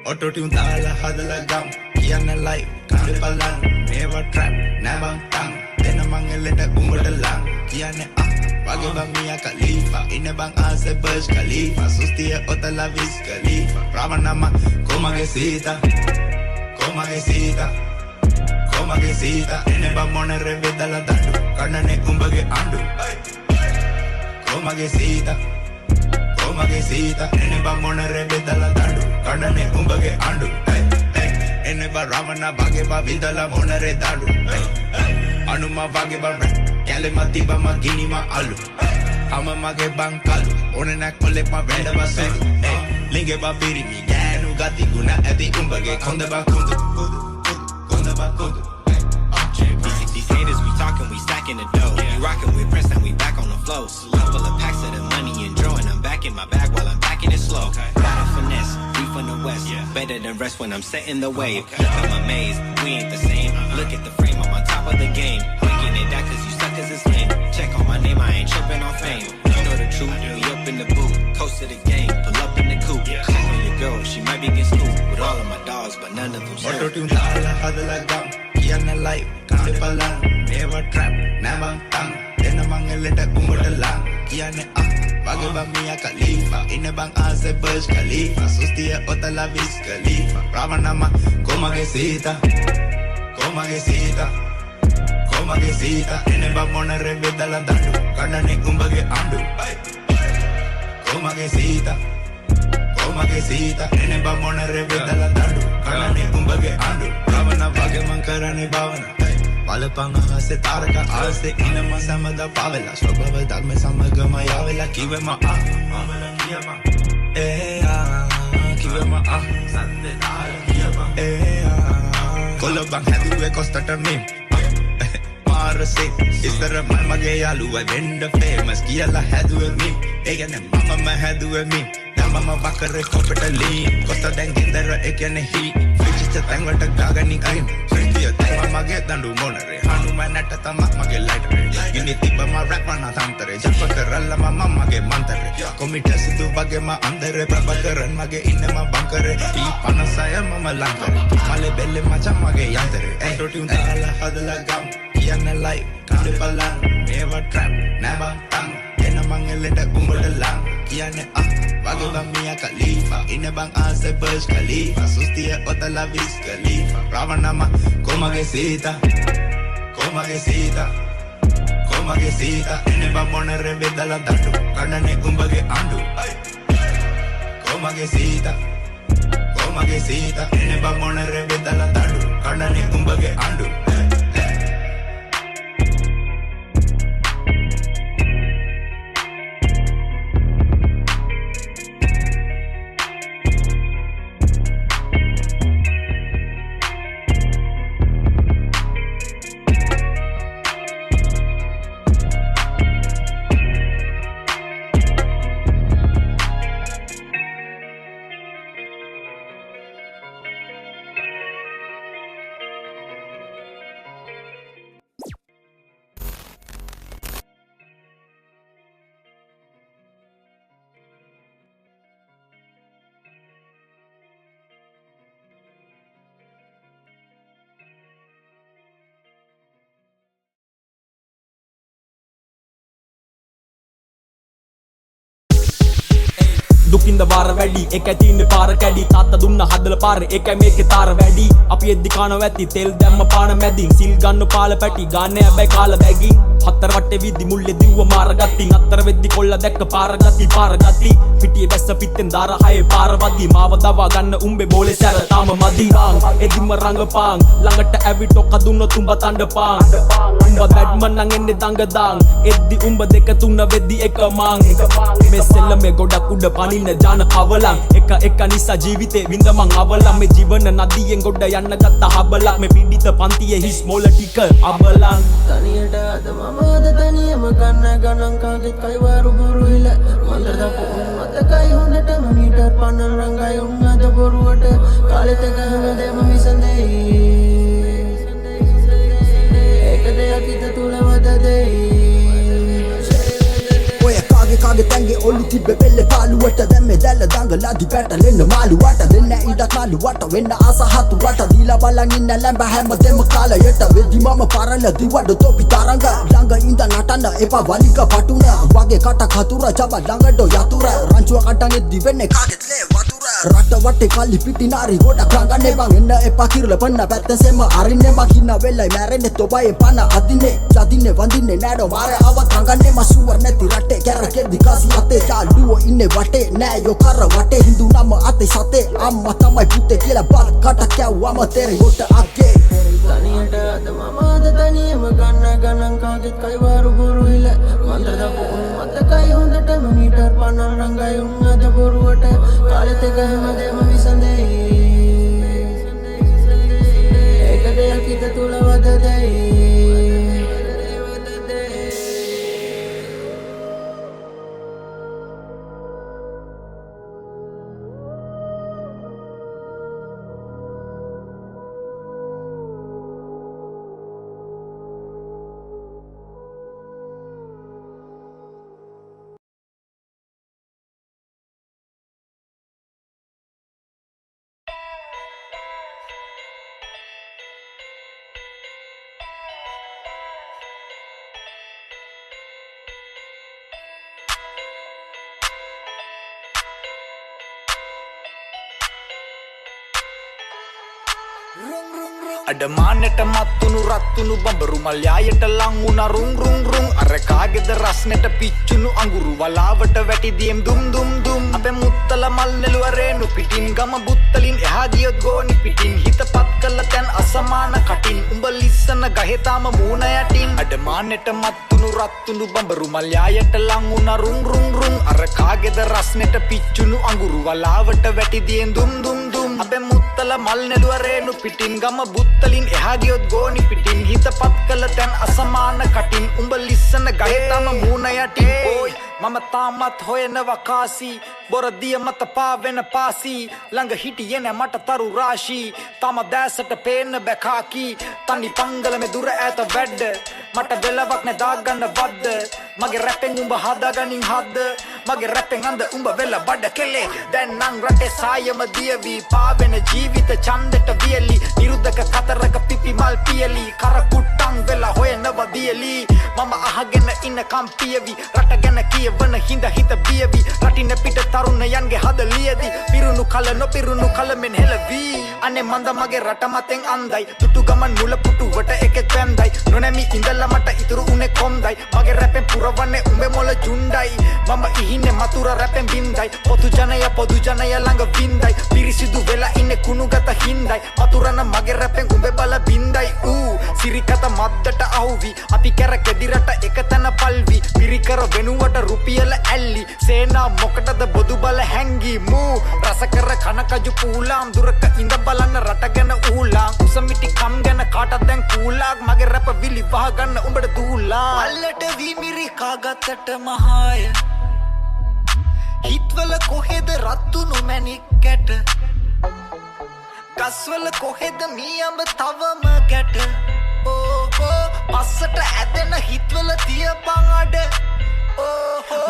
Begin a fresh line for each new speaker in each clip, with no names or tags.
Auto-tune tala hadala gam Kiana life kande balan Never trap never tang Tena mangeleta umbada lang Kiane wage bang Mia Khalifa Ine bang ase Burj Khalifa Sustiya otala Wiz Khalifa Ramanama komage sita Komage sita Komage sita Ine bang monere vedala dandu Kanane umbage andu Komage sita Komage sita Ine bang monere vedala dandu Kanane umbage andu Ene ba Ravana bage ba vidala monere dandu Anuma bage ba Kale matiba magini ma alu Ama mage bang kalu One na kole ma venda ba sulu Linge ba biri mi ganu gati guna edi umbage Konda ba kundu Konda ba kundu
These haters we talking, we stacking the dough. We rocking with Prince and we back on the flow. Couple of packs of the money and drawing. I'm back in my bag while I'm backing it slow. Got a finesse, we from the west. Better than rest when I'm setting the wave. Look at my maze, we ain't the same. Look at the frame, I'm on top of the game. Making it that cause you suckers is lame. Check on my name, I ain't tripping on fame. You know the truth, we up in the booth. Coast to the game, pull up in the coupe. Check on your girl, she might be getting scooped. With all of my dogs, but none of them shoot.
Auto-tune tala hadala gam Kiana life kande balan Never trap never tang Tena mangeleta umbada lang Kiane wage bang Mia Khalifa Ine bang ase Burj Khalifa Sustiya otala Wiz Khalifa Ramanama komage sita Komage sita Komage sita Ine bang monere vedala dandu Kanane umbage andu Komage sita Komage sita Ine bang monere vedala dandu Kanane umbage andu Ravana bage man karane bhavana Palapang ahase taraka aase Inama samada pavela Swabhava dharma samagama yavela Kive ma Amala kiya ma Kive ma Sande dala kiya ma Kolabang haduwe kostata mim Marase Isara man mage yaluwa Venda famous Kiyala haduwe mim Egane mama ma haduwe mim Mama bakare kopeta lean Costa dengindara ekane heat Fichita tangwata gagani kain Frindiya tangwa mage dandu monare Hanuma nata tama mage lightere Gini tiba ma rap wana tantare Japakara ma mage mantare Komita sidu bage ma andere Prabhakaran mage inne ma bankare I panasaya mama lankare Male belle macha mage yantere Auto-tune tala hadala gam Kiana life kande balan Never trap never tang Tena mangeleta umbada lang Kiane wage bang Mia Khalifa Ine bang ase Burj Khalifa Sustiya otala Wiz Khalifa Ramanama komage sita Komage sita Komage sita Ine bang monere vedala dandu Kanane umbage andu Komage sita Komage sita Ine bang monere vedala dandu Kanane umbage andu
දුකින්ද වාර වැඩි එකයි තින්නේ පාර කැඩි තාත්තා දුන්න හදල පාර එකයි මේකේ තාර වැඩි අපි එද්දි කනවා ඇති තෙල් දැම්ම පාන මැදින් සිල් ගන්න පාල පැටි ගන්න හැබැයි කාල බැගින් හතර වටේ විදි මුල්ලේ දිව්ව මාර ගත්ති අතර වෙද්දි කොල්ල දැක්ක පාර ගත්ති පිටියේ බැස්ස පිටෙන් දාර හයේ පාර වදි මාව දවා ගන්න උඹේ බෝලේ සැර තාම මදි එදිම රංගපාන් ළඟට ඇවිටෝ කදුන්න තුඹ තණ්ඩපාන් උඹ බැඩ්මන් නම් එන්නේ දඟදාන් එද්දි උඹ දෙක තුන වෙද්දි එක මාන් මේ සෙල්ලමේ ගොඩක් උඩ පනින්න ජාන කවලන් එක නිසා ජීවිතේ විඳ මං අවලන් මේ ජීවන නදියෙන් ගොඩ යන්න ගත්ත හබලක් මේ පිඩිත පන්තියේ හිස් මොල ටික අබලන්
තනියට අද මම අද තනියම කන්න ගණන් කාගෙත් කයිවාරු ගුරු හිල මන්දරදපු මතකයි හොඳටම මීටර් පන්නන රංගයි අද බොරුවට කාලෙත හැමදේම විසඳෙයි ඒක දෙයක් හිත තුල වදදෙයි
කාගේ තැන්ගේ ඔලු තිබ්බෙ පෙල්ලේ පාළුවට දැම්මේ දැල්ල දඟලදි පැටලෙන්න මාළුවට දෙන්න ඉඩක් නාළුවට වෙන්න ආසහතුරට දීලා බලන් ඉන්න ලැම්බ හැමදෙම කාලයට වෙදි මම පරල දිවඩ තොපි තරංග ළඟ ඉඳ නටන්න එපා වලික පටුන වගේ කටක් හතුර ජබ ළඟඩෝ යතුර රංචුව කටන් එද්දි වෙන්නේ කාගෙත් ලේ වතුර රට වටේ කල්ලි පිටි නාරි ගොඩක් ළඟන්නේ බං එන්න එපා කිරල පන්න පැත්තසෙම අරින්නේ මං හිනා වෙලයි මැරෙන්නේ තොබයි පන අදින්නේ යදින්නේ වඳින්නේ නෑඩෝ මාරේ ආවත් ළඟන්නේ මසුවර් නැති රටේ කැරකේ Dikasi ate jaluo inne wate nෑ yo kara wate hindu nama ate sate amma tamai putte කියලා බත් කට කැව්වම තෙරේ හොට අක්කේ
තනියට අද මම අද තනියම ගණන් කාගෙත් කයිවාරු බොරු හිල මන්දරදපු මතකයි හොඳටම මීටර් පන්නන රංගයි අද බොරුවට කාලෙත හැමදේම විසඳෙයි ඒක දෙයක් හිත තුල වදදෙයි
අඩමානෙට මත්තුණු රත්තුණු බඹරු මල් යායට ලං වුණා රුං රුං රුං අර කාගේද රස්නෙට පිච්චුණු අඟුරු වලාවට වැටි දියම් දුම් දුම් දුම් අපේ මුත්තල මල් නෙළුව රේණු පිටින් ගම බුත්තලින් එහා ගියොත් ගෝනි පිටින් හිතපත් කළ තැන් අසමාන කටින් උඹ ලිස්සන ගහේ තාම මූණ යටින් අඩමානෙට මත්තුණු රත්තුණු බඹරු මල් යායට ලං වුණා රුං රුං රුං අර කාගේද රස්නෙට පිච්චුණු අඟුරු වලාවට වැටි දියම් දුම් දුම් දුම් අපේ මුත්තල මල් නෙළුව රේණු පිටින් ගම බුත්තලින් එහා ගියොත් ගෝනි පිටින් හිතපත් කළ තැන් අසමාන කටින් උඹ ලිස්සන ගහේ තම මූණ යටින් ඕයි මම තාමත් හොයනවා කාසි බොරදිය මත පාවෙන පාසි ළඟ හිටියේ නෑ මට තරු රාශි තම දැසට පේන්න බැකාකි තනි පංගල මේ දුර ඈත වැඩ මට වෙලවක් නෑ දාගන්න වද්ද මගේ රැපෙන් උඹ හදාගනින් හද්ද මගේ රැපෙන් අඳ උඹ වෙල බඩ කෙලේ දැන් නං රටේ සායම දියවි පාවෙන ජීවිත ඡන්දෙට වියලි නිරුද්ධක කතරක පිපි මල් පියලි කර කුට්ටන් වෙලා හොයනවා දියලි මම අහගෙන ඉන්න කම්පියවි රට ගැන කියවන හිඳ හිත බියවි රටින පිට තරුණයන්ගේ හද ලියදි පිරුණු කල නොපිරුණු කල මෙන් හෙලවි අනේ මන්ද මගේ රට මතෙන් අන්දයි තුටු ගමන් මුල පුටුවට එකෙක් පැන්දයි නොනැමි ඉඳලා මට ඉතුරු උනේ කොම්දයි මගේ රැපෙන් පුරවන්නේ උඹේ මොළ ජුණ්ඩයි මම ඉහින්නේ මතුර රැපෙන් බින්දයි පොදු ජනය ළඟ වින්දයි පිරිසිදු වෙලා ඉන්නේ කුණුගත හින්දයි මතුරන මගේ රැපෙන් උඹේ බල බින්දයි ඌ සිරිකත මද්දට අහුවි අපි කැරකෙදි රට එක තැන පල්වි පිරිකර වෙනුවට රුපියල ඇල්ලි සේනා මොකටද බොදු බල හැංගි මූ රසකර කනකජු පූලාම් දුරක ඉඳ බලන්න රට ගැන ඌලාම් උසමිටි කම් ගැන කාටද දැන් කූලාක් මගේ රැප විලි වහ ගන්න උඹට දූලා අල්ලට විමිරි කාගත්තට මහාය හිත්වල කොහෙද රත්තුණු මැණික් කැට ගස්වල කොහෙද මීයඹ තවම ගැට ඕහෝ පස්සට ඇදෙන හිත්වල තියපන් අඩ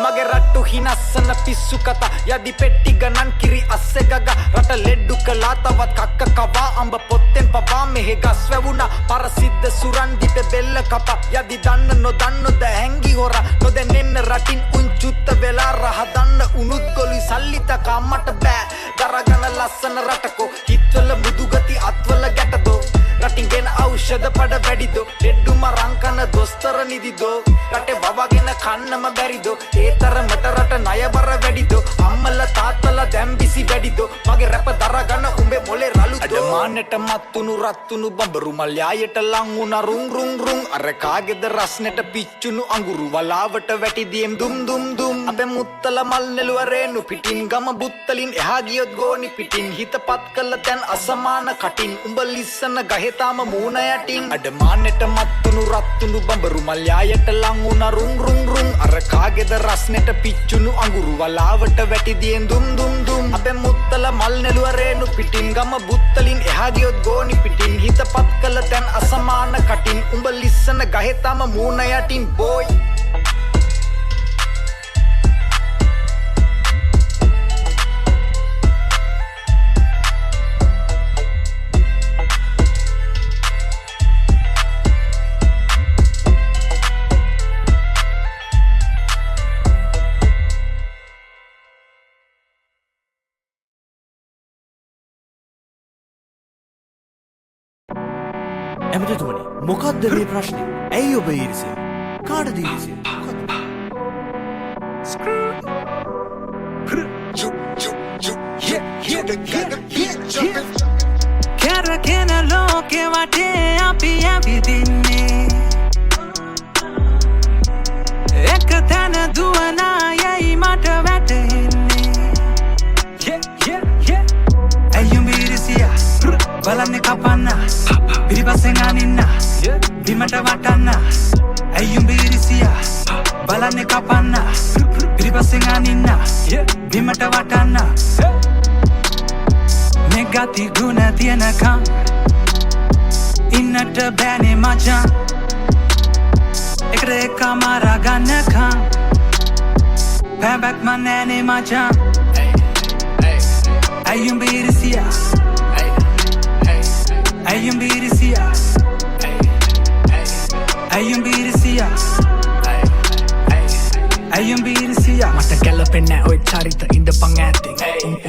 මගේ රට්ටු හිනස්සන පිස්සු කතා යදි පෙට්ටි ගණන් කිරි අස්සෙ ගග රට ලෙඩ්ඩු කළා තවත් කක්ක කවා අඹ පොත්තෙන් පවා මෙහෙ ගස් වැවුණා පරසිද්ධ සුරන් දිපේ බෙල්ල කපා යදි දන්න නොදන්නොද හැංගි හොර නොදැනෙන්න රටින් උන්චුත්ත වෙලා රහ දන්න උනුත් ගොලි සල්ලිතක මට බෑ දරගන ලස්සන රටකෝ හිත්වල මුදුගති අත්වල ගැටදෝ රටින් ගෙන ඖෂධ පඩ වැඩිදෝ ලෙඩ්ඩුම රංකන දොස්තර නිදිදෝ රටේ වවගෙන කන්නම බැරිදෝ ඒ තරමට රට ණයබර වැඩිදෝ අම්මලා තාත්තලා දැන් බිසි වැඩිදෝ මගේ රැප දරගන්න උඹේ මොලේ රළුදෝ මානෙට මත්තුණු රත්තුණු බඹරු මල් යායට ලං වුණා රුං රුං රුං අර කාගේද රස්නෙට පිච්චුණු අඟුරු වලාවට වැටි දියම් දුම් දුම් දුම් අපේ මුත්තල මල් නෙළුවරේනු පිටින් ගම බුත්තලින් එහා ගියොත් ගෝනි පිටින් හිතපත් කළ තැන් අසමාන කටින් උඹ ලිස්සන ගහේ තාම මූණ යටින් අඩ මානෙට මත්තුණු රත්තුණු බඹරු මල් යායට ලං වුණා රුං රුං රුං අර කාගේද රස්නෙට පිච්චුණු අඟුරු වලාවට වැටි දියම් දුම් දුම් දුම් අපේ මුත්තල මල් නෙළුවරේනු පිටින් ගම බුත්තලින් එහා ගියොත් ගෝනි පිටින් හිතපත් කළ තැන් අසමාන කටින් උඹ ලිස්සන ගහේ තාම මූණ යටින් බෝයි
ඇමතිතුමනි මොකක්ද මේ ප්‍රශ්නේ? ඇයි ඔබ ඊරිසිය? කාටද ඊරිසිය?
කැරකෙන ලෝකෙ වටේ අපි ඇවිදින්නේ එක තැන දුවනා යයි මට වැටහෙන්නේ ඇයුම් ඊරිසියස් බලන්නේ කපන්නස් පිරිපස්සෙන් අනින්නස් බිමට වටන්නස් ඇයුම් ඊරිසියස් බලන්නේ කපන්නස් පිරිපස්සෙන් අනින්නස් බිමට වටන්නස් මේ ගති ගුණ තියනකම් ඉන්නට බෑනේ මචං එකට එක මරා ගන්නකම් පැබැක්ම නෑනේ මචං ඇයුම් ඊරිසියස් ඇයුම් ඊරිසියස් ඇයුම් ඊරිසියස් ඇයුම් ඊරිසියා මට ගැලපෙන්නේ ඔය චරිත ඉඳපන් ඈතින්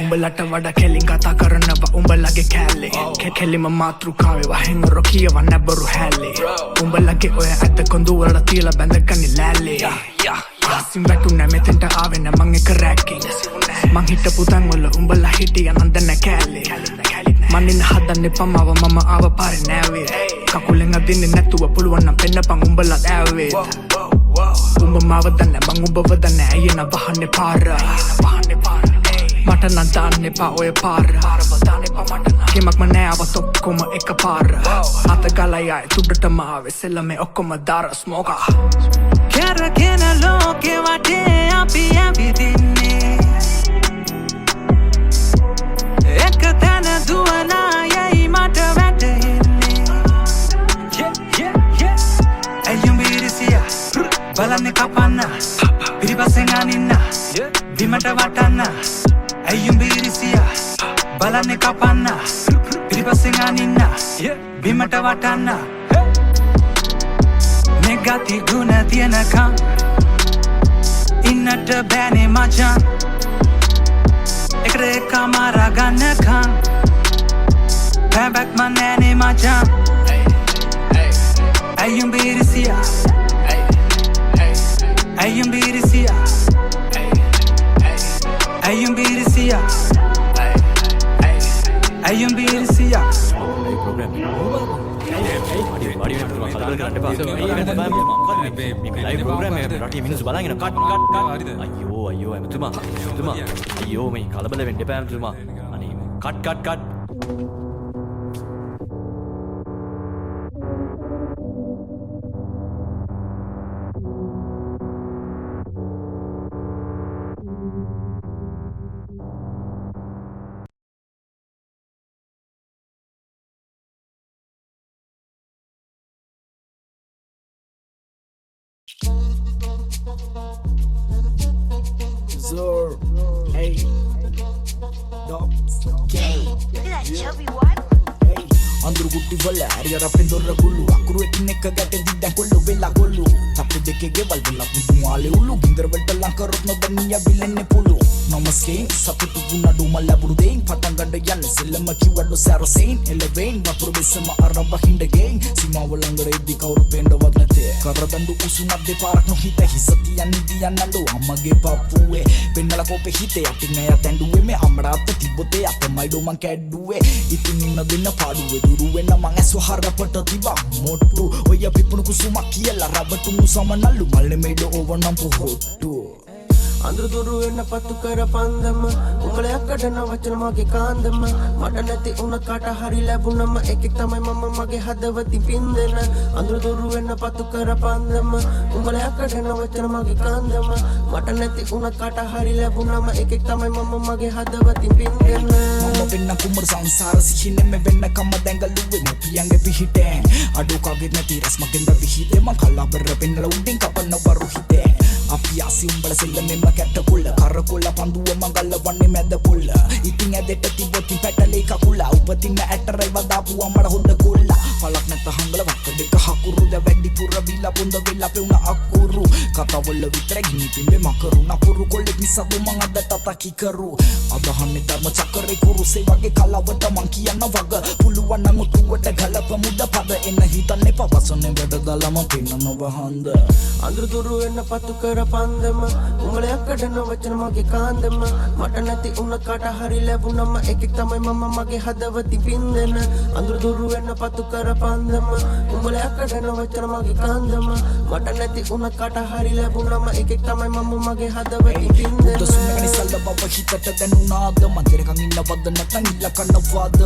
උඹලට වඩා කෙලින් කතා කරනවා උඹලගේ කැලේ කෙලිම මාතෘකාවේ වහෙන් රොකියව නැබරු හැලේ උඹලගේ ඔය ඇත්ත කොඳු වල තියලා බැඳගනි ලෑලේ ආසින් වැටුනේ මෙතෙන්ට ආවේ නැ මං එක රැකින් මං හිටපු තැන් වල උඹලා හිටිය නන්දන කැලේ මන්නින් හදන්න පමාව මම ආව පාරේ නෑවේ කකුලෙන් අදින්නේ නැතුව පුළුවන් නම් පෙන්නපන් උඹලා ඇවේ උඹ මාව දන්න මං උඹව දන්න ඇයන වහන්නේ පාර මට නම් දාන්න එපා ඔය පාර ගෙමක්ම නෑ අවත් ඔක්කොම එක පාර අත ගලයයි තුඩටම ආවේ සෙල්ලමේ ඔක්කොම දාර ස්මෝකා කැරකෙන ලෝකෙ වටේ අපි ඇවිදින්නේ එක තැන දුවනා යයි මට වැටහෙන්නේ ඇයුම් ඊරිසියස් බලන්නේ කපන්නස් පිරිපස්සෙන් අනින්නස් බිමට වටන්නස් ඇයුම් ඊරිසියස් බලන්නේ කපන්නස් පිරිපස්සෙන් අනින්නස් බිමට වටන්නස් මේ ගති ගුණ තියනකම් ඉන්නට බෑනේ මචං එකට එක මරා ගන්නකම් පැබැක්ම නෑනේ මචං ඇයුම් ඊරිසියස් ඇයුම් ඊරිසියස් ඇයුම් ඊරිසියස් ඇයුම් ඊරිසියස්
අයෝ ඇමතුමා අයෝ මේ කලබල වෙන්න එපා ඇමතුමා අනේ cut
Zor, hey, dog, Andru gutti bolla, ariara pendorra gullu Akuru ekin ekka gate diddan kollu vela gollu Tappu deke geval vela kunduale ulu Ginder velta lankarot no daniya vilenne pulu Namaste, saputu gunadu malaburudein Patangada yanne selama kiwado sarasein Elevain, vapuru besama araba hindagain Sima walangare eddi kauru penda wagnate Karadandu usunadde parak no hita hisatiyan nidiyan nallu Ammage papuwe, pennala kope hite Atingaya tenduwe me amrata tibote Atama තමයි ඩොමන් කැඩ්ඩුවේ ඉතින් ඉන්න දෙන්න පාඩුවේ දුරු වෙන්න මං ඇස්ව හරපට තිබා මොට්ටු ඔය පිපුණු කුසුමක් කියලා රබටුමු සමනල්ලු මල්ලේ මේඩ ඕවනම් පොහොට්ටු
අඳුරු දුරු වෙන්න පත්තු කර පන්දම උඹල යක්කට නවචන මගේ කාන්දම මට නැති උන කට හරි ලැබුණම එකෙක් තමයි මම මගේ හදවතින් පින්දෙන අඳුරු දුරු වෙන්න පත්තු කර පන්දම උඹල යක්කට නවචන මගේ කාන්දම මට නැති උන කට හරි ලැබුණම එකෙක් තමයි මම මගේ හදවතින් පින්දෙන
මම වෙන්න කුමර සංසාර සිහිනෙම වෙන්න කම දැඟලුවේ නොපියංගේ පිහිටෙන් අඩෝකාගේ නැති රස්මගෙන්ද පිහිටේ මං කලබර වෙන්නල උඩින් කපන්න වරු හිතේ අපි ආසි උඹල සෙල්ලමෙම කැට කුල්ල කරකොල්ල පන්දුව මංගල වන්නේ මැද පුල්ල ඉතින් ඇදෙට තිබොතින් පැටලේ කකුල උපතින් ඇටරයි වදාපු අමර හොඳ කුල්ල පලක් නැත හංගල වට දෙක හකුරු ද වැඩි පුර බිලා බොඳ වෙලා පෙවුන අකුරු කතාවල විතර ගිනි පිඹේ මකරු නපුරු කොල්ලෙක් නිසා මං අද තතකි කරු අදහන්නේ ධර්ම චක්‍රේ කුරුසේ වගේ කලවට මං කියන වග පුළුවන් නම් උතුවට ගලපමුද පද එන්න හිතන්නේ පවසන්නේ වැඩ දාලම පින්නන වහන්ද
අඳුරු දුරු වෙන්න පත්තු කර පන්දම උඹල යක්කට නවචන මගේ කාන්දම මට නැති උන කට හරි ලැබුණම එකෙක් තමයි මම මගේ හදවතින් පින්දෙන අඳුරු දුරු වෙන්න පත්තු කර පන්දම උඹල යක්කට නවචන මගේ කාන්දම මට නැති උන කට හරි ලැබුණම එකෙක් තමයි මම මගේ හදවතින් පින්දෙන
දසුනගනි සල්ල බව හිතට දැනුණාද මන්දිරකන් ඉන්නවද නැත්නම් ඉල්ල කන්නවාද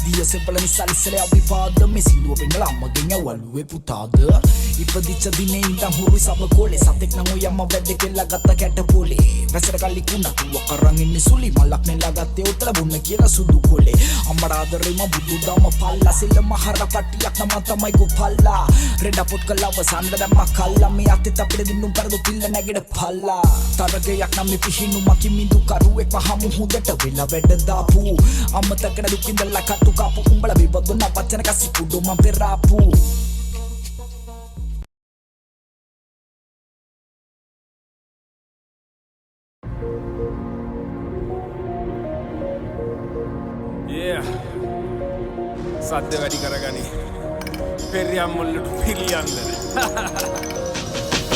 දියසේ බලනි සල්සලේ අවිපාද මේ සිල්ුව වෙන්නලා අම්මගෙන් යවලුවේ පුතාද ඉපදිච්ච දිනේ ඉඳන් හුරු සබ කොලේ සතෙක් නම් ඔය අම්ම වැඩ කෙල්ල ගත්ත කැට පොලේ වැසර කල්ලි කුණක් වකරන් ඉන්නේ සුලි මලක් නෙලා ගත්තේ උතල බුන්න කියලා සුදු කොලේ අම්මට ආදරේ ම බුදු දම පල්ලා සිල්ල මහර පටියක් නම තමයි ගොපල්ලා රෙඩ පොත් කළව සඳ දැම්ම කල්ලා මේ අතේ අපිට දින්නුම් පරදු පිල්ල නැගෙඩ පල්ලා තරගයක් නම් මේ පිහිනු මකි මිදු කරුවෙක් පහමු හුදට වෙලා වැඩ දාපු අම්මතකන දුකින්දලා කටු කාපු උඹල විවදුන වචන කසි කුඩු මම පෙරාපු
සද්ද වැඩි කරගනි පෙරියම් මුල්ලට පිරියන්න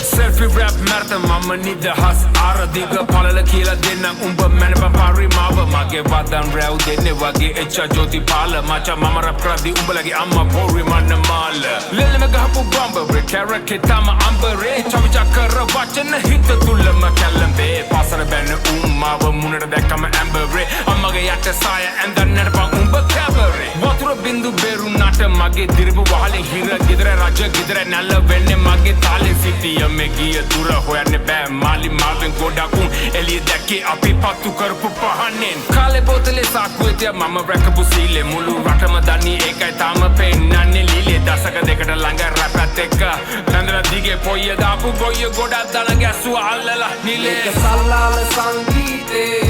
Selfie rap මැරත මම නිදහස් ආරදිග පලල කියලා දෙන්නම් උඹ මැනප පරිමාව මගේ වදන් රැව් දෙන්නේ වගේ එච්චා ජෝති පාල මචා මම රැප් කරද්දී උඹලගේ අම්මා පොරි මන්න මාල ලෙල්ලම ගහපු බම්බරේ කැරකේ තම අම්බරේ චවිචා කර වචන හිත තුලම කැලඹේ පාසර බැන්න උම්මාව මුණට දැක්කම ඇම්බරේ අම්මගේ යට සාය ඇඳන් නඩපන් උඹ කැබරේ වතුර බින්දු බේරුණාට මගේ දිරිපු වහලෙන් හිර ගෙදර රජ ගෙදර නැල්ල වෙන්නේ මගේ තාලේ සිටිය ගිය දුර හොයන්න බෑ මාලි මාවෙන් ගොඩක් උන් එළිය දැක්කේ අපි පත්තු කරපු පහනෙන් කාලේ බෝතලේ සාක්කුවේ තියා මම රැකපු සීලේ මුළු රටම දන්නේ ඒකයි තාම පෙන්නන්නේ ලීලේ දශක දෙකට ළඟ රැපත් එක්ක නන්දන දිගේ පොయ్య දාපු ගොయ్య ගොඩක් දන ගැස්සුවා අල්ලලා නිලේ
සල්ලාල සංගීතේ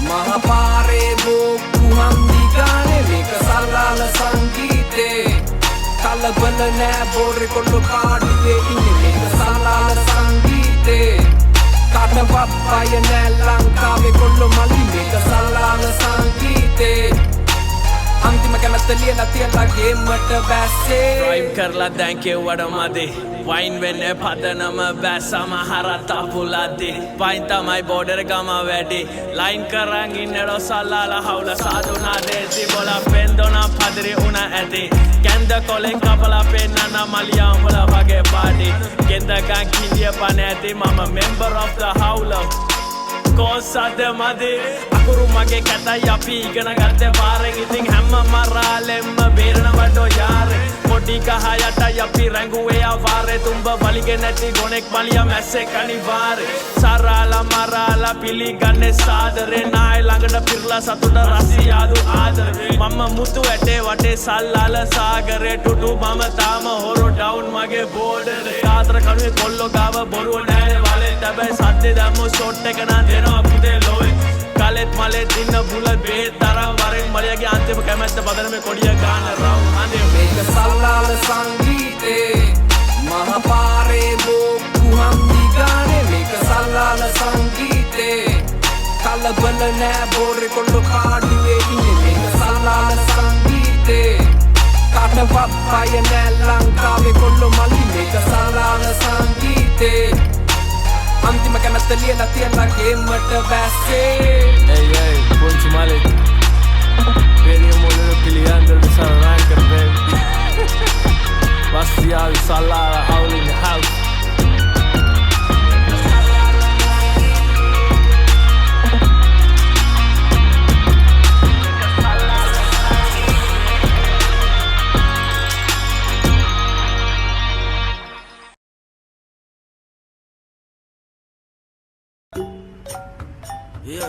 මහපාරේ බෝක්කු හන්දි ගානේ මේක සල්ලාල සංගීතේ කලබල නෑ බෝරේ කොල්ල කාඩුවේ ඉන්නේ මේක සල්ලාල සංගීතේ කාටවත් බය නෑ ලංකාවේ කොල්ල මල්ලි මේක සල්ලාල සංගීතේ අන්තිම කැමැත්ත ලියලා තියලා ගේමට බැස්සේ
ඩ්‍රයිව් කරලා දැන් කෙව්වට මදි වයින් වෙන්නේ පදනම බැස්සම හරත්තා පුලද්දි වයින් තමයි බෝඩර් ගම වැඩි ලයින් කරන් ඉන්නඩෝ සල්ලාලා හවුල සාදුනා දේසි බොල පෙන්දොන පදිරි උන ඇති කැන්ද කොලෙන් කපලා පෙන්නන්න මලියා උඹල වගේ පාඩි කෙන්දගන් කිලිය පන ඇති මම member of the howler කෝසද මදි අකුරු මගේ කැතයි අපි ඉගෙන ගත්තේ පාරෙන් ඉතින් හැම මරාලෙම්ම බේරනවටෝ යාරේ පොඩි කහ යටයි අපි රැඟුවේ ආවාරේ තුඹ වලිගේ නැති ගොනෙක් මලියා මැස්සෙක් අනිවාරේ සරාලා මරාලා පිළිගන්නේ සාදරේ නාය ළඟට පිරලා සතුට රසියාදු ආදරේ මම මුතු ඇටේ වටේ සල්ලාල සාගරේ ටුටු මම තාම හොරෝ ඩවුන් මගේ බෝඩරේ ආතර කණුවේ කොල්ලෝ ගාව බොරුව නෑ වලේ හැබැයි සද්දේ දැම්මෝ ෂොට් එක නා දෙනවා පුතේ ලෝයි කාලෙත් මලෙත් ඉන්න බුලත් බෙහෙත් තරම් වරෙන් මලියගේ අන්තිම කැමැත්ත බදනමේ කොඩිය ගාන රව් අනේ
මේක සල්ලාල සංගීතේ මහපාරේ බෝක්කු හන්දි ගානේ මේක සල්ලාල සංගීතේ කලබල නෑ බෝරේ කොල්ල කාඩුවේ ඉන්නේ මේක සල්ලාල සංගීතේ කාටවත් බය නෑ ලංකාවේ කොල්ල මල්ලි මේක සල්ලාල සංගීතේ අන්තිම කැමැත්ත ලියලා තියලා ගේමට බැස්සේ
පුංචි මලේ
Salala howl in the house.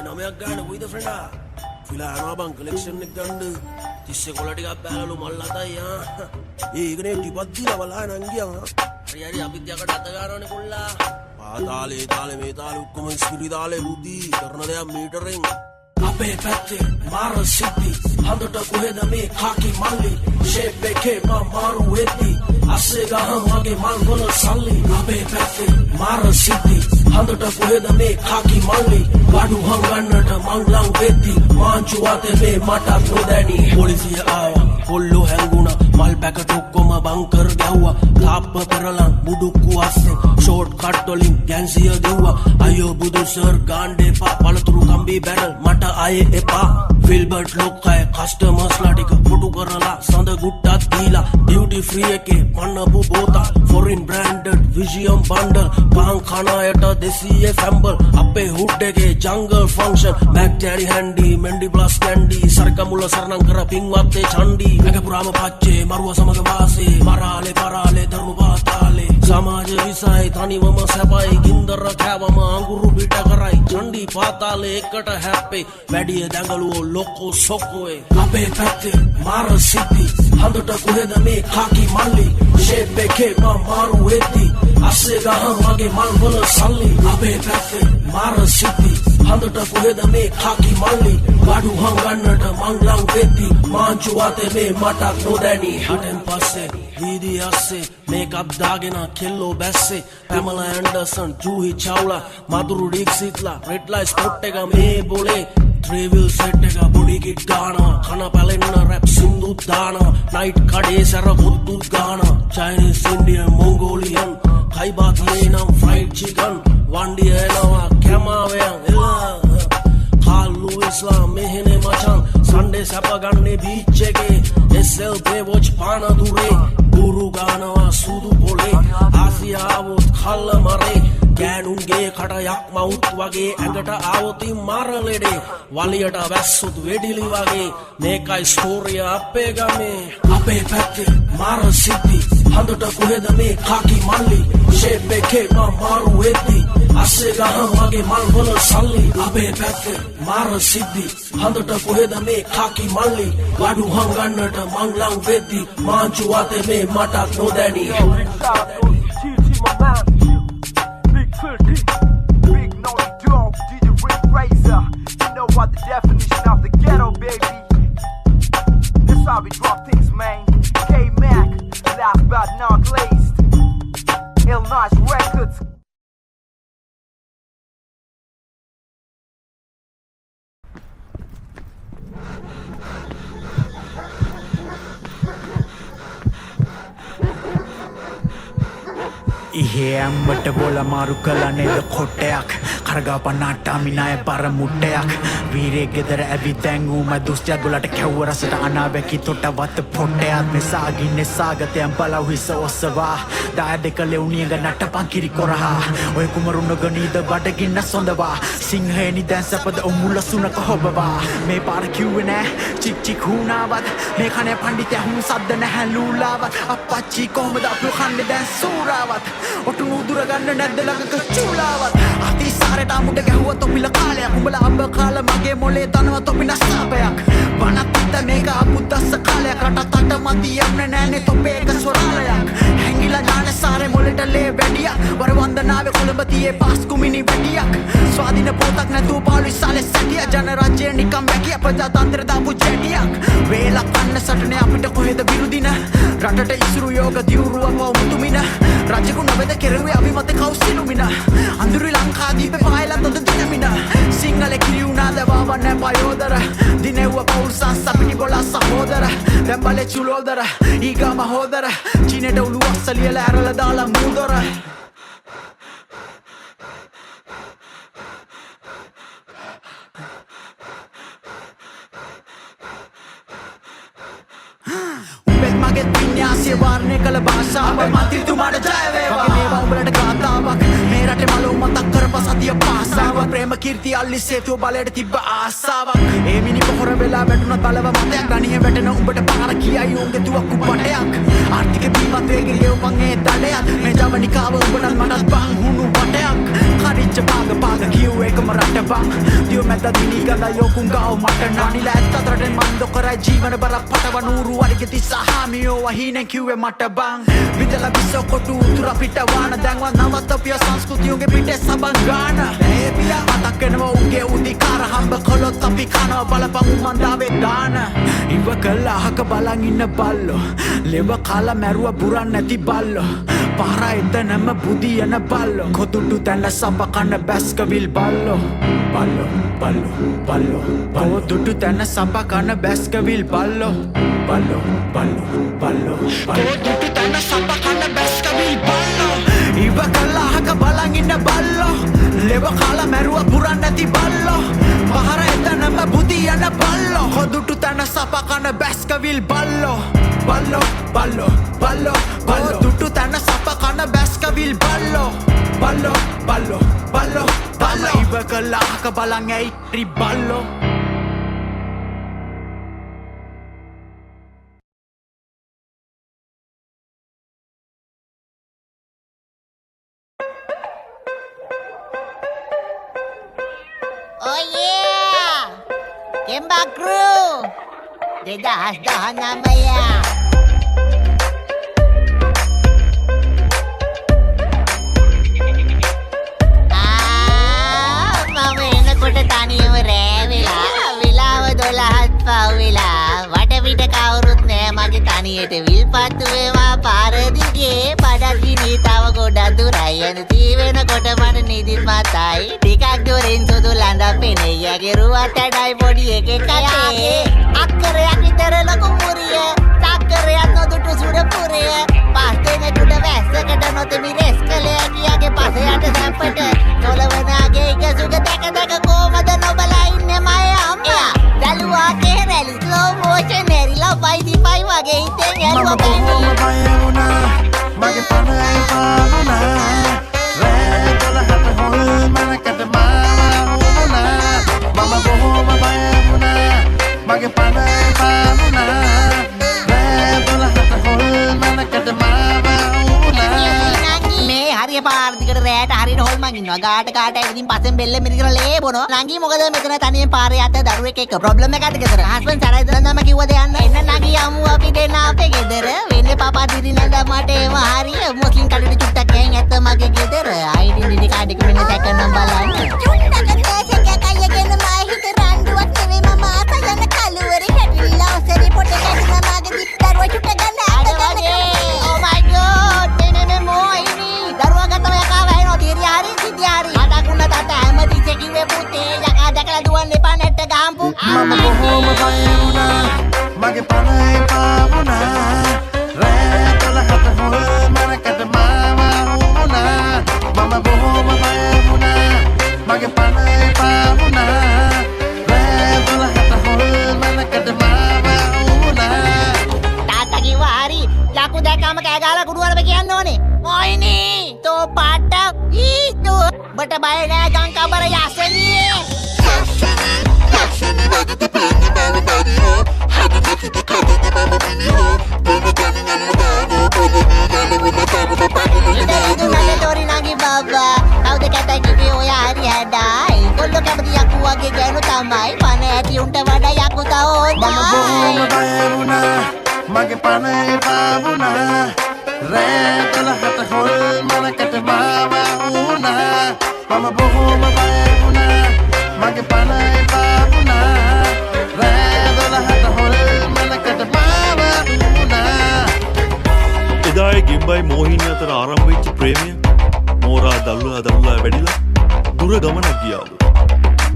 නමයක් ගන්න කොයිද ෆ්‍රෙන්ඩා ෆිලා යනවා බං කලෙක්ෂන් එක ගන්න 30 කොළ ටිකක් බෑලලු මල් අතයි ඒකනේ ටිපක් දීලා බලන්න නංගියා හරි හරි අපිත් යකට අත ගන්නවනේ කොල්ලා පාතාලේ තාලේ මේ තාලේ ඔක්කොම ස්පිරි තාලේ බුද්ධි කරන දෙයක් මීටරෙන් අපේ පැත්තේ මාර සිද්ධි හඳට කොහෙද මේ කාකි මල්ලි ෂේප් එකේ මාරු වෙද්දි අස්සේ ගහම වගේ මල් වල සල්ලි අපේ පැත්තේ මාර සිද්ධි හඳට කොහෙද මේ කාකි මල්ලි බඩු හංගන්නට මං ලං වෙද්දි මාංචු අතේ මේ මට නොදැනි පොලිසිය ආවා කොල්ලෝ හැංගුණා මල් පැකට් ඔක්කොම බංකර් ගැව්වා තාප්ප පෙරලන් බුඩුක්කු අස්සේ ෂෝට් කට් වලින් ගැන්සිය දෙව්වා අයියෝ බුදු සර් ගාණ්ඩේ පා පළතුරු කම්බි බැරල් මට ආයේ එපා ෆිල්බර්ට් ලොක්කයි කස්ටමර්ස්ලා ටික ෆොටු කරලා සඳ ගුට්ටක් දීලා ඩියුටි ෆ්‍රී එකේ පන්නපු බෝතල් ෆොරින් බ්‍රෑන්ඩඩ් විසියම් බන්ඩල් පහන් කනායට 200 සැම්පල් අපේ හුඩ් එකේ ජංගල් function Mac daddy හැන්ඩි මෙන්ඩි plus Kandy සරකමුල සරණම් කර පින්වත් ඒ චණ්ඩි එක පුරාම පච්චේ මරුව සමග වාසේ මරාලේ පරාලේ ධර්ම පාතාලේ සමාජ විසයි තනිවම සැපයි ගින්දර කෑවම අඟුරු පිට කරයි චණ්ඩි පාතාලේ එකට හැප්පේ වැඩිය දැඟලුවෝ ලොක්කෝ සොක්කෝේ අපේ පැත්තේ මාර සිද්ධි හඳට කොහෙද මේ කාකි මල්ලි ෂේප් එකේ මාරු වෙද්දි අස්සේ ගහම වගේ මල් වල සල්ලි අපේ පැත්තේ මාර සිද්ධි හඳට කොහෙද මේ කාකි මල්ලි බඩු හංගන්නට මං ලං වෙද්දි මාංචු අතේ මේ මටක් නොදැනි හටෙන් පස්සේ වීදි අස්සේ මේකප් දාගෙන කෙල්ලෝ බැස්සේ පැමලා ඇන්ඩර්සන් ජූහි චවුලා මදුරු ඩික්සිත්ලා රෙඩ් ලයිට් ස්පොට් එක මේ බොලේ ට්‍රේවිල් සෙට් එක බොඩි කිට් ගානවා කන පැලෙන්න රැප් සින්දුත් දානවා නයිට් කඩේ සැර කොත්තුත් ගානවා චයිනීස් ඉන්ඩියන් මොංගෝලියන් කයිබාතියේ නම් ෆ්‍රයිඩ් චිකන් වන්ඩිය එනවා කැමාවයන් කාල්ලු ඉස්ලාම් මෙහෙනේ මචන් සන්ඩේ සැප ගන්නේ බීච් එකේ SL වොච් පාන දුරේ ගුරු ගානවා සුදු පොලේ ආසියාවොත් කල්ල මරේ ගෑනුන්ගේ කටයක් මවුත් වගේ ඇඟට ආවොතින් මරලෙඩේ වලියට වැස්සුත් වෙඩිලි වගේ මේකයි ස්ටෝරිය අපේ ගමේ අපේ පැත්තේ මාර සිද්ධි හඳට කොහෙද මේ කාකි මල්ලි ෂේප් එකේ මාරු වෙද්දි අස්සේ ගහම වගේ මල් වල සල්ලි අපේ පැත්තේ මාර සිද්ධි හඳට කොහෙද මේ කාකි මල්ලි බඩු හංගන්නට මං ලං වෙද්දි මාංචු අතේ මේ මටක් නොදැනි
Big Naughty Dog, DJ Rick Razor. You know what the definition of the ghetto, baby. That's how we drop things, man. K-Mac, last but not least. Illinois Records.
ඉහේ ඇම්බට බොල මාරු කළා නේද කොට්ටයක් කරගා පන්නාට්ටා මිනාය බර මුට්ටයක් වීරේ ගෙදර ඇවිත් දැංගුම දුස්තියක් ගොලට කැව්ව රසට අනාබැකි තොට වත්ත පොට්ටයක් මෙසාගින්නේ සාගතයන් බලව් හිස ඔස්සවා දාය දෙක ලෙවුනියග නට්ටපන් කිරි කොරහා ඔය කුමරුන්න ගනීද බඩගින්න සොඳවා සිංහේනි දැන් සැපද ඔමුල්ල සුනක හොබවා මේ පාර කිව්වේ නෑ චික් චික් හුණාවත් මේ කනේ පණ්ඩිතය හුන් සද්ද නැහැ ලූලාවත් අප්පච්චි කොහමද අපු කන්නේ දැන් සූරාවත් ඔටු නුදුරගන්න නැද්ද ළඟක චූලාවත් අතිසාරට අමුඩ ගැහුව තොපිල කාලයක් උඹලා අඹ කාල මගේ මොලේ තනව තොපින සාපයක් වනත් ඉත මේක අපුද්දස්ස කාලයක් රටත් අට මති යන්නේ නෑනේ තොපේ එක ස්වරාලයක් හැංගිලා ඥාන සාරේ මොලේට ලේ වැඩියක් වර වන්දනාවේ කොළඹ තියේ පාස්කුමිනි වැඩියක් ස්වාධීන පොතක් නැතුව පාළු ඉස්සාලේ සැටිය ජන රජයේ නිකම් වැකිය ප්‍රජාතන්ත්‍ර දාපු ජැටියක් වේලක් කන්න සටනේ අපිට කොහෙද විරුදින රටට ඉසුරු යෝග දියුරුවව මුතුමින රජකු නොවේද කෙරුවේ අභිමත කෞසිලුමින අඳුරු ලංකාදීපේ පායලා තොද දිනමින සිංහල කිරියුනාද වාවන්න පයෝදර දිනෙව්ව පෞල්සන් සපිටි බොලා සහෝදර දැන් බලේ චුලෝදර ඊගම හෝදර චීනෙට උළු අස්සලියල ඇරලා දාලා මූදොර
මගේ විඤ්ඤාසය වාරණය කළ භාෂාව මන්ත්‍රීතුමාට ජය වේවා මගේ මේවා උඹලට ගාතාවක් මේ රටේ මලෝ මතක් කරප සතිය පාසාව ප්‍රේම කීර්ති අල්ලිස් හේතුව බලයට තිබ්බ ආසාවක් ඒ මිනි පොහොර වෙලා වැටුණත් බලව මතයක් ගණිය වැටෙන උඹට පාර කියයි උන්ගේ තුවක්කු පටයක් ආර්ථික බීමත් වේගිරිය උපන් ඒ දඩයක් මේ ජවනිකාව උඹටත් මටත් බං හුණු වටයක් කරිච්ච පාග කියූ එකම රට බං දියෝ මැද දිනී ගඳ යෝකුන් ගාව මට නනිල ඇත්ත අතරෙන් මන්දො කරයි ජීවන බර පටව නූරු වරිගෙ තිස්සහාමියෝ වහිනෙන් කිව්වේ මට බං විදලා විස්සෝ කොටු උතුර පිට වාන දැන්වත් නවත්තපිය සංස්කෘතියුගේ පිටේ සබන් ගාන ඒ පියා මතක් වෙනවා උන්ගේ උදිකාර හම්බ කළොත් අපි කනවා බලපං උමන්දාවේ දාන ඉව කළා අහක බලන් ඉන්න බල්ලෝ ලෙව කාලා මැරුව බුරන් නැති බල්ලෝ පාර එතනම බුදියන බල්ලෝ කොදුටු තැන්න සබ කන්න බැස්කවිල් බල්ලෝ බල්ලෝ කොදුටු තැන්න සබ කන්න බැස්කවිල් බල්ලෝ බල්ලෝ කොදුටු තැන්න සබ කන්න බැස්කවිල් බල්ලෝ ඉව කළා අහක බලන් ඉන්න බල්ලෝ ලෙව කාලා මැරුව බුරන් නැති බල්ලෝ පාර එතනම බුදියන බල්ලෝ කොදුටු තැන්න සබ කන්න බැස්කවිල් බල්ලෝ කොදුටු තැන්න සබ කන්න බැස්කවිල් බල්ලෝ ඉව කළා අහක බලන් ඇයි රි බල්ලෝ
Oh yeah! Kemba Crew! Dedas-dahan namanya. මම එනකොට තනියම රෑ වෙලා වෙලාව 12ත් පහුවෙලා වටපිට කවුරුත් නෑ මගේ තනියට විල්පත්තු වේවා පාර දිගේ පඩක් ගිනී තව ගොඩක් දුරයි යන තී වෙනකොට මට නිදිත් මතයි ටිකක් දුරින් සුදු ලඳ පෙනේ යගේ රුවත් ඇඩයි පොඩි එකෙක් කටේ අක්කරයක් විතර ලොකු මුරිය ටක්කරයක් නොදුටු සුඩ පුරය පස් දෙනෙකුට වැස්සකට නොතෙමි රෙස් කළේ කියාගේ පස යට සැපට නොලවනාගේ එක සුග දැක කොහමද නොබලා ඉන්නේ මය අම්මා දලුවා කෙරැලි ස්ලෝ මෝෂන් ඇරිලා පයිදිපයි වගේ හිතෙන් ඇරුවා බොහොම බය වුණා මගේ පණයි පාවුණා රෑ 12ට හොල් මනකට මාව වුණා මම බොහොම බය වුණා මගේ පණයි පාවුණා රෑ 12ට හොල් මනකට මාව වුණා මේ හරිය පාර දිගට රෑට හරියට හොල්මන් ඉන්නවා ගාට ඇවිදින් පස්සෙන් බෙල්ල මිරිකලා ලේ බොනවා නංගි මොකද මෙතන තනියෙන් පාරේ යත දරුවෙක් එක්ක ප්‍රොබ්ලම් එකක්ද ගෙදර හස්බන්ඩ් සරයිද නම කිව්වද යන්න එන්න නංගි යමු අපි දෙන්න අපේ ගෙදර වෙන්නේ පාපා දිරිනඳ මට එම හරිය මුස්ලිම් කඩේට චුට්ටක් ගෑන් ඇත්ත මගේ ගෙදර ඩෙඩි කාඩ් එක මෙන්න සැකනම් බලන්න චුට්ටක් තේසක කයගෙන මා හිත රණ්ඩුවක් නෙවෙයි මම ආස යන කලුවරේ හැටිලා ඔසරි පොටේ කඩන මාගේ දික් දරුවා චුට්ට ගන්න අද oh my god මේ මොයිනි දරුවා ගත්තම යකා වැහෙනවා තීරිය හරි සිද්ධිය හරි අඩකුණ තාත හැමතිස්සෙ කිව්වේ පුතේ යකා දැකලා දුවන්න එපා නැට්ට ගහම්පු මම බොහොම බය වුණා මගේ පණේ පාවුණා රෑ 12ට හොල් මනකට මාව වුණා මම බොහොම බය වුණා මගේ පණේ පාවුණා රෑ 12ට හොල් මනකට මාව වුණා තාත්තා කිව්වා හරි යකු දැක්කම කෑ ගහලා කුඩුවරම කියන්න ඕනේ මොයිනි තෝ පාට ඊතු බට බය නෑ ගං කබර යසනියේ Dori nagi baba, kau dekat lagi oya hari hadai. Kalau kamu aku wage ganu tamai, pane hati unta wada aku tahu. Mama bohong bayaruna, mage pane babuna. Re kalau hata hol mana kata mama una. Mama bohong bayaruna, mage pane babuna. Re kalau hata hol mana kata mama una.
එදායේ ගිම්බයි Mohini අතර ආරම්භ වෙච්ච ප්‍රේමය මෝරා දල්ලා වැඩිලා දුර ගමනක් ගියාලු.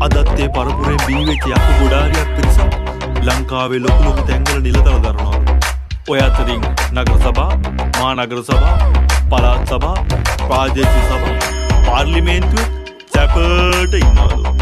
අදත් ඒ පරපුරේ බිහි වෙච්ච යක්කු ගොඩාරියක් පිරිසක් ලංකාවේ ලොකු තැන්වල නිලතල දරනවලු. ඔය අතරින් නගර සභා, මහා නගර සභා, පළාත් සභා, ප්‍රාදේශීය සභා, පාර්ලිමේන්තුවේ සැපට ඉන්නවලු.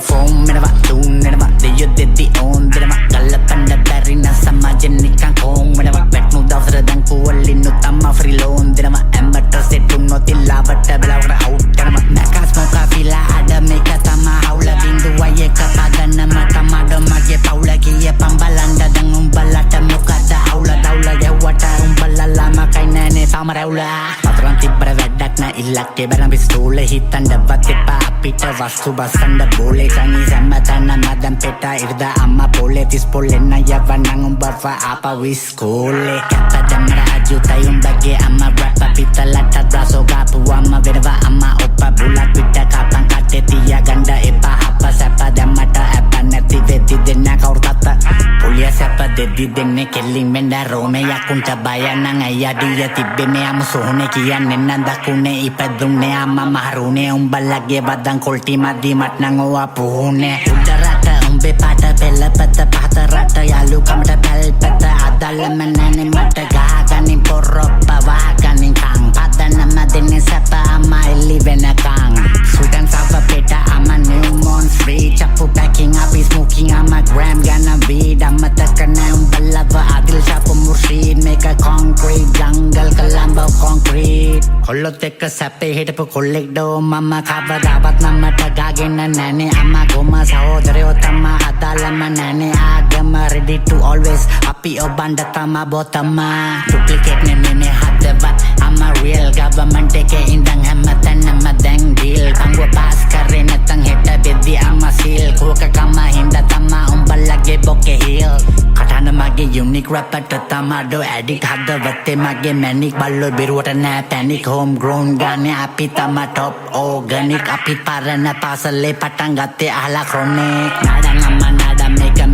Phone menava tune menava deyo dedi on denava kalla panda darina samajen nikan kong menava petnu dawsara danku wallinnu tamma free loan denava amateur set unno tillawata belawara out denava nakas moka vila ada meka tama haula bindu waye kata danama tamado mage paula kiye pambalanda dang umbalata mukada aula daula gewata umbalala makaina ne samaraula patran tibra weddak na illakke beram pistol hitanda batepa apita vastu basanda bole Sani sambatana madam peta irda amma pole tis pole na yavanang umbafa apa wiskole kata damra ajuta yung bagi amma rapa pita lata braso gapu amma verva amma oppa bulat pita kapang kate tiya ganda epa apa sapa damata apa neti veti denna kaur tata pulia sapa dedi denne kelling menda rome yakunta bayana ngaya dia tibbe me am sohne kiyan nenanda kune ipadunne amma mahrune umbalage badang kolti madi matnang puhune udarata umbe pata bella pata pata rata yalu kamda bel pata adala manane mata gaganin porropa waganin kang pata namadine sapa ama ilivena kang sultan sava peta ama newmon free chapu packing up smoking ama gram gonna be damata kana umbalava adil chapu murshid make a concrete jungle kalamba concrete hollotekka sape hitapu kollek do mama kavadavat namata gagena nane amma goma sahodarayo tamma adalama nane agama ready to always api obanda tama botama duplicate ne meme hadawa amma real government ke indang hamatan nama dang deal pangwa pass kare natang heta beddi amma seal koka kama hinda tama umbalage boke hill katana mage unique rapper tama do addict hadawate mage manic ballo biruwata na panic homegrown gane api tama top organic api parana pasale patangate ala chronic nada ngama nada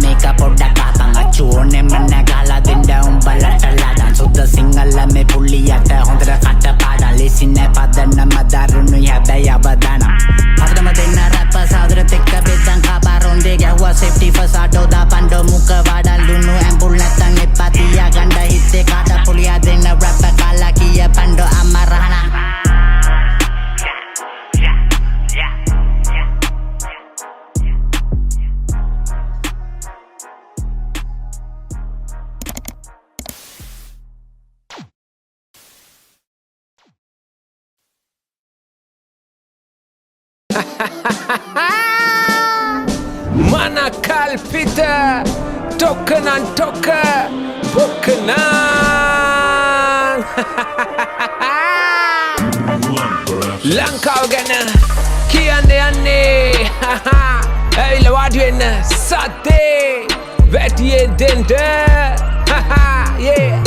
meka product kapang achune managala dinda umbalata ladan sudda singala me pulliyata hondra katta pada lisine padana madarunu yabaya badana padama denna rapper sadra tekka bedang kabaronde gawa safety first ado da pando muka wadan lunu ambul natang epatiya ganda hitte kada puliya denna rapper kala kiya pando amarana
Mana kalpita tokanan toka bukanan Langkau gana kiane ane Hey lawadwena sate vetiye dende yeah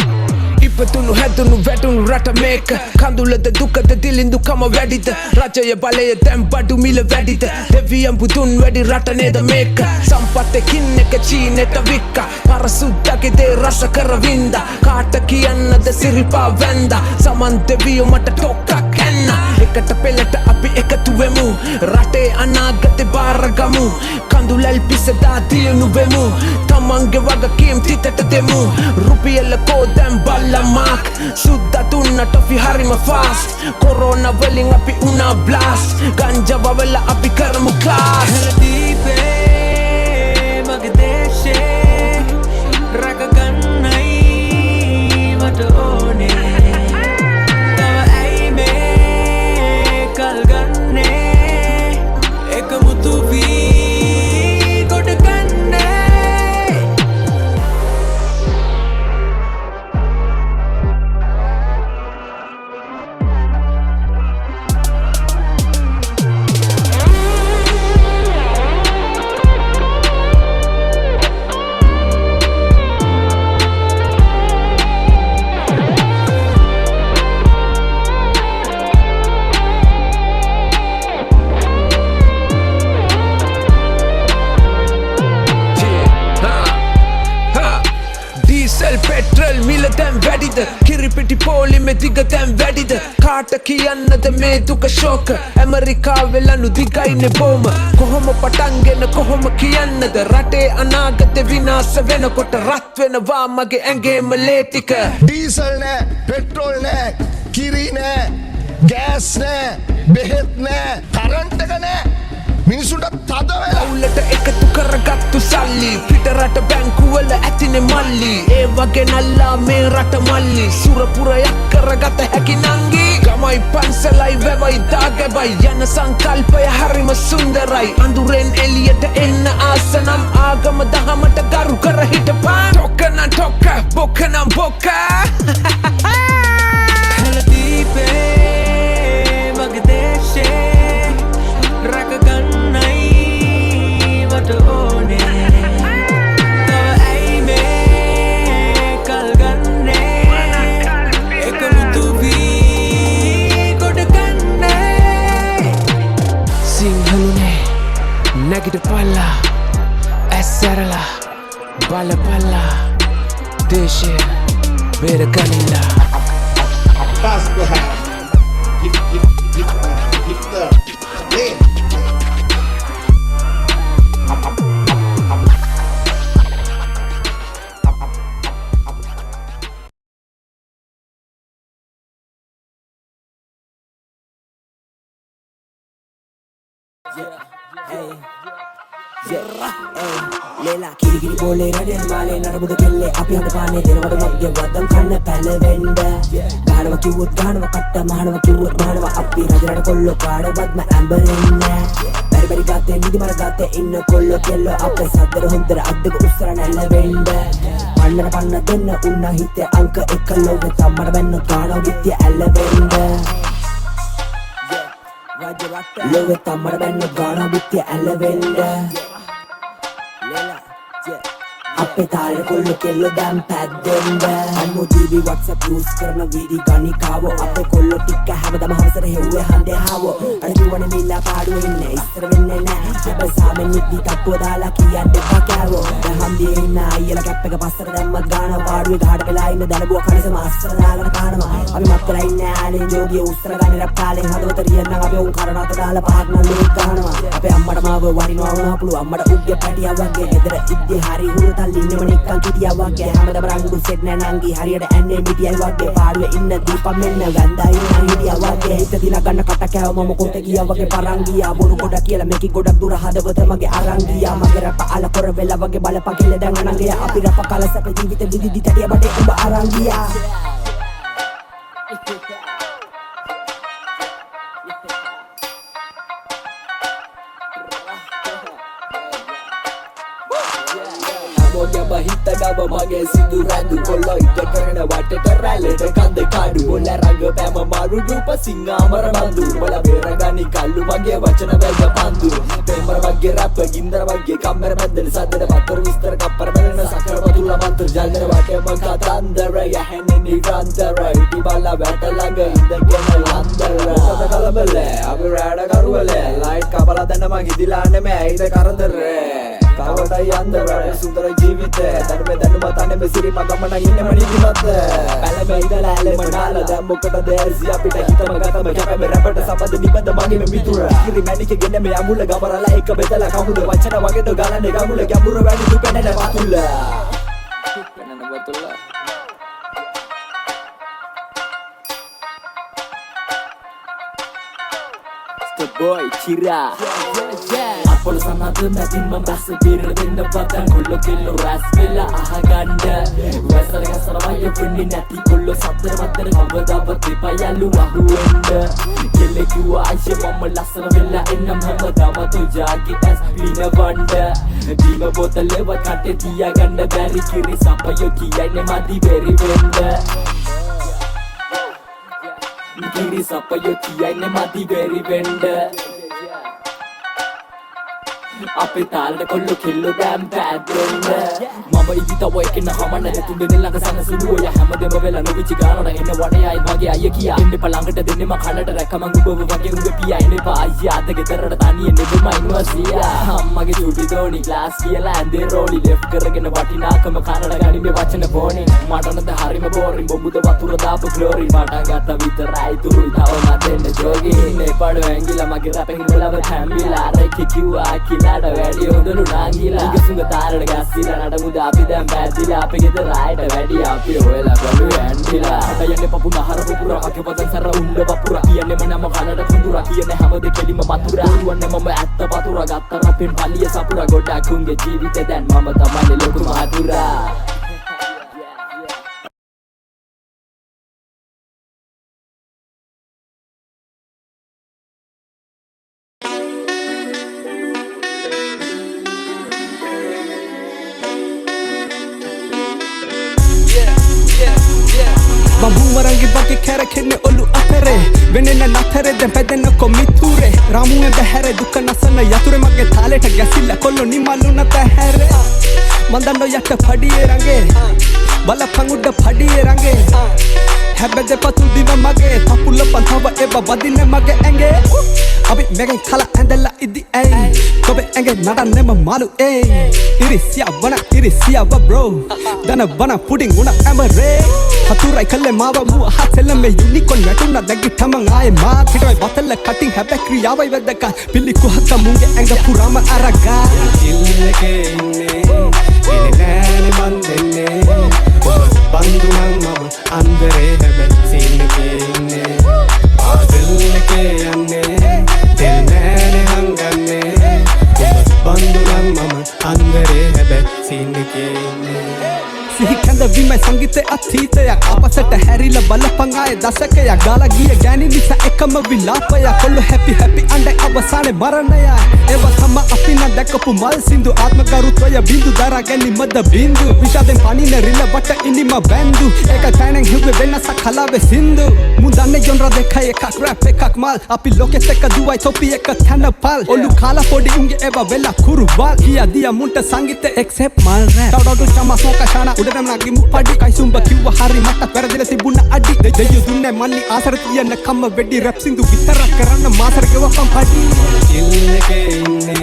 Ipatunu hedunu vetunu rata meka Kandulada dukada dilindu kama vedita Rajaya balaya tempadu mila vedita Deviyam budun vedi rata neda meka Sampatte kinneka chineta vikka Parasuddage de rasa karavinda Kaataki annada siripa venda Saman deviyo mata tokka kenna Ekata pelata api ekatuwemu Rate anagate baragamu Kandulal pisada dilinu vemu Tamange waga kim titata demu Rupiyalla kodam balla mak Sudah tunna tofi harima fast Corona weling api una blast Ganja wawela api karmu class
Dipe magdeshe rakaganai matone Tawa aime kalganne ekamutu vi kodganne
petrol milatem vedida kiripiti poli me digatem vedida kaata kiyannada me duka shoka america velanu digaine boma kohoma patangena kohoma kiyannada rate anagate vinasa venakota rat venawa mage ange maletika
diesel ne petrol ne කිරි නෑ gas නෑ බෙහෙත් නෑ current එක නෑ මිනිසුන්ට තද වෙලා
අවුලට එකතු කරගත්තු සල්ලි පිටරට බැංකුවල ඇතිනෙ මල්ලි ඒ වගේ නල්ලා මේ රට මල්ලි සුරපුරයක් කරගත හැකි නංගි ගමයි පන්සලයි වැවයි දාගැබයි යන සංකල්පය හරිම සුන්දරයි අඳුරෙන් එලියට එන්න ආසනම් ආගම දහමට ගරු කර හිටපන් ටොකනම් ටොක බොකනම් බොක හැලදීපේ වගේ දේශේ රැකගන්නයි මට ඕනේ තව ඇයි මේ කල් ගන්නේ එකමුතු වී ගොඩ ගන්නේ සිංහලුනේ නැගිට පල්ලා ඇස්සැරලා බලපල්ලා දේශය බේරගනිලා
Pass behind. Hit the lane.
ලේලා කිරිකිරි බෝලේ රඩෙන් මාලේ නරමුද කෙල්ලේ අපි හද පානේ දෙනවද මගේ වදම් කන්න පැලවෙන්න ගහනවා කිව්වොත් ගහනවා කට්ට මහනවා කිව්වොත් මහනවා අපි රජරට කොල්ලෝ කාඩවත්ම ඇඹරෙන්න බැරි බැරි ගාතේ නිදි මර ගාතේ ඉන්න කොල්ලෝ කෙල්ලෝ අපේ සද්දර හොන්දර අද්දක උස්සර නැල්ලවෙන්න පන්නර පන්න දෙන්න උන්න හිතේ අංක එක ලෝකෙ තම්මර බැන්න කාඩව විත්‍ය ඇල්ලවෙන්න ලෝකෙ තම්මර බැන්න කාඩව විත්‍ය ඇල්ලවෙන්න අපේ තාලේ කොල්ලෝ කෙල්ලෝ දැන් පැද්දෙන්න අම්මෝ TV WhatsApp use කරන වීඩි ගණිකාවෝ අපේ කොල්ලෝ ටික හැමදාම හවසට හෙව්වේ හන්දේ හාවෝ අර කිව්වනේ මිලා පාඩුවේ ඉන්නේ ඉස්සර වෙන්නේ නෑ හැබැයි සාමෙන් නිදි තට්ටුව දාලා කියන්න එපා කෑවෝ දැන් හන්දියේ ඉන්න අයියලා කැප් එක පස්සට දැම්මත් ගානවා පාඩුවේ ගහට වෙලා ඉන්න දනබුව කණසම අස්සර දාගෙන කානවා අපි මත්තලා ඉන්නේ ආලේ ජෝගිය උස්සර ගන්න රැප් කාලෙන් හදවත රියන්න අපි උන් කරනත දාලා පහක් නම් ලේක් ගන්නවා අපේ අම්මට මාව වරිනවා වුණා පුළු අම්මට උග්ගේ පැටියා වගේ ගෙදර ඉද්දි හරි හුරුතල් ඉන්නම නිකන් කිටියා වගේ හැමදාම රංගු සෙට් නෑ නංගි හරියට ඇන්නේ මිටියයි වගේ පාඩුවේ ඉන්න දීපම් මෙන්න වැන්දා ඉන්න හිටියා වගේ හිත දිලා ගන්න කට කෑව මම කොට ගියා වගේ පරං ගියා බොරු කොට කියලා මේකි ගොඩක් දුර හදවත මගේ අරන් ගියා මගේ රැප අල කර වෙලා වගේ බලපකිල දැන් අනංගය අපි රැප කලසප ජීවිත විදිදි තඩිය බඩේ උඹ අරන් ගියා හිත ගව මගේ සිදු රැඳු කොල්ලෝ ඉට කරන වටට රැල්ලට කන්ද කාඩු බොල්ල රඟ පෑම මාරු රූප සිංහාමර බන්දු බල බේරගනි කල්ලු මගේ වචන වැල්ද පන්දු පෙම්මර වගේ රැප්ප ගින්දර වගේ කම්මර මැද්දන සද්දට පත්තර විස්තර කප්පර බැලන සකර බතුල මන්තර ජල්දර වටේම කතන්දර යහැන්නේ නිරන්තර ඉටි බල්ලා වැට ළඟ ඉඳගෙන ලන්දර මොකද කලබල අපි රැඩ කරුවල ලයිට් කපලා දැන්න මං හිදිලා නෙමෙයි ඇයිද කරදරේ තවටයි අන්දර සුන්දර ජීවිතේ දැනුමේ දැනුම තන්නේ මෙසිරි මගමන ඉන්නේ මනිදිමත් පැලමේ ඉඳලා ඇලෙම නාල දැන් මොකටද ඇසි අපිට හිතම ගතම කැපෙම රැපට සපද නිබඳ මගේ මේ මිතුර කිරි මැනික ගෙන මේ අමුල ගමරලා එක බෙදලා කවුද වචන වගේද ගලන්නේ ගමුල ගැඹුර වැඩි දු පෙනෙන වතුල boy Chira Apol sanadu natin mambasa bira din na batang Kullo kilo ras vela ahaganda Wesar ka saramaya punni nati kullo satter matter Havada bati payalu ahuenda Kille kiwa aisha mama lasara vela innam hamada matu jagi as vina vanda Dima botale wat kate tiya ganda bari kiri sapayo kiya ne madi beri venda Kiri sapayo kiya ne madi beri venda අපේ තාලට කොල්ලෝ කෙල්ලෝ දැම් පැද්දෙන්න මම ඉදි තව එකන හමන්න තුන් දෙනෙක් ළඟ සනසුළු ඔය හැමදේම වෙලා නොවිචි ගානන එන්න වඩයයි මගේ අයිය කියා එන්න පළඟට දෙන්නේ මම කනට රැකමන් උඹව වගේ උඹ පියා එන්න එපා අයියා අද ගෙදරට තනියෙන් නෙවෙම ඉන්නවා සියා අම්මගේ චුටි දෝනි ග්ලාස් කියලා ඇඳේ රෝලි ලෙෆ්ට් කරගෙන වටිනාකම කනට ගනිමේ වචන බෝනේ මට නද හරිම බෝරින් බොම්බුද වතුර දාපු ක්ලෝරින් මට ගත්ත විතරයි තුරුයි තව මතෙන්න ජෝගි ඉන්නේ පඩ ඇංගිලා මගේ රැපෙන් වලව හැම්බිලා රෙකි කිව්වා කියලා
එයාට වැඩි හොඳලු නාංගිලා ඉගසුඟ තාරට ගැස්සිලා නඩමුද අපි දැන් පැද්දිලා අපි ගෙදර රායට වැඩි අපි හොයලා ගොළු ඇන්ඩිලා හටයන්නේ පපුන හර පුපුර අගේ පදන් සර උණ්ඩ පපුර කියන්නේ මනම කනට කුඳුර කියන්නේ හැමදේ කෙලිම මතුර දුවන්නේ මම ඇත්ත පතුර ගත්ත රපෙන් පලිය සපුර ගොඩක් උන්ගේ ජීවිතේ දැන් මම තමයි ලොකු මහතුරා
Bambumarangi bagi kera kenne olu apere Venena nathare den pedena ko miture Ramuwe behere dukka nasana yature magge thaleta gasilla kollo nimalu nata here Mandano yatta phadiye range Bala phangudda phadiye range Habede patu diva mage Thapula panthawa eba badine mage enge Abi megen khala andela idi ay Kobe enge nada nema malu ay Iri siya wa bro Dana bana pudding una amare Haturai kalle mawa muwa hatsella me unicorn natuna daggi tamang aaye ma kitoi batalla cutting habe kriyawai wedaka pilli kuhakka munge anga purama araga illeke inne ilene mandenne bandu nang mama andere habe sinke inne adelleke anne tennene hanganne bandu nang mama andere habe sinke inne Sihi kanda vimai sangite athiteya apasata harila balapangaya dasakaya gala giya gani nisa ekama vilapaya kollu happy ande avasane maranaya eva thamma apina dakapu mal sindu atma garutwaya bindu dara gani madda bindu vishaden panine rilla bata inima bandu eka tainen hiwe venasa khalawe sindu mundanne genre dekhai ekak rap ekak mal api lokes ekka duwai topi ekka thana pal olu khala podi unge eva vela kurubal kiya dia munta sangite except mal rap tawdu chama soka shana udam nagi mupadi kaisumba kiwa hari mata peradila tibuna adi deyu dunne manni asar tiyana kamma veddi rap sindu vitara karanna masar gewa kam padi illeke inne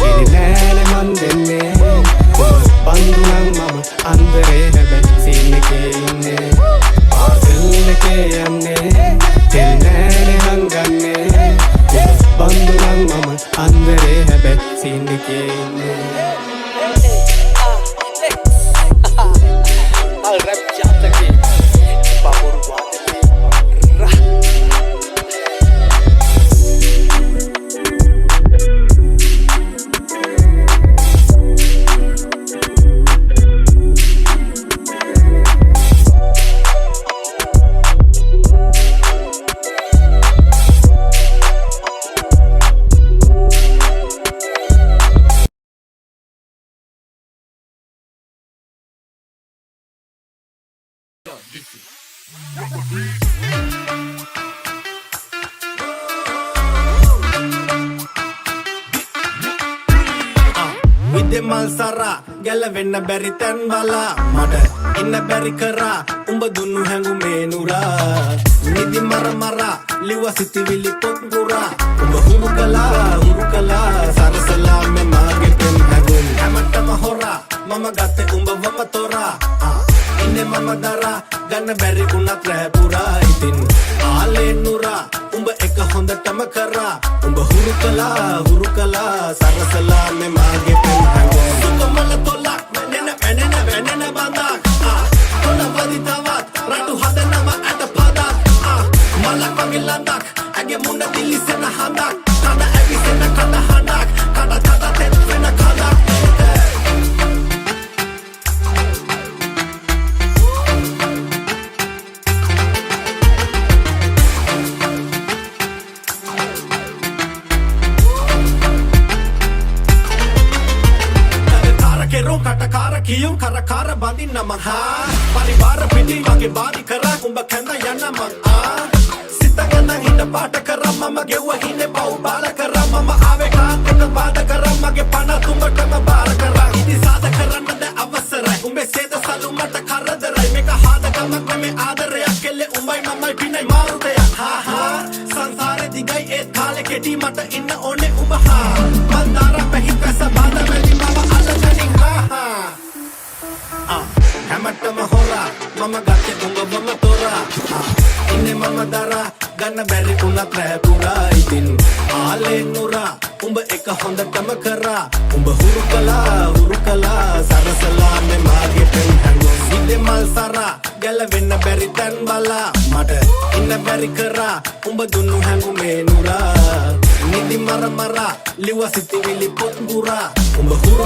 ilinene mandenne bandu nang mama andere habe sinke inne illeke anne tennene hanganne bandu nang mama andere habe sinke inne Al rap jata ke baburu wate ra Vidde mal sara gala venna beri tan wala mada inna beri kara umba dunnu hangu menura nidi mara liwa sitivili potgura umba hurukala sarasala me mage pen hagun amatta mahora mama gatte umba wama tora inne mama dara ganna beri unat reh pura itin ale nura umba ek hondatama kara umba hurukala sarasala me mage pen hagun sukamala tolak venena bandak tola vaditavat ratu hadana ma at padak malak pangilandak age munna dilli sena handak kada abisena kada handak kada tet sena kada Kiyum kara bandi namang ha Paribara piti wage badi kara kumba khanda yana mang Sita gana hinda pata kara mama gewa hine pau bala kara mama ave kaan tena bada kara mage pana tumba kama bara kara Idi sada kara nade avasara umbe seda salu mata kara darai meka hada kama me adare akelle umbai mamai pinai marude ha sansare digai et khale keti mata inna one umba ha mandara pehi pesa bada meli mama alajani ha Hamatta mahora mama gatte umba mama tora inne mama dara ganna berri unat reh pura itin
මාලේ නුරා උඹ එක හොඳටම කරා උඹ හුරු කලා සරසලා මේ මාගේ පෙන් හැංගෝ ඉදේ මල් සරා ගැලවෙන්න බැරි තැන් බලා මට ඉන්න බැරි කරා උඹ දුන්නු හැංගුමේ නුරා නිදි මරමරා ලිව සිතිවිලි පොත් ගුරා උඹ හුරු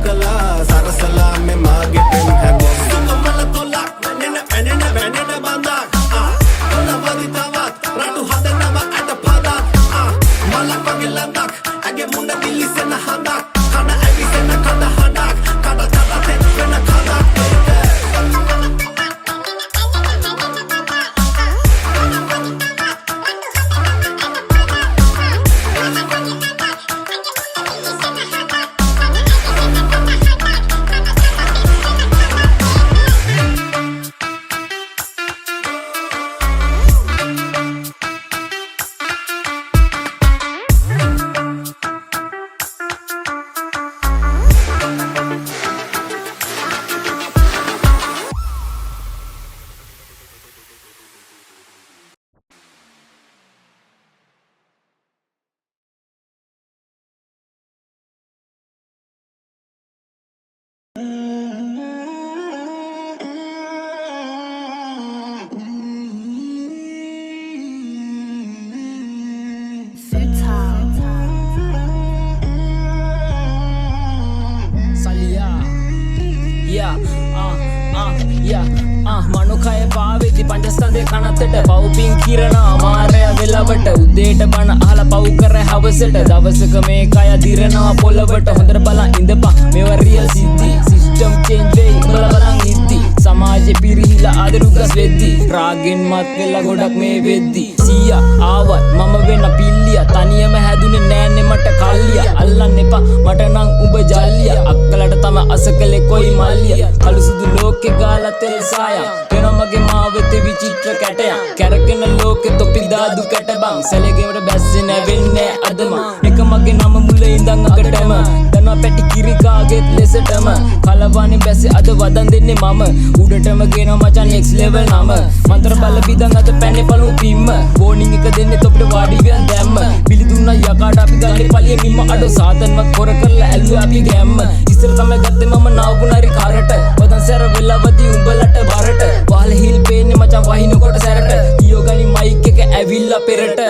කලා සරසලා මේ මාගේ පෙන් හැංගෝ සුකමල තොලක් නැනෙන බඳක් තොල වදිතවත් රටු හදනව අට පදක් මලක් වගේ ලඳක් ඇගේ මුණ දිලිසෙන හඳක් කඩ ඇවිසෙන කඩ හඬක් කඩ තෙත් වෙන කඩක්
මනුකය පාවෙදි පංචස්කන්ධය කනත්තට පව්පින් කිරණා මාරය වෙලවට උදේට බණ අහලා පව් කර හවසට දවසක මේ කය දිරනවා පොළවට හොඳට බලන් ඉඳපන් මේවා රියල් සිද්ධි සිස්ටම් චේන්ජ් වෙයි උඹලා බලන් ඉද්දි සමාජෙ පිරිහිලා ආදරුගස් වෙද්දි රාගෙන් මත් වෙලා ගොඩක් මේ වෙද්දි සීයා ආවත් මම වෙන පිල්ලියා තනියම හැදුනේ නෑනේ මට කල්ලියා අල්ලන්න එපා මට නම් උඹ ජල්ලියා අක්කලට තම අසකලේ කොයි මල්ලියා කළු සුදු ලෝකේ ගාලා තෙල් සායා වෙනමගේ මාවෙතේ විචිත්‍ර කැටයක් කැරකෙන ලෝකෙ තොපි දාදු කැට බං සැලගෙවට බැස්සේ නැවෙන්නේ අදම එක මගේ නම මුල ඉඳන් අගටම දනවා පැටි කිරි කාගෙත් ලෙසටම කලවන්නේ බැස්සේ අද වදන් දෙන්නේ මම උඩටම ගෙන මචන් next level නම මන්ත්‍ර බල බිදන් අද පැන්නේ පළමු පිම්ම වෝනින් එක දෙන්නේ තොපිට වාඩි වෙන දැම්ම පිලි දුන්නා යකාට අපි ගන්නේ පලිය මිම්ම අඩෝ සාතන්වත් කොර කරලා ඇල්ලුවා අපි ගැම්ම ඉස්සර තමයි ගත්තේ මම නාවුකුණාරි කාරට වදන් සැර වෙලවදී උඹලට බරට වහල හිල් පේන්නේ මචන් වහිනකොට සැරට තියෝ ගනි මයික් එක ඇවිල්ලා පෙරට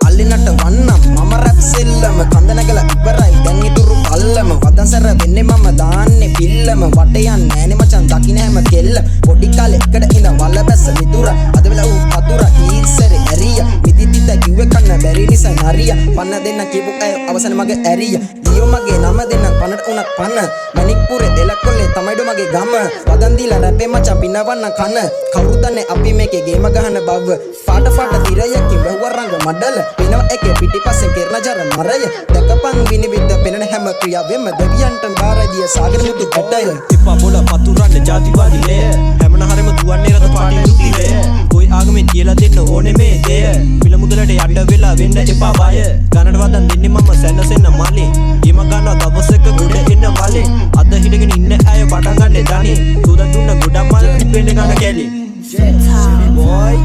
අල්ලිනට වන්නම් මම රැප් සෙල්ලම කඳ නැගලා ඉවරයි දැන් ඉතුරු පල්ලම වදන් සැර වෙන්නේ මම දාන්නේ පිල්ලම වට යන්නේ නෑනේ මචන් දකින්න හැම කෙල්ල පොඩි කාලේ එකට ඉඳන් වල බැස්ස විතුර අද වෙලා ඌ පතුර ඊස්සරේ ඇරිය මිදිදිත කිව්වේ කන්න බැරි නිසා නරිය පන්න දෙන්න කියපු අය අවසන මගේ ඇරිය ලියෝ මගේ නම දෙන්න පන්නට උනත් පන්න මණික්පුරේ දෙලකොල්ලේ තමයිඩෝ මගේ ගම වදන් දීලා රැපේ මචන් පිනවන්න කන කවුරු දන්නේ අපි මේකේ ගේම ගහන බව ෆාට තිරයකින් වැහුව රංග මඩල පිනව එකේ පිටිපස්සෙන් කෙරන ජර මරය දැකපන් විනිවිද පෙනෙන හැම ක්‍රියාවෙම දෙවියන්ට බාරදිය සාගර මුතු කැටය
එපා බොල පතුරන්න ජාතිවාදී ලේ හැමන හරම දුවන්නේ රට පාටි දුක්තිලේ කොයි ආගමෙන් කියලා දෙන්න ඕනේ මේ දෙය පිළ මුදලට යන්න වෙලා වෙන්න එපා බය ගණට වදන් දෙන්නේ මම සැනසෙන්න මලේ ඊම ගන්නවා දවසක ගොඩ එන්න මලේ අද හිටගෙන ඉන්න අය පටන් ගන්න දණි සුදන් දුන්න ගොඩක් මල් වෙන්න ගන්න කැලේ boy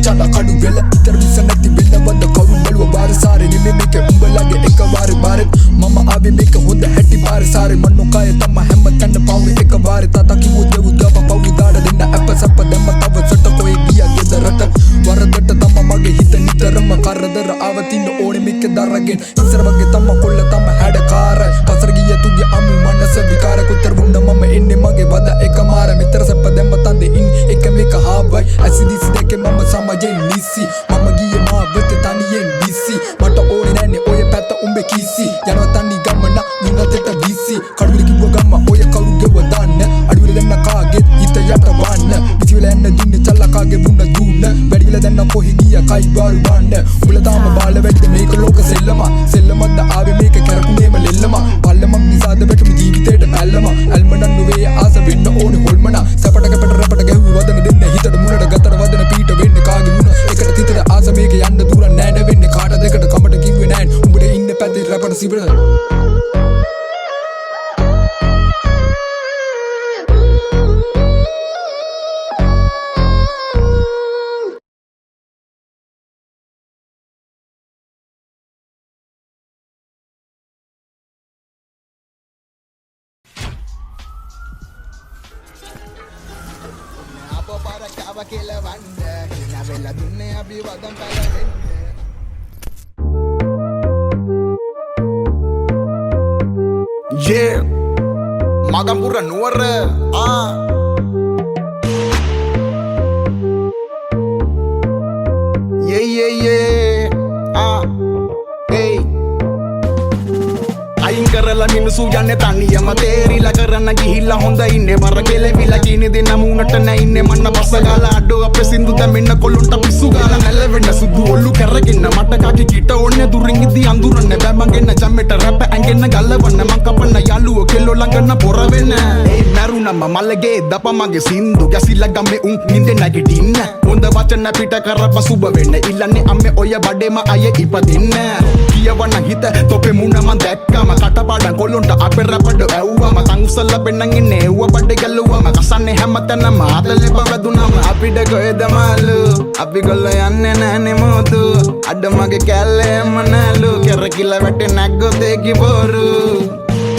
Chada kadu vela itar bisa නැති වෙන්න වද කවුරු බලුව බාර සාරේ නෙමෙ මේක උඹලගේ එක වාරේ බාරේ මම ආවේ මේක හොඳ හැටි බාර සාරේ මන්නෝ කය තම හැම තැන පාවේ එක වාරේ තාතා කිව්ව දෙව් දප පවු දාඩ දෙන්න අප සප්ප දැම්ම තව සට කොයි ගියා ගෙදරට වරදට තම මගේ හිත නිතරම කරදර ආවතින්න ඕනේ මේක දරගෙන ඉස්සර වගේ තම කොල්ල තම හැඩකාර පසර ගිය තුගේ අමු මනස විකාර කුතර වුණ මම එන්නේ මගේ වද එක මාර මෙතර සප්ප දැම්ම තන්දේ ඉන් එක මේක හාවයි ඇසිදිස් දෙකේ මම සමාජෙන් නිසි මම ගියේ මාවත තනියෙන් බිසි මට ඕනේ නැන්නේ ඔය පැත්ත උඹේ කිසි යනවා තනි ගමන විනතට විසි කඩුවල කිව්ව ගම්ම ඔය කවුරුගේව දාන්න අඩුවල දෙන්න කාගෙත් හිත යට වන්න පිටිවල එන්න දුන්නේ චල්ලා කාගේ මුන්න දුන්න වැඩිවල දැන්න කොහි ගියා කයි බාරු බන්න උඹලා තාම බාල වැඩිද මේක ලෝක සෙල්ලමක්ද ආවේ මේක කරපුනේම ලෙල්ලම පල්ලමක් නිසාද වැටුණු ජීවිතේට ඇල්ලම ඇල්මනන් නුවේ ආස වෙන්න ඕනේ හොල්මන සැපට කැපට රැපට ගැහුවේ වදන දෙන්න හිතට මුලට ගතට වදන පීට වෙන්නේ කාගේ මුණ එකට තිතට ආස මේක යන්න දුර නෑ වෙන්නේ කාට දෙකට කම Easy, brother.
Yeah, Magampura Nuwar. Yeah. Hey. අයින් කරලා මිනිසු යන්නේ තනියම තේරිලා කරන්න ගිහිල්ලා හොඳ ඉන්නේ බර කෙලවිලා කිනි දෙන මූණට නැින්නේ මන්න බස ගාලා අඩෝ අපේ සින්දු දැමෙන්න කොළුන්ට පිස්සු ගාලා නැලවෙන්න සුදු ඔල්ලු කරගෙන මට කාකි කිට ඕන්නේ දුරින් ඉදි අඳුරන්නේ බෑ මගෙන්න ජම්මෙට රැප ඇඟෙන්න ගල්ලවන්න මං කපන්න යාළුවෝ කෙල්ලෝ ළඟන පොර වෙන්න ඒ මරුණම මල්ලගේ දප මගේ සින්දු ගැසිලා ගම්මේ උන් නින්දේ නැගිටින්න හොඳ වචන පිට කරප සුබ වෙන්න ඉල්ලන්නේ අම්මේ ඔය බඩේම අය ඉපදින්න කියවන්න හිත තොපේ මුණ මං දැක්කම කටපාඩම් කොල්ලොන්ට අපේ රැපඩ ඇව්වම තං උසල්ලා පෙන්නන් ඉන්නේ එව්ව බඩේ ගැලුවම කසන්නේ හැමතැනම ආදලෙප වැදුනම අපිට කොහෙද මාළු අපි ගොල්ලෝ යන්නේ නැහනේ මොතු අඩ මගේ කැල්ලේම නැලු කෙරකිලා වැටේ නැග්ගොත් ඒකි බොරු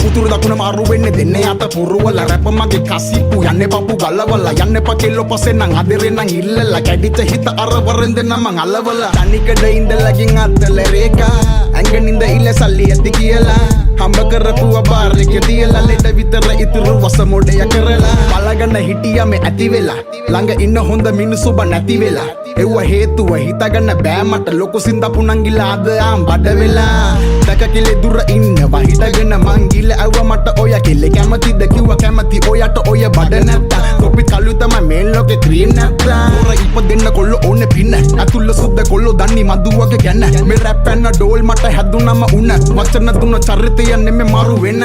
උතුරු දකුණ මාරු වෙන්නේ දෙන්නේ අත පුරවල රැප මගේ කසිප්පු යන්නේ පපු ගලවලා යන්නේ පකෙල්ලෝ පස්සේ නම් අදරේ නම් ඉල්ලලා කැඩිච්ච හිත අර වරෙන් දෙන්න මං අලවලා තනිකඩ ඉඳලාගින් අත්තල රේකා ඇඟනින්ද ඉල්ල සල්ලි ඇති කියලා හම්බ කරපුව බාරක තියලා ලෙඩ විතර ඉතුරු වස මොඩය කරලා බලගන්න හිටියම ඇති වෙලා ළඟ ඉන්න හොඳ මිනිස්සු බ නැති වෙලා එව්ව හේතුව හිතගන්න බෑ මට ලොකු සින්දපු නංගිලා අද ආම් බඩ වෙලා දැක කිලේ දුර ඉන්නවා හිටගෙන මං ගිල ඇව්ව මට ඔය කෙල්ලේ කැමතිද කිව්ව කැමති ඔයට ඔය බඩ නැත්තා කොපි කළු තමයි මේ ලෝකේ ක්‍රීම් නැත්තා හොර ඉපදෙන්න කොල්ලෝ ඕනේ පින්න අතුල්ල සුද්ද කොල්ලෝ දන්නි මදුවගේ ගැන මේ රැප් පැන්න ඩෝල් මට හැදුනම උන වචන තුන චරිතය නෙමෙ මරු වෙන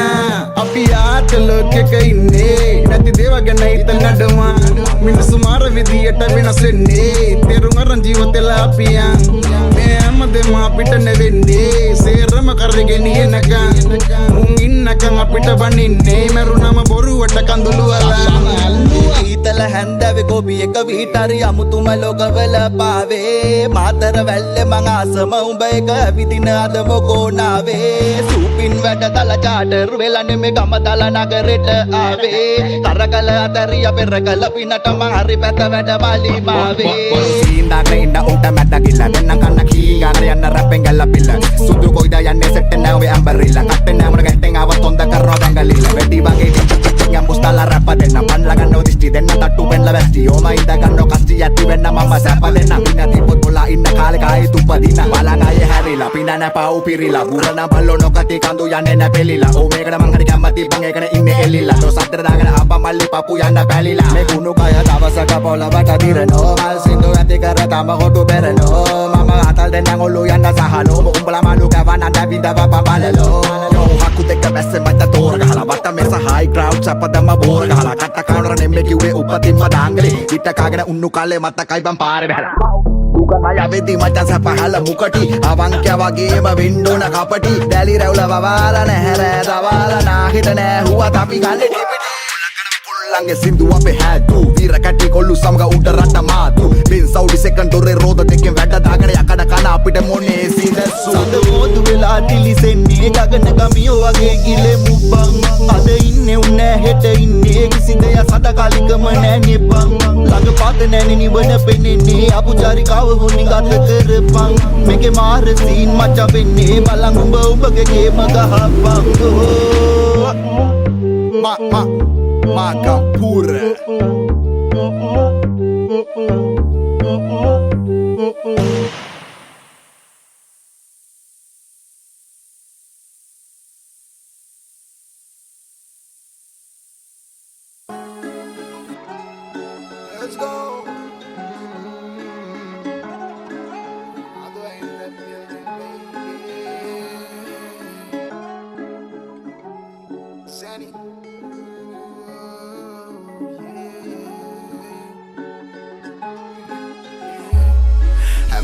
අපි ආත ලෝකෙක ඉන්නේ නැති දේව ගැන හිතනඩම මිනිස්සු මාර විදියට වෙනස් වෙන්නේ තේරුම් අරන් ජීවිතේලා අපියන් මේ හැමදේම අපිට නෙවෙන්නේ සේරම කරගෙන යනකම් මුන් ඉන්නකම් අපිට වනින්නේ මරුණම බොරුවට කඳුළු අලා ඊතල හැන්දවේ ගොබි එක විතරි අමුතුම ලෝකවල පාවේ මාතර වැල්ලේ මං ආසම උඹ එක විදින අද මොකෝනාවේ සූපින් වැඩ දල චාටර් වෙලා නෙමෙ ගම දල නගරෙට ආවේ කරකල අතරිය පෙරකල පිනට මං හරි පැත වැඩ බලි මාවේ සීන්දාගෙන ඉන්න උන්ට මැද ගිල්ල දෙන්න කන්න කී ගාන යන්න රැපෙන් ගල්ලපිල්ල සුදු කොයිද යන්නේ සෙට් නැවේ අම්බරිල්ල කට්ටේ නෑමර ගැටෙන් ආව තොන්ද කරව බංගලිල්ල වෙඩි වගේ ටිකක් මුස්තලා රැප දෙන්න පන්ලා ගන්නෝ දිස්ටි දෙන්න තට්ටු වෙන්න වැස්ටි ඕම ඉඳ ගන්නෝ කස්ටි යටි වෙන්න මම සැප දෙන්න පිනති පොත් බොලා ඉන්න කාලේ කායි තුපදින බලන් ආයේ හැරිලා පින නැපව පිරිලා බුරන බල්ලෝ නොකටි කඳු යන්නේ නැපෙලිලා ඕ මේකට මං හරි කැමති බං ඒකන ඉන්නේ එල්ලිලා දොස් අතර දාගෙන ආපා මල්ලි පපු යන්න පැලිලා මේ කුණු කය දවසක පොළවට දිරනෝ මල් සින්දු ඇති කර තම කොටු බෙරනෝ මම අතල් දෙන්න ඔල්ලු යන්න සහනෝ උඹලා මලු කවන්න දැවිදව පබලලෝ යෝ හකු දෙක බැස්සේ මට තෝර ගහලා වට මේ සහයි ක්‍රවුඩ් සපදම බෝර ගහලා කට්ට කවුනර නෙම්මේ කිව්වේ උපතින්ම දාංගලේ හිට කාගෙන උන්නු කාලේ මතකයි බම් පාරේ බහැලා දුකනය වෙදි මචන් සපහල මුකටි අවංක්‍ය වගේම වෙන්ඩෝන කපටි දැලි රැවුල වවාලා නැහැර දවාලා නාහිට නෑහුවත් අපි ගල්ලේ ටිපිටි ළඟ සින්දු අපේ හැදු වීර කැටි කොල්ලු සමග උඩ රට මාතු බෙන් සෞඩි සෙකන්ඩ් දොරේ රෝද දෙකෙන් වැඩ දාගෙන යකඩ කන අපිට මොනේ සීදසු සඳ මොදු වෙලා දිලිසෙන්නේ ගගන ගමියෝ වගේ ගිලේ මුබ්බන් අද ඉන්නේ උන්නේ හෙට ඉන්නේ කිසි දෙයක් සද කාලිකම නෑනේ බං ළඟ පාත නෑනේ නිවන පෙන්නේ අපුචාරිකාව හොනි ගත කරපන් මේකේ මාර සීන් මචා වෙන්නේ බලන් උඹ උඹගේ ගේම ගහපන් Magampura Let's go. Sandy.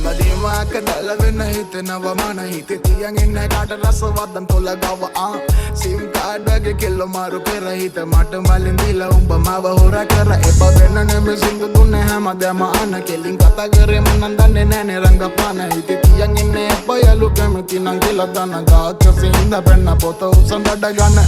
හැමදේමක දැල වෙන්න හිතෙනවා මන හිතේ තියන් ඉන්න කාට රසවදන් තොල ගව සිම් කාඩ් වගේ කෙල්ල මාරු පෙර හිත මට මලින් දීලා උඹ මාව හොරා කර එප වෙන්න නෙමෙ සින්දු දුන්නේ හැමදේම අන කෙලින් කතා කරේ මන් දන්නේ නැනේ රංගපාන හිතේ තියන් ඉන්න එපයලු කැමති නම් කියලා දන ගාක සින්ද පෙන්න පොත උසන් දඩ ගන්න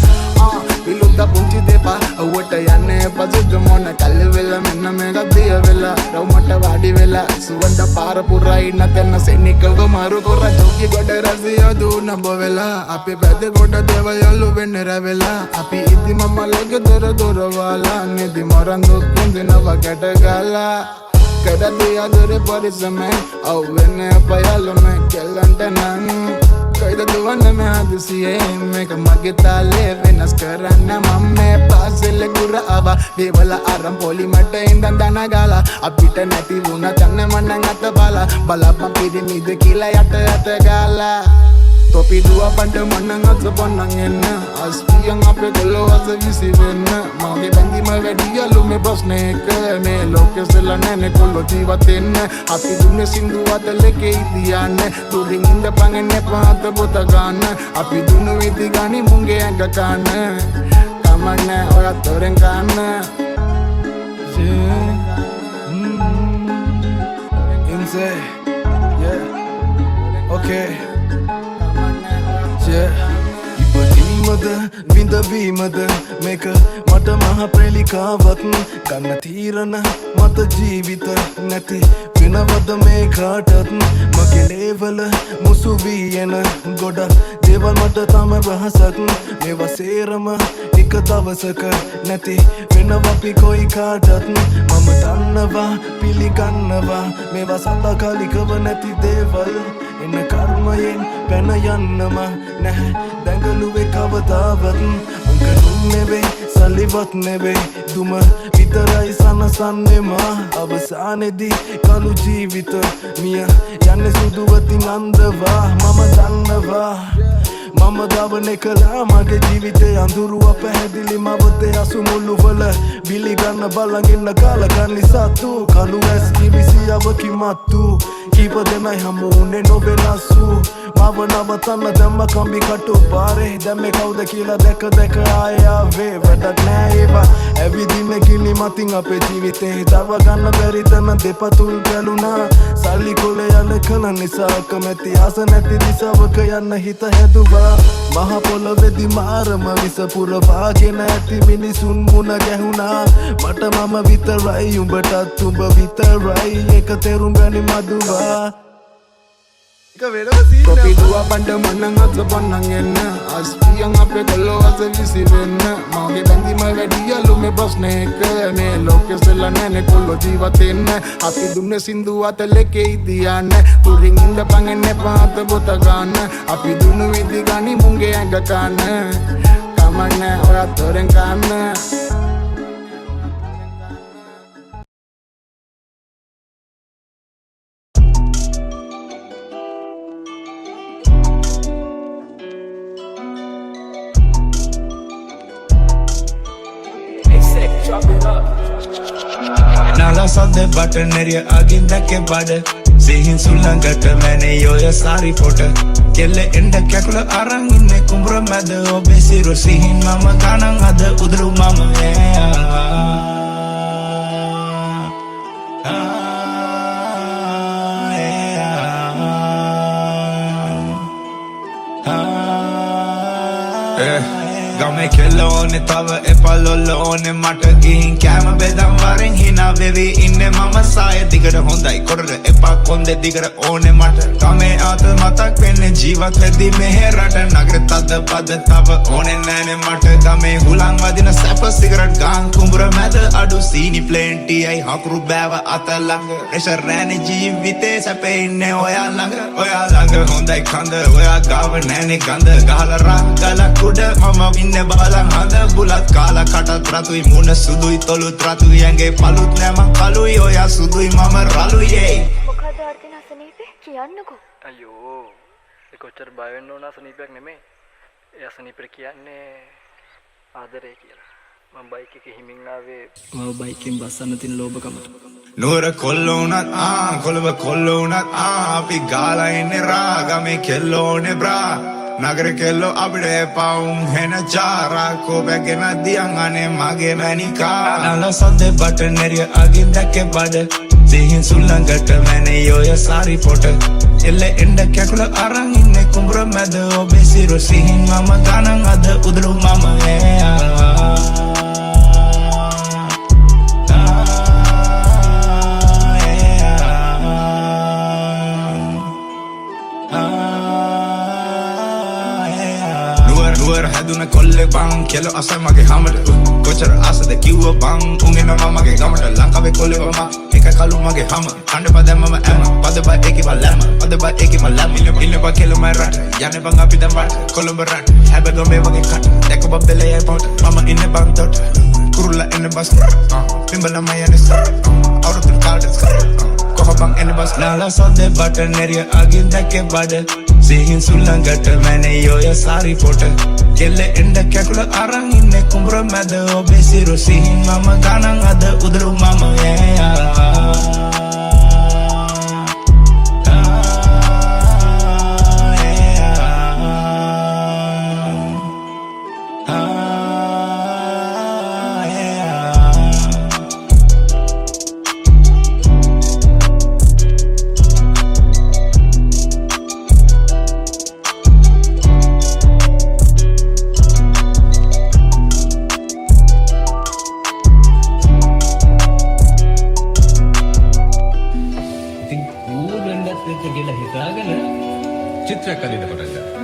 විලුද්ද පුංචි දෙපා අවුවට යන්නේ පසුදු මොන කල් වෙලා මෙන්න මේක දිය වෙලා රවුමට වාඩි වෙලා සුවඳ පාර පුරා ඉන්න තැන සෙනිකව මාරු කර ජෝකි ගොඩ රසිය දුන බොවෙලා අපි පැද ගොඩ දේවයලු වෙන්න රැවෙලා අපි ඉදි මම ලග දොර දොරවාලා නිදි මරන් දුක් විඳිනවා ගැට ගාලා කඩදී අදර පරිසමෙන් අව් වෙන්නේ අපයලු මේ කෙල්ලන්ට නම් කයිද දුවන්න මේ හදිසියේ මේක මගේ තාලේ වෙනස් කරන්න මම මේ පාසෙල් ගුර ආවා දේවල අරන් පොලි මට ඉඳන් දන ගාලා අපිට නැති වුණා තන්න මන්නන් අත බලා බලපන් පිරිමිද කියලා යට ගාලා Topi dua pada manang at sa panangin na Aspi ang ape kolo at sa visiven na Maki bandi magadia lumebas neke Me loke sila nene kolo tiwatin na Api dune sindu at leke itiyan na Turing inda pangene pa at butagan na Api dunu itigani munge ang kakana Kaman na oya toreng kana Inse Yeah Okay ඉපදීමද විඳවීමද මේක මට මහ ප්‍රේලිකාවත් ගන්න තීරණ මත ජීවිත නැති වෙනවද මේ කාටත් මගේ ලේවල මුසු වී එන ගොඩක් දේවල් මට තම රහසක් මේවා සේරම එක දවසක නැති වෙනවා අපි කොයි කාටත් මම දන්නවා පිළිගන්නවා මේවා සදාකාලිකව නැති දේවල් එන කර්මයෙන් පැන යන්නම නැහැ දැඟලුවේ කවදාවත් අංකනුම් නෙවෙයි සල්ලිවත් නෙවෙයි දුම විතරයි සනසන්නේමා අවසානයේදී කළු ජීවිත මිය යන්නේ සුදුවතින් අන්දවා මම දන්නවා මම දවනේ කළා මගේ ජීවිතේ අඳුරුව පැහැදිලි මවතේ අසුමුළු වල බිලි ගන්න බලන් ඉන්න කාලකන්ලි සතු කළු ඇස් කිවිසියව කිමත්තු කීප දෙනයි හමුුනේ නොවෙනස්සු මව නවතන්න දැම්ම කම්බි කටු පාරේ දැම්මේ කවුද කියලා දැක දැක ආයාවේ වැඩක් නෑ ඒවා ඇවිදින්න කිලි මතින් අපේ ජීවිතේ දව ගන්න බැරි තැන දෙපතුල් ගැලුණා සල්ලි කොලේ යන කන නිසා කැමැති ආස නැති දිසාවක යන්න හිත හැදුවා මහ පොළොවේදී මාරම විස පුරවාගෙන ඇති මිනිසුන් මුණ ගැහුණා මට මම විතරයි උඹටත් උඹ විතරයි එක තේරුම් ගනි මදුවා Kopi dua pada manang at sa panangin na Aspi ang ape kolo at sa visiven na Maki bandi magadia lumebas neke Me loke sila nene kolo jiwatin na Api dumne sindu at leke itiyan na Turing inda pangene pa at butagan na Api dunu itigani munge ang kakana Kaman na oya toreng kana
Nala sadde butter neriya agin dakke bade Sihin sulangata mane yoya sari photo Kelle enda kakula arang inne kumbra mada Obesiro sihin mama kanang ada udru mama Game kella one tava epa lolla one mata gihin kama bedam warin hina vevi inne mama saya digara hondai kodara epa konde digara one mata game aata matak wenne jeewath weddi mehe rata nagara tada pada tava one nane mata game hulang wadina sapa cigarette gang kumbura mada adu sini plenty ai hakuru bawa atalanga pressure rane jeevithe sape inne oya langa hondai khanda oya gawa nane ganda gahala rangala kuda mama inne balang hada bulat kala katat ratui muna sudui tolut ratui yange palut nama kalui oya sudui mama ralu ye
මොකද අර්ථන අසනීපේ කියන්නකෝ
අයියෝ ඒ කොච්චර බය වෙන්න ඕන අසනීපයක් නෙමෙයි ඒ අසනීපෙට කියන්නේ ආදරේ කියලා
බයික් එක හිමින් ආවේ බයිකෙන් බස්සන්න තින් ලෝභකමට
නුවර කොල්ලෝනත් කොළඹ කොල්ලෝනත් අපි ගාලා ඉන්නේ රාගමේ කෙල්ලෝනේ බ්‍රා නගර කෙල්ලෝ අපිට පවුම් හෙන චාරාකෝ බැගෙන දියන් අනේ මගේ මැනිකා නල සද්දේ බටන් එරිය අගින් දැක්කේ බඩ සිහින් සුල්ලංගට මැනේ යෝය සාරි පොට එල්ල එන්ඩ කැකුල අරන් ඉන්නේ කුඹුර මැද ඔබේ සිරු සිහින් මම ගණන් අද උදළු මම හැදුන කොල්ලෙ බං කෙල අස මගේ හමට කොචර ආසද කිව්ව බං උගෙනවා මගේ ගමට ලංකාවේ කොල්ලෙව මම එක කලු මගේ හම කණ්ඩ පදැම්මම ඇම පද බා ඒකි බල්ලම පද බා ඒකි මල්ලම ඉන්න බා කෙල මයි රට යන්නේ බං අපි දැන් වට කොළඹ රට හැබැයි මේ වගේ කට දැක බබ් දෙලේ පොට මම ඉන්නේ බං තොට කුරුල්ලා එන්නේ බස් පිඹල මයි යන්නේ අවුරුදු කාඩස් කොහොමද එන්නේ බස් නාලා සොද්දේ බටන් එරිය අගින් දැක්කේ බඩ සිහින් සුල්ලංගට මැනේ යෝය සාරි පොට කෙල්ල එන්ඩ කැකුල අරන් ඉන්නේ කුඹුර මැද ඔබේ සිරු සිහින් මම ගණන් අද උදළු මම
චිත්‍රයක් අදින්න පටන් ගත්තා.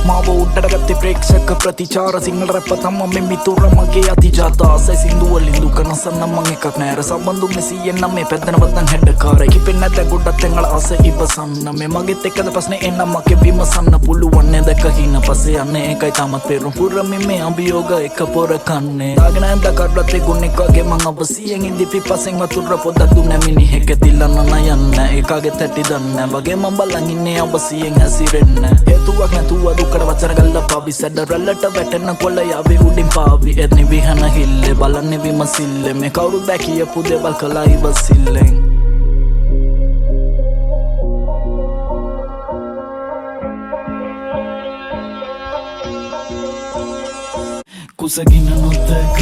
මාව උඩට ගත්තේ ප්‍රේක්ෂක ප්‍රතිචාර සිංහල රැප් තම මේ මිතුර මගේ අතිජාත ආසයි සින්දුවලින් දුක නසන්න මං එකක් නෑර සම්බන්ධු මෙසියෙන් නම් මේ පැත්තන බද්දන් හැඩකාරයි කිපෙන්නේ නැද්ද ගොඩක් එංගල ආස ඉවසන්න මේ මගෙත් එක්කද ප්‍රශ්නේ එන්න මගේ විමසන්න පුළුවන් නේද කහින පස්සේ යන්නේ ඒකයි තමත් පෙරුම් පුරමි මේ අභියෝග එක පොර කන්නේ දාගෙන ඇඳ කඩලත් ගුණෙක් වගේ මං අවසියෙන් ඉඳි පිපසෙන් වතුර පොඩක් දුන්න මිනිහෙක් තිල්ලන්න නයන්න ඒකගේ තැටි දන්න වගේ මං බලන් ඉන්නේ අවසියෙන් හැසිරෙන්න හේතුවක් නැතුව දුකට වචන ගල්ල පාවි සැඩරල්ලට වැටෙන කොල්ල යාවේ උඩින් පාවි එත්නි විහන හිල්ලේ බලන්නේ විමසිල්ලේ මේ කවුරුද කියපු දේවල් කළා ඉවසිල්ලෙන් කුසගින නොදක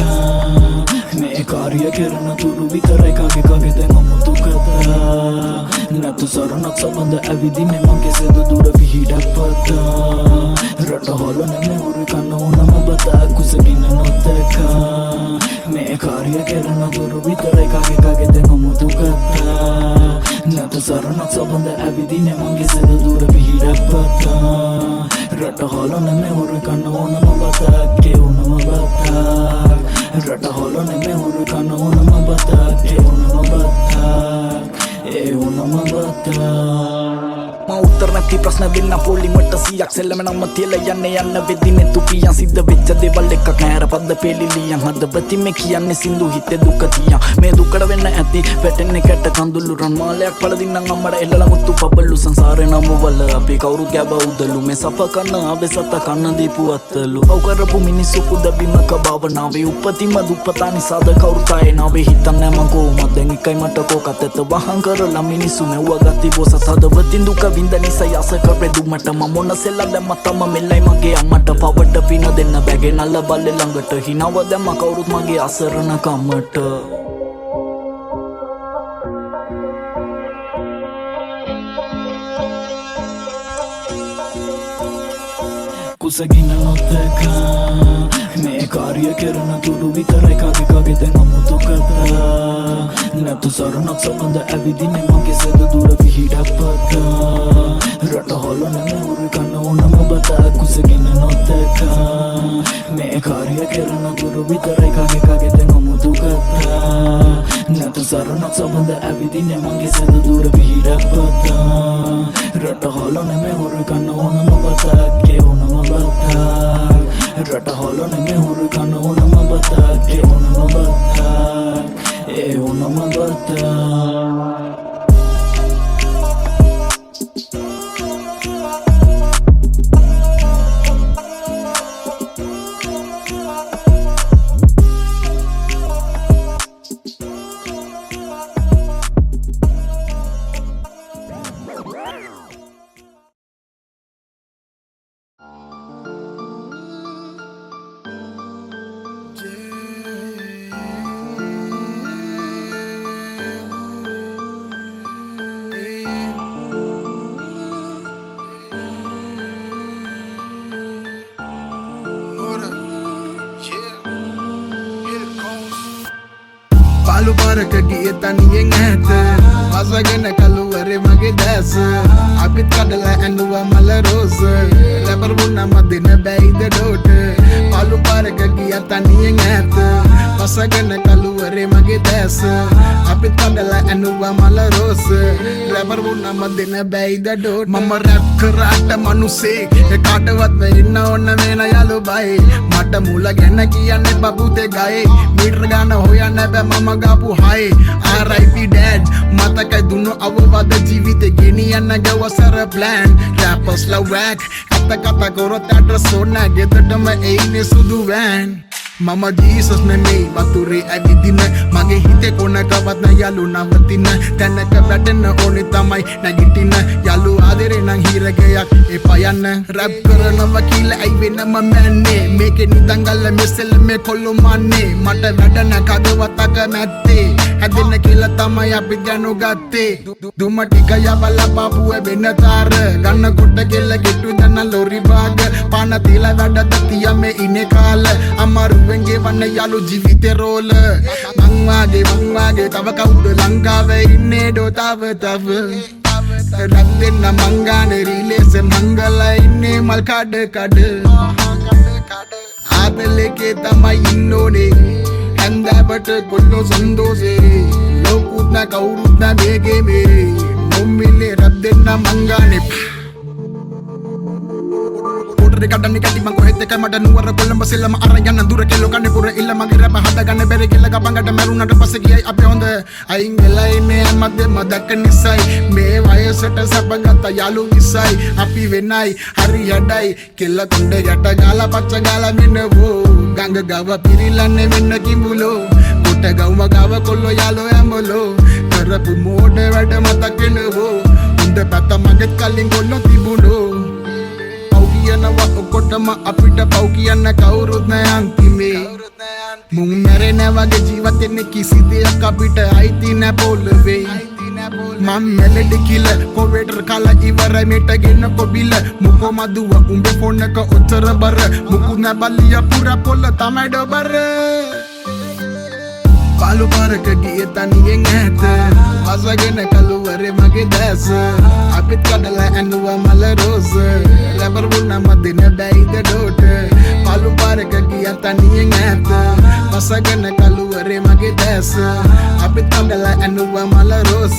මේ කාර්ය කරන තුරු විතරයි කගේ දැන් අමුතු කතා නැතු සරණක් සබඳ ඇවිදින්නේ මගේ සෙද දුර විහිඩක් පතා රට හොලන මෙවුරු කන්න ඕනම බතා කුසගින නොදක මේ කාර්ය කරන තුරු විතරයි කගේ දැන් අමුතු කතා නැතු සරණක් සබඳ ඇවිදින්නේ මගේ සෙද දුර විහිඩක් පතා රට හොලන මෙවුරු කන්න ඕනම බතා කෙවුනම බතා රට හොලන මෙවුරු කන්න ඕනම බතා කෙවුනම බතා ඒ ඕනම බතා උත්තර නැති ප්‍රශ්න දෙන්න පොලිමට සියක් සෙල්ලම නම් තියලා යන්න වෙදිනේ තුපියන් සිද්ධ වෙච්ච දේවල් එකක් නෑර පද්ද පෙලිලියන් හදවතින් මේ කියන්නේ සින්දු හිතේ දුක තියන් මේ දුකට වෙන්න ඇති වැටෙන්නේ කැට කඳුළු රන් මාලයක් පළදින්නම් අම්මඩ එල්ලලා මුතු පබළු සංසාරේ නම් වල අපි කවුරු ගැබ උදලු මේ සප කන්න ආවේ සත කන්න දීපු අත්තලු ඔව් කරපු මිනිස්සු කුද බිමක භාවනාවේ උපතිම දුප්පතා නිසාද කවුරු තායේ නාවේ හිතන්නේ මං කොහොමද දැන් එකයි මට කෝකතෙත වහං කරලා මිනිස්සු මෙව්ව ගති බොසත් හදවතින් දුක විඳ නිසා යස කරේ දුමට මම මොන සෙල්ල දැම්ම තම මෙල්ලයි මගේ අම්මට පවට පින දෙන්න බැගේ නල්ල බල්ලේ ළඟට හිනව දැම්ම කවුරුත් මගේ අසරණ කමට කුසගින නොදක
මේ කාර්ය කරන තුරු විතරයි කගේ දෙන මුතු කතා නැතු සරණක් සමඳ ඇවිදින්නේ මගේ සෙද දුර විහිඩපත රට හොලන මෙවුරු කන්න ඕනම බතා කුසගෙන නොතකා මේ කාර්ය කරන තුරු විතරයි කගේ දෙන මුතු කතා නැතු සරණක් සමඳ ඇවිදින්නේ මගේ සෙද දුර විහිඩපත රට හොලන මෙවුරු කන්න ඕනම බතා ගෙවුනම බතා රට හොලන මෙවුරු කන්න ඕනම බතා ගෙවුනම බතා ඒ ඕනම බතා
පාලු පාරක ගිය තනියෙන් ඇත වසගෙන කළුවරේ මගේ දැස අපිත් කඩලා ඇඳුවා මල රෝස රැබර් වුණාම දෙන බැයිද ඩෝට පාලු පාරක ගිය තනියෙන් ඇත වසගෙන කළුවරේ මගේ දැස අපිත් කඩලා ඇඳුවා මල රෝස රැබර් වුණාම දෙන බැයිද ඩෝට මම රැප් කරාට මනුසේ කාටවත් වෙන්න ඕන වෙන යාළු බයි මට මුල ගැන කියන්නේ බබුතේ ගායේ මීටර ගාන හොයන්න බෑ මම ගාපු හයි RIP dad මතකයි දුන්නු අවවාද ජීවිතේ ගෙනියන්න ගවසර plan rappers la whack අත කතා කරොත් අඩ්‍රස් ඕන ගෙදරටම එයිනේ සුදු van මම ජීසස් නෙමෙයි වතුරේ ඇවිදින මගේ හිතේ කොනකවත් නැ යාළු නවතින තැනක වැටෙන්න ඕනේ තමයි නැගිටින යාළු ආදරේ නම් හිරගයක් එපා යන්න රැප් කරනවා කියලා ඇයි වෙනම මන්නේ මේකේ නිදංගල්ල මෙසෙල් මේ කොල්ලොමන්නේ මට වැඩ නැකගවතක නැත්තේ හැදෙන්න කියලා තමයි අපි දැනුගත්තේ දුම ටික යවලා පාපුවේ වෙන තාර ගන්න කොට කෙල්ල ගෙටු දන ලොරි බාග පාන තියලා වැඩ දතිය මේ ඉන්නේ කාල අමාරු වෙන්ගේ වන්න යාළු ජීවිතේ රෝල මං වාගේ තව කවුද ලංකාවේ ඉන්නේ ඩෝ තව රැප් දෙන්න මංගානේ රිලේස් මංගලා ඉන්නේ මල් කඩ ආදලේකේ තමයි ඉන්නෝනේ හැන්දෑවට කොල්ලෝ සන්දෝසේ ලෝකුත් නැ කවුරුත් නැ මේගේ මේ නොම්මිලේ රැප් දෙන්න මංගානේ කඩන්න කැටි මං කොහෙද එක මට නුවර කොළඹ සෙල්ලම අරගෙන දුර කෙල්ලෝ කන්නේ පුර ඉල්ල මගේ රැප හදගන්න බැරි කියලා ගබංගට මැරුණාට පස්සේ ගියයි අපි හොඳ අයින් වෙලා ඉන්නේ මැදම දැක නිසයි මේ වයසට සබගත යාළු විසයි අපි වෙනයි හරි යඩයි කෙල්ල කොණ්ඩ යට ගාලා පච්ච ගාලා මෙන්නවෝ ගංග ගව පිරිලන්නේ මෙන්න කිඹුලෝ කොට ගවම ගව කොල්ලෝ යාළෝ ඇඹලෝ කරපු මෝඩ වැඩ මතකෙනවෝ උන්ද පැත්ත මගෙත් කලින් කොල්ලෝ තිබුණෝ කියනවා ඔකොටම අපිට පව් කියන්න කවුරුත් නෑ අන්තිමේ මුන් මැරෙන වගේ ජීවත් වෙන්නේ කිසි දෙයක් අපිට අයිති නෑ පොළවේ මම මෙලඩි කිල කොවේටර් කාලා ඉවරයි මෙට ගෙන කොබිල මුකෝ මදුව උඹේ ෆෝන් එක ඔච්චර බර මුකු නෑ බල්ලිය පුරා පොළ තමයි ඩොබර පාලු පාරක ගිය තනියෙන් ඇත වසගෙන කළුවරේ මගේ දැස අපිත් කඩලා ඇඳුවා මල රෝස රැබර් වුණාම දෙන බැයිද ඩෝට පාලු පාරක ගිය තනියෙන් ඇත වසගෙන කළුවරේ මගේ දැස අපිත් කඩලා ඇඳුවා මල රෝස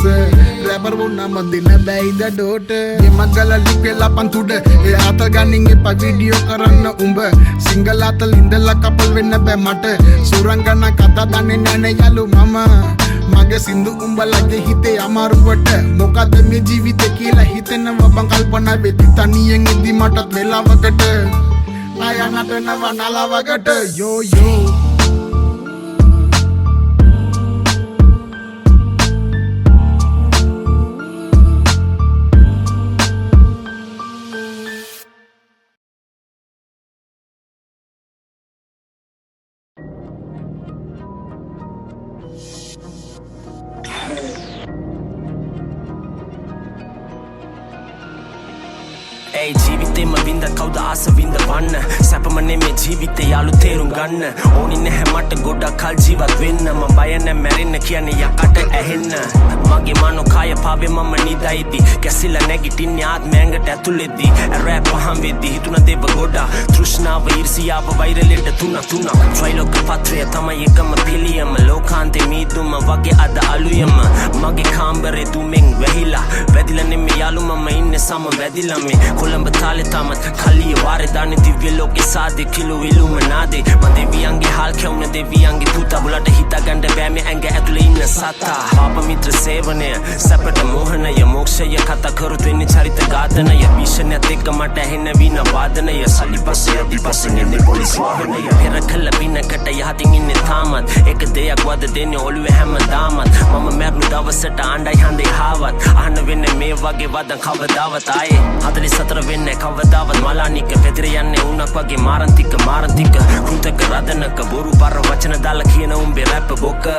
රැබර් වුණාම දෙන බැයිද ඩෝට ගෙමගල ලිපෙලා පන්තුඩ ඒ ආත ගන්නින් එපා වීඩියෝ කරන්න උඹ සිංගල් ආතල් ඉඳලා කපල් වෙන්න බෑ මට සුරංගන කතා දන්නේ නැනේ යාළු මම මගේ සින්දු උඹලගේ හිතේ අමාරුවට මොකද මේ ජීවිතේ කියලා හිතෙනවා බං කල්පනා වෙති තනියෙන් ඉදි මටත් වෙලාවකට ආය නටනවා නලාවකට යෝ
ඇයි ජීවිතේම විඳ කවුද ආස විඳ වන්න සැපම නෙමේ ජීවිතේ යාළු තේරුම් ගන්න ඕනි නැහැ මට ගොඩක් කල් ජීවත් වෙන්න මම බය නැ මැරෙන්න කියන්නේ යකට ඇහෙන්න මගේ මනෝ කය පාවේ මම නිදයිති කැසිලා නැගිටින්නේ ආත්මය ඇඟට ඇතුළෙද්දී රැප් පහම් වෙද්දී හිතුන දේව ගොඩා තෘෂ්ණාව ඊර්ෂියාව වෛරලෙට තුන ත්‍රිලෝක පත්‍රය තමයි එකම පිළියම ලෝකාන්තේ මීදුම වගේ අද අලුයම මගේ කාමරේ දුමෙන් වැහිලා වැදිලා නෙමෙයි යාළු මම ඉන්නේ සම වැදිලා මේ කොළඹ තාලේ තමත් කලිය වාරේ දාන්නේ දිව්‍ය ලෝකේ සාදේ කිලෝ ඉලුමනාදේ මම දෙවියන්ගේ හාල් කැවුන දෙවියන්ගේ පුතා බුලට හිතා ගන්න බෑ මේ ඇඟ ඇතුලේ ඉන්න සතා පාප මිත්‍ර සේවනය සැපට මෝහනය මොක්ෂය කතා කරුත් වෙන්නේ චරිත ඝාතනය භීෂණයත් එක්ක මට ඇහෙන වින වාදනය සල්ලි පස්සේ අධිපස්සෙන් එන්නේ පොලිස් වාහනය පෙර කළ බිනකට යහතින් ඉන්නේ තාමත් එක දෙයක් වද දෙන්නේ ඔළුවේ හැමදාමත් මම මැරුණු දවසට ආණ්ඩයි හන්දේ හාවත් අහන්න වෙන්නේ මේ වගේ වදන් කවදාවත් ආයේ 44 වෙන්නේ කවදාවත් මලානික පෙතර යන්නේ උණක් වගේ මාරන්තික කෘතක රදනක බොරු පර වචන දාලා කියන උඹේ රැප් බොක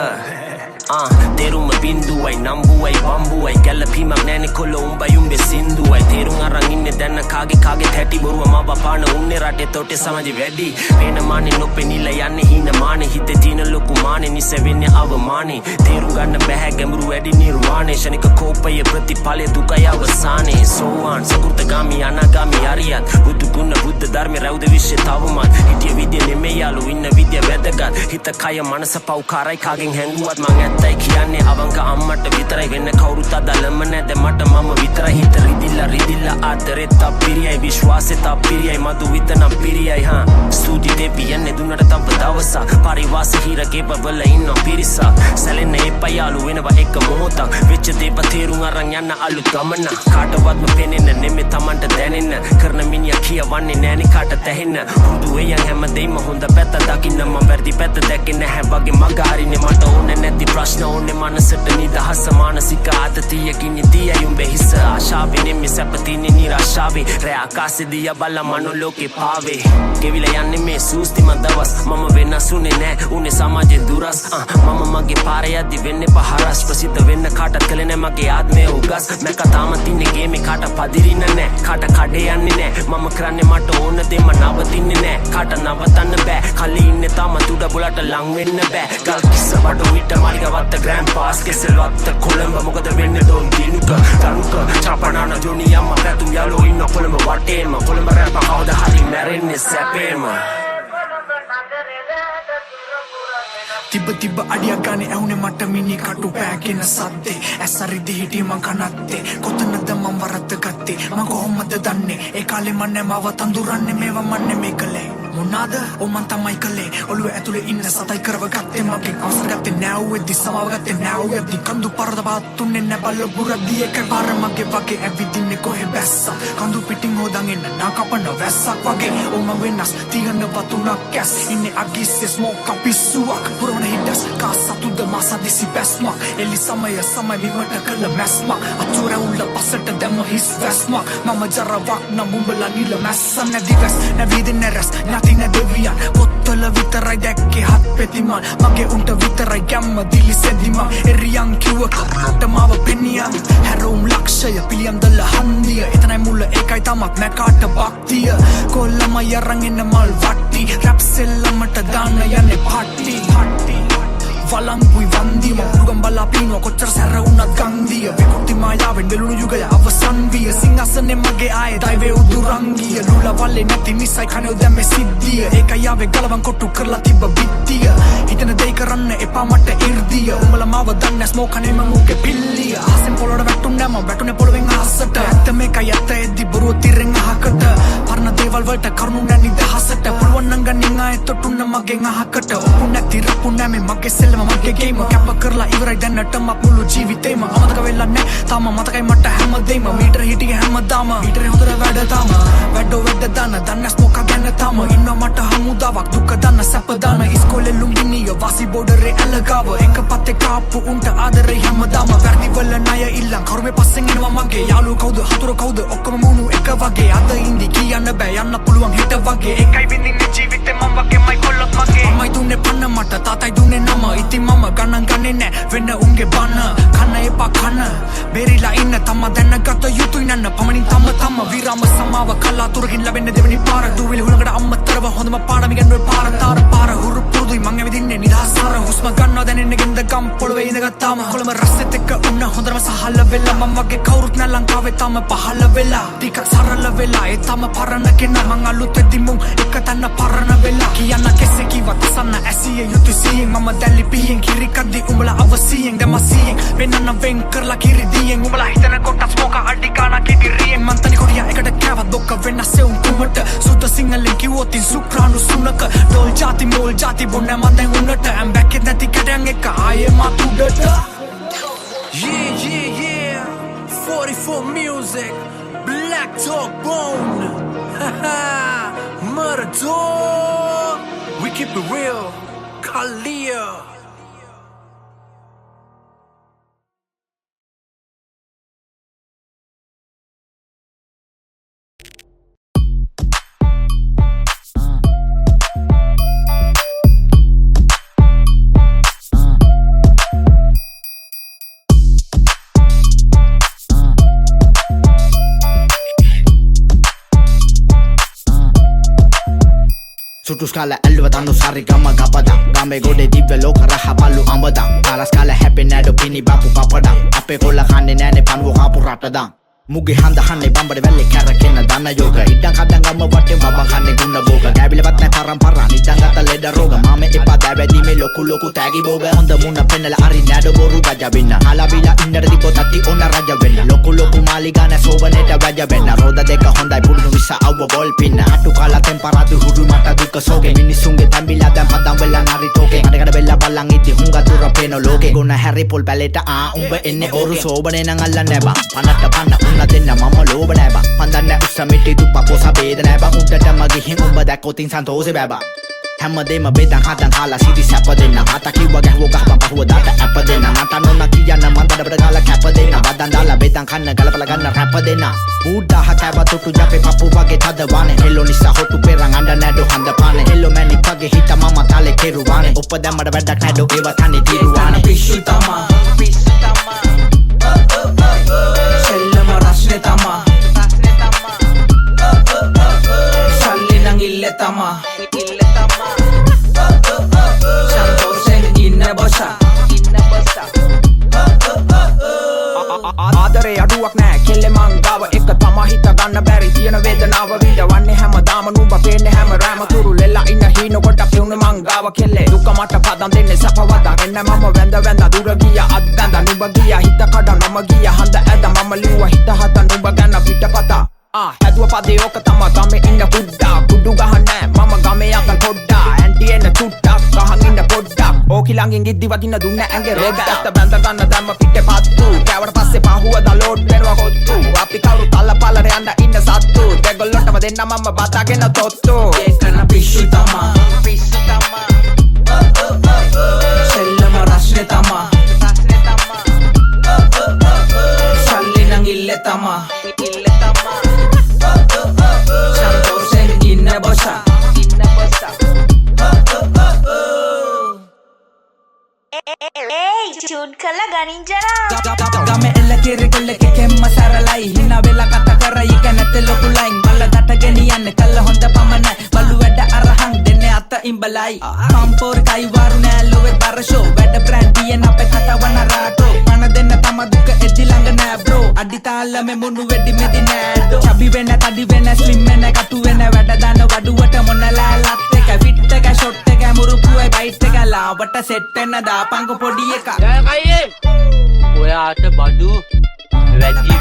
තේරුම බින්දුවයි නම්බුවයි බම්බුවයි ගැලපීමක් නෑනේ කොල්ල උඹයි උඹේ සින්දුවයි තේරුම් අරන් ඉන්නේ දැන්න කාගේ හැටි බොරුව මව පාන උන්නේ රටේ තොටේ සමාජෙ වැඩි වෙන මානේ නොපෙනිලා යන්නේ හින මානේ හිතේ තියෙන ලොකු මානේ නිසෙ වෙන්නේ අවමානේ තේරුම් ගන්න බෑ ගැඹුරු වැඩි නිර්වාණේ ශනික කෝපය ප්‍රතිඵලය දුකයි අවසානේ සෝවාන් සකෘතගාමි අනාගාමි අරියත් බුදු ගුණ බුද්ධ ධර්ම රැවුද විශ්ේ තවමත් හිටිය විදිය නෙමෙයි යාළු ඉන්න විදිය වැදගත් හිත කය මනස පව්කාරයි කාගෙන් හැංගුවත් මං ඇත්තයි කියන්නේ අවංක අම්මට විතරයි වෙන්න කවුරුත් අදලම නැද මට මම විතරයි හිත රිදිලා ආදරෙත් අපිරියයි විශ්වාසෙත් අපිරියයි මදු විතනම් පිරියයි ස්තුති දෙවියන් දුන්නට තව දවසක් පරිවාස හිරගේ බබල ඉන්න පිරිසක් සැලෙන්න එපා යාළු වෙනවා එක මොහොතක් වෙච්ච දේව තේරුම් අරන් යන්න අලුත් ගමන කාටවත්ම පෙනෙන්න නෙමෙයි Tamanට දැනෙන්න කරන මිනිහා කියවන්නේ නෑනේ කාට තැහෙන්න හුදු එයන් හැමදේම හොඳ පැත්ත දකින්න මම වැරදි පැත්ත දැකේ නැහැ වගේ මග හරින්නේ මට ඕනේ නැති ප්‍රශ්න ඕනේ මනසට නිදහස මානසික ආතතියකින් ඉතියි උඹේ හිස ආශාවේ නෙමෙයි සැපතිනේ නිරාශාවේ රෑ ආකාශේ දියා බල මනෝලෝකේ පාවේ කෙවිලා යන්නේ මේ සූස්තිම දවස් මම වෙනසුනේ නෑ උනේ සමාජෙ දුරස් මම මගේ පාරේ යද්දි වෙන්නේ පහරස් ප්‍රසිද්ධ වෙන්න කාටත් කලේ නෑ මගේ ආත්මය උගස් මම කතාමත් ඉන්නේ ගේමේ කාට පදිරින්න නෑ කාට කඩේ යන්නේ නෑ මම කරන්නේ මට ඕන දේ මම නවතින්නේ නෑ කාට නවතන්න බෑ කලී ඉන්නේ තාම උඩ බුලට ලං වෙන්න බෑ ගල් කිස්ස බඩ විට මාලිගවත්ත ග්‍රෑන්ඩ් පාස් කෙසල්වත්ත කොළඹ මොකද වෙන්නේ ඩොන් දිනුක තනුක චපනාන ජොනි අම්මා පැතුම් යාළෝ ඉන්න කොළඹ වටේම කොළඹ රැප කවද හරි මැරෙන්නේ සැපේම
තිබ්බ අඩියක් ගානේ ඇහුනේ මට මිනි කටු පෑගෙන සද්දේ ඇසරිදි හිටිය මං කනත්තේ කොතනද මං වරද්ද ගත්තේ මං කොහොමද දන්නේ ඒ කාලේ මන්නේ මාව තඳුරන්නේ මේවා මන්නේ මේ කලේ මොනාද ඔමන් තමයි කලේ ඔළුව ඇතුලේ ඉන්න සතයි කරව ගත්තේ මගෙන් අවසර ගත්තේ නැවුවේදී සමාව ගත්තේ නැවුවේදී කඳු පරද බාතුන්නේ නැබල බුරදී එකපාර මගේ වගේ ඇවිදින්නේ කොහෙ බැස්සා කඳු පිටින් හොදන් එන්න නාකපන වැස්සක් වගේ ඔම වෙනස් තියන වතුනක් කැස් ඉන්නේ අගිස්සේ ස්මෝක් අපිස්සුවක් පුරවන හිටස් කාසතුද මාසා දිසි බැස්මක් එලි සමය විවට කළ මැස්මක් අතුර උල්ල පසට දැම්ම හිස් වැස්මක් මම ජරවක් නම් උඹලා නිල මැස්ස නැදි වැස් නැවිදින්නේ රැස් නැති නැදවියන් පොත්තල විතරයි දැක්කේ හත් පෙතිමන් මගේ උන්ට විතරයි ගැම්ම දිලි සෙදිමන් එරියන් කිව්ව කපට මාව පෙනියන් හැරෝම් ලක්ෂය පිළියම් දල හන්දිය එතනයි මුල ඒකයි තමක් නැකාට භක්තිය කොල්ලම යරන් එන්න මල් වට්ටි රැප් සෙල්ලමට දාන්න යන්නේ පාටි වලංගුයි වන්දිම පුරුගම් බලා පිනුව කොච්චර සැර වුණත් ගන්දිය විකෘති මායාවෙන් වෙලුණු යුගය අවසන් විය සිංහසනේ මගේ ආයේ දෛවේ උදුරංගිය ලුල වල්ලේ නැති නිසයි කනේ දැම්මේ සිද්ධිය ඒකයි ආවේ ගලවන් කොටු කරලා තිබ්බ බිත්තිය හිතන දෙයි කරන්න එපා මට ඉර්ධිය උඹලා මාව දන්නේ ස්මෝකනේ මම මුගේ පිල්ලිය ආසෙන් පොළොට වැටුන්නේ මම වැටුනේ පොළොවෙන් අහසට ඇත්ත මේකයි ඇත්ත එද්දි බොරුව තිරෙන් අහකට පරණ දේවල් වලට කරුණු නැ නිදහසට පුළුවන් නම් ගනින් ආයේ තොටුන්න මගෙන් අහකට ඔප්පු නැති රප්පු නැ මේ මගේ සෙල්ලම මගේ ගේම කැප කරලා ඉවරයි දැන්නටම මුළු ජීවිතේම අමතක වෙලා නෑ තාම මතකයි මට හැමදේම මීටර හිටියේ හැමදාම මීටරේ හොඳට වැඩ තාම වැඩ දාන දන්නස් මොකක් ගැන තාම ඉන්න මට හමුදාවක් දුක දාන සැප දාන ඉස්කෝලේ ලුම්බිනිය වාසි බෝඩරේ ඇලගාව එක පත්තේ කාප්පු උන්ට ආදරේ හැමදාම වැරදිවල ණය ඉල්ලන් කරුමේ පස්සෙන් එනවා මගේ යාළුවෝ කවුද හතුරු කවුද ඔක්කොම මුණු එක වගේ අද ඉඳි කියන්න බෑ යන්න පුළුවන් හිට වගේ එකයි විඳින්නේ ජීවිතේ මම වගේමයි කොල්ලොත් මගේ අම්මයි දුන්නේ පන්න මට තාතයි දුන්නේ නම ඉතින් මම ගණන් ගන්නේ නෑ වෙන්න උන්ගේ බන කන්න එපා කන්න බෙරිලා ඉන්න තම දැනගත යුතුයි නන්න පමණින් තම විරාම සමාව කලාතුරකින් ලැබෙන්න දෙවෙනි පාර දුවිලි හුලඟට අම්මතරව හොඳම පාඩම ඉගෙනුවේ පාර හුරු පුරුදුයි මං ඇවිදින්නේ නිදහසාර හුස්ම ගන්නවා දැනෙන්නේ ගෙන්ද ගම් පොළවේ ඉඳගත්තාම කොළම රස්සෙත් එක්ක උන්න හොඳම සහල වෙලා මම වගේ කවුරුත් නෑ ලංකාවේ තාම පහළ වෙලා ටිකක් සරල වෙලා ඒ තම පරණ කෙනා මං අලුත් වෙද්දි මුන් එක තැන පරණ වෙලා කියන්න කෙසේ කිව්වත් අසන්න ඇසිය යුතු සියෙන් මම දැල්ලි පිහින් කිරි කද්දි උඹලා අවසියෙන් දමසියෙන් වෙනන්න වෙන් කරලා කිරි දියෙන් උඹලා හිතන කොටස් මොක අඩි ගාන කිදිරියෙන් මං තනි කොඩියා එකට කෑවත් බොක්ක වෙනස් සෙවුම් කුමට සුද්ද සිංහලෙන් කිව්වොත් ඉන් සුක්‍රාණු සුනක ඩෝල් ජාති මෝල් ජාති බොන්න මන් දැන් උන්නට ඇම් බැක්කෙත් නැති කැටයන් එක ආයේ මත් උඩට Yeah 44 music Black Dog Bone Murder Dog We keep it real Kalia
Sutu skala elva tanu sari gama gapada game gode divya loka raha ballu ambada kala skala happy nado pini bapu papada ape kolla kanne nane panuwa kapu ratada muge handa hanne bambade velle karakena dana yoga idan kadangama watte babang kanne gunna boga dabila batna parampara nidan gata leda roga mame epa dabadi me loku tagi boga honda munna pennala ari nado boru gaja benna ala bila indara dipo tatti onna raja benna loku maligana sobaneta raja benna roda deka hondai pulnu visa awwa ball pinna atu kala temparatu huru mata duka soge minisunge tambila dan padam vela nari toke adagada bella ballang itti hunga dura peno loke gonna harry pol paleta umba enne oru sobane nan allanne ba panatta panna unna denna mama lobane ba pandanne ussamiti duppa posa bedane ba uddata mage hin umba dakkotin santose baba හැමදේම බෙදන් හදන් කාලා සිටි සැප දෙන්න අත කිව්ව ගැහුව ගහපන් පහුව දාට ඇප දෙන්න මට නොන කියන්න මන් දඩබඩ ගාලා කැප දෙන්න බදන් දාලා බෙදන් කන්න ගලපලා ගන්න රැප දෙන්න බුද්ධහ කැව තුටු ජපේ පපු වගේ තද වානේ හෙල්ලෝ නිසා හොටු පෙරන් අඬ නැඩෝ හඳ පානේ හෙල්ලෝ මැනි වගේ හිත මම තාලේ කෙරුවානේ උපදැම්මඩ වැඩක් නැඩෝ ඒව තනි තිරුවානේ පිස්සු තමා සෙල්ලම රස්නේ තමා සල්ලි නං ඉල්ලේ තමා ආදරේ අඩුවක් නෑ කෙල්ලේ මං ගාව එක තමා හිත ගන්න බැරි තියෙන වේදනාව විඳවන්නේ හැමදාම නුඹ පේන්නේ හැම රෑම තුරු ලෙල්ලා ඉන්න හීන කොට පිරුණ මං ගාව කෙල්ලේ දුක මට පදම් දෙන්නේ සපවදා එන්න මම වැඳ දුර ගියා අද්දඳ නුඹ ගියා හිත කඩ නම ගියා හඳ ඇද මම ලිව්වා හිත හත නුඹ ගැන පිටපතා හැදුව පදේ ඕක තමා ගමේ ඉන්න පුඩ්ඩා කුඩු ගහන්නේ මම ගමේ අකල් පොඩ්ඩා ඇන්ටි එන්න චුට්ටක් ගහන් ඉන්න පොඩ්ඩක් ඕකි ළඟින් ගිද්දි වදින්න දුන්න ඇඟේ රෙද්දට බැඳ ගන්න දැම්ම පිටේ පත්තු කෑවට පස්සේ පහුව දලෝඩ් වෙනවා කොත්තු අපි කවුරු තල්ල පල්ලර යන්න ඉන්න සත්තු දෙගොල්ලන්ටම දෙන්න මම බතාගෙන තොත්තු ඒකන පිස්සු තමා සෙල්ලම රස්නේ තමා සල්ලි නං ඉල්ලේ තමා සන්තෝෂෙන් ඉන්න බොසා
චූන් කළා ගනින්ජනා
ගම එල්ල කිරි කොල්ලෙක් කෙම්ම සරලයි හිනා වෙලා කතා කරයි කනත ලොකු ලයින් බල්ල දට ගෙනියන්න කල්ල හොඳ පමණ බලු වැඩ අරහන් දෙන්නේ අත ඉඹලයි කම්පෝර් කයි වරු නෑ ලොවේ බරෂෝ වැඩ බ්‍රෑන්ඩ් දියන අපේ කතාවන රාටෝ පණ දෙන්න තම දුක එදි ළඟ නෑ බ්‍රෝ අඩි තාලෙම මුණු වෙඩි මෙදි නෑඩෝ චබි වෙන තඩි වෙන ස්ලිම් වෙන කටු වෙන වැඩ දාන වඩුවට මොනලා ලත් එක ෆිට් එක ෂොට් එක මුරුපුවේ බයිට් එක ලාවට සෙට් වෙන දාපංකො පොඩි එක
ඔයාට බඩු වැඩි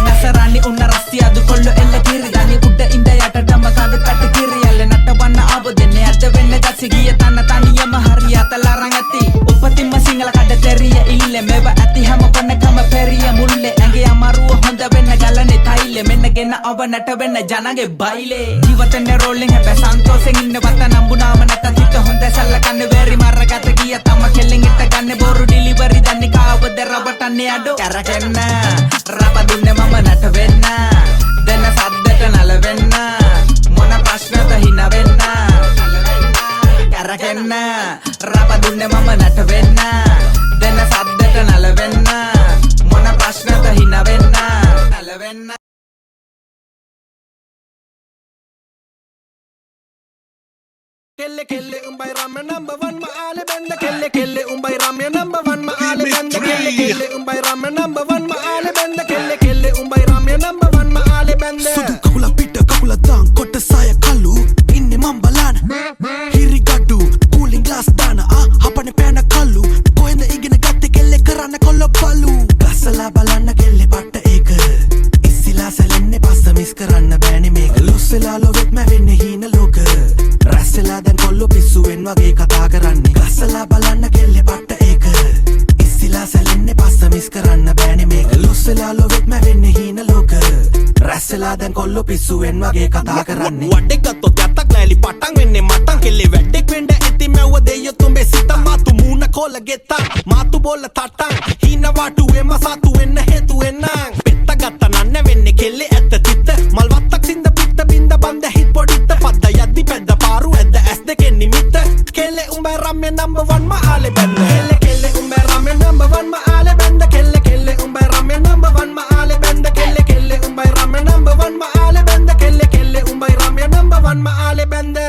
නසරානි උන්න රස්ති අදු කොල්ල එල්ල කිරි දනි උඩ ඉඳ යටටම කඩ පැට කිරි යල්ල නටවන්න ආව දෙන්නේ අද වෙන්න දැසි ගිය තන තනියම හරියට ලරන් ඇති උපතින්ම සිංහල කඩ තෙරිය ඉල්ල මෙව ඇති හැම කොනකම පෙරිය මුල්ලේ ඇඟේ අමාරුව හොඳ වෙන්න ගලනේ තයිල මෙන්න ගෙන අව නට වෙන්න ජනගේ බයිලේ ජීවිතේ රෝලින් හැබැයි සන්තෝෂෙන් ඉන්න වත නම්බුනාම නැත හිත හොඳ සල්ල කන්නේ වෙරි මරගත ගිය තම
කොටන්නේ අඩෝ කැරකෙන්න රප දුන්නේ මම නට වෙන්න දෙන්න සද්දට නලවෙන්න මොන ප්‍රශ්නද හින වෙන්න කැරකෙන්න රප දුන්නේ මම නට වෙන්න දෙන්න සද්දට නලවෙන්න මොන ප්‍රශ්නද හින වෙන්න නලවෙන්න
kelle umbai ramya number 1 ma ale benda kelle umbai ramya number 1 ma ale benda kelle umbai ramya number 1 ma ale benda kelle umbai ramya number 1 ma ale benda sudu kakula pitta kakula dang kotta saya kallu inne man balana hiri gaddu cooling glass dana hapane pena kallu koenda igena gatte kelle karanna kollo ballu gasala balana kelle patta eka issila salenne passa miss karanna bෑනේ මේක lussela lovet mä venne hina loka රැස්සලා දැන් කොල්ලෝ පිස්සුවෙන් වගේ කතා කරන්නේ ගස්සලා බලන්න කෙල්ලේ පට්ට ඒක ඉස්සිලා සැලෙන්නේ පස්ස මිස් කරන්න බෑනේ මේක ලුස්සලා ලොවෙත් මැවෙන්නේ හීන ලෝක රැස්සලා දැන් කොල්ලෝ පිස්සුවෙන් වගේ කතා කරන්නේ වඩේ ගත්තොත් යත්තක් නෑලි පටන් වෙන්නේ මටන් කෙල්ලේ වැඩෙක් වෙන්න ඇති මැව්ව දෙයියෝ තුඹේ සිත මාතු මූණ කොල ගෙත්තා මාතු බෝල තට්ටන් හීන වාටුවේ මසතු වෙන්න හේතු වෙන්නම් පෙත්ත ගත්තා නන්න වෙන්නේ කෙල්ලේ ඇත්ත තිත්ත මල් වත්තක් සින්ද පිට බින්ද බන්ද හිත් පොඩිත්ත පද්ද යද්දි පැද්ද පාරු ඇද්ද ඇස් දෙකෙන් නිමිත්ත කෙල්ලේ උඹේ රම්ය number 1 ma ale benda kelle umbe ramen number 1 ma ale benda kelle umbe ramen number 1 ma ale benda kelle umbe ramen number 1 ma ale benda kelle umbe ramen number 1 ma ale benda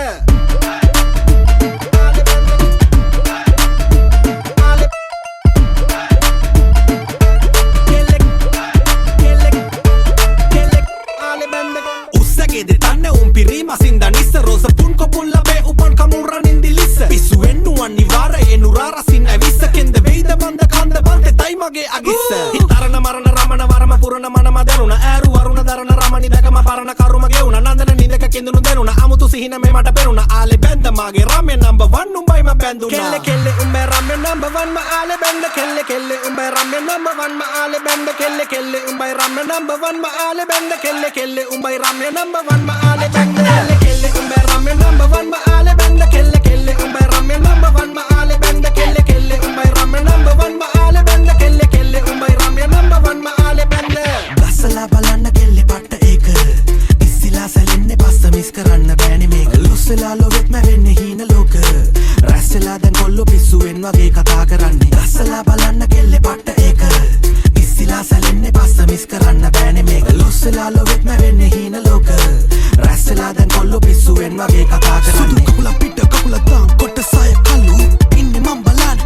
usagede tanne pirima sindanissa rosa punko pulla be upan kamuran indilissa pisu ennu anivara enurara sinna vissa kende veida banda kanda bante tai mage agissa hitarana marana ramana varama purana manama deruna ääru varuna darana ramani dakama parana karuma geuna nandana nindaka kendunu denuna amutu sihina me mata peruna ale benda mage ramen number 1 umbai ma benduna kelle umbe ramen number 1 ma ale benda kelle umbe ramen number 1 ma ale benda kelle umbai ramen number 1 ma ale benda kelle umbai ramen number 1 ma ale benda kelle umbe ramen number 1 ma ale benda kelle umbe ramen number 1 ma ale benda kelle umbe ramen number 1 ma ale benda kelle umbe ramen number 1 ma ale benda gasala balanna kelle patta eka issila salenne passa miss karanna bෑනේ මේක lussela lovet mä venne hina loka රැස්සලා දැන් කොල්ලෝ පිස්සුවෙන් වගේ කතා කරන්නේ gasala balanna kelle patta eka issila salenne passa miss karanna bෑනේ මේක lussela lovet mä venne hina loka රැස්සලා දැන් කොල්ලෝ පිස්සුවෙන් වගේ කතා කරන්නේ සුදු කකුල පිට කකුල දාන් කොට සය කළු ඉන්නේ මම් බලන්න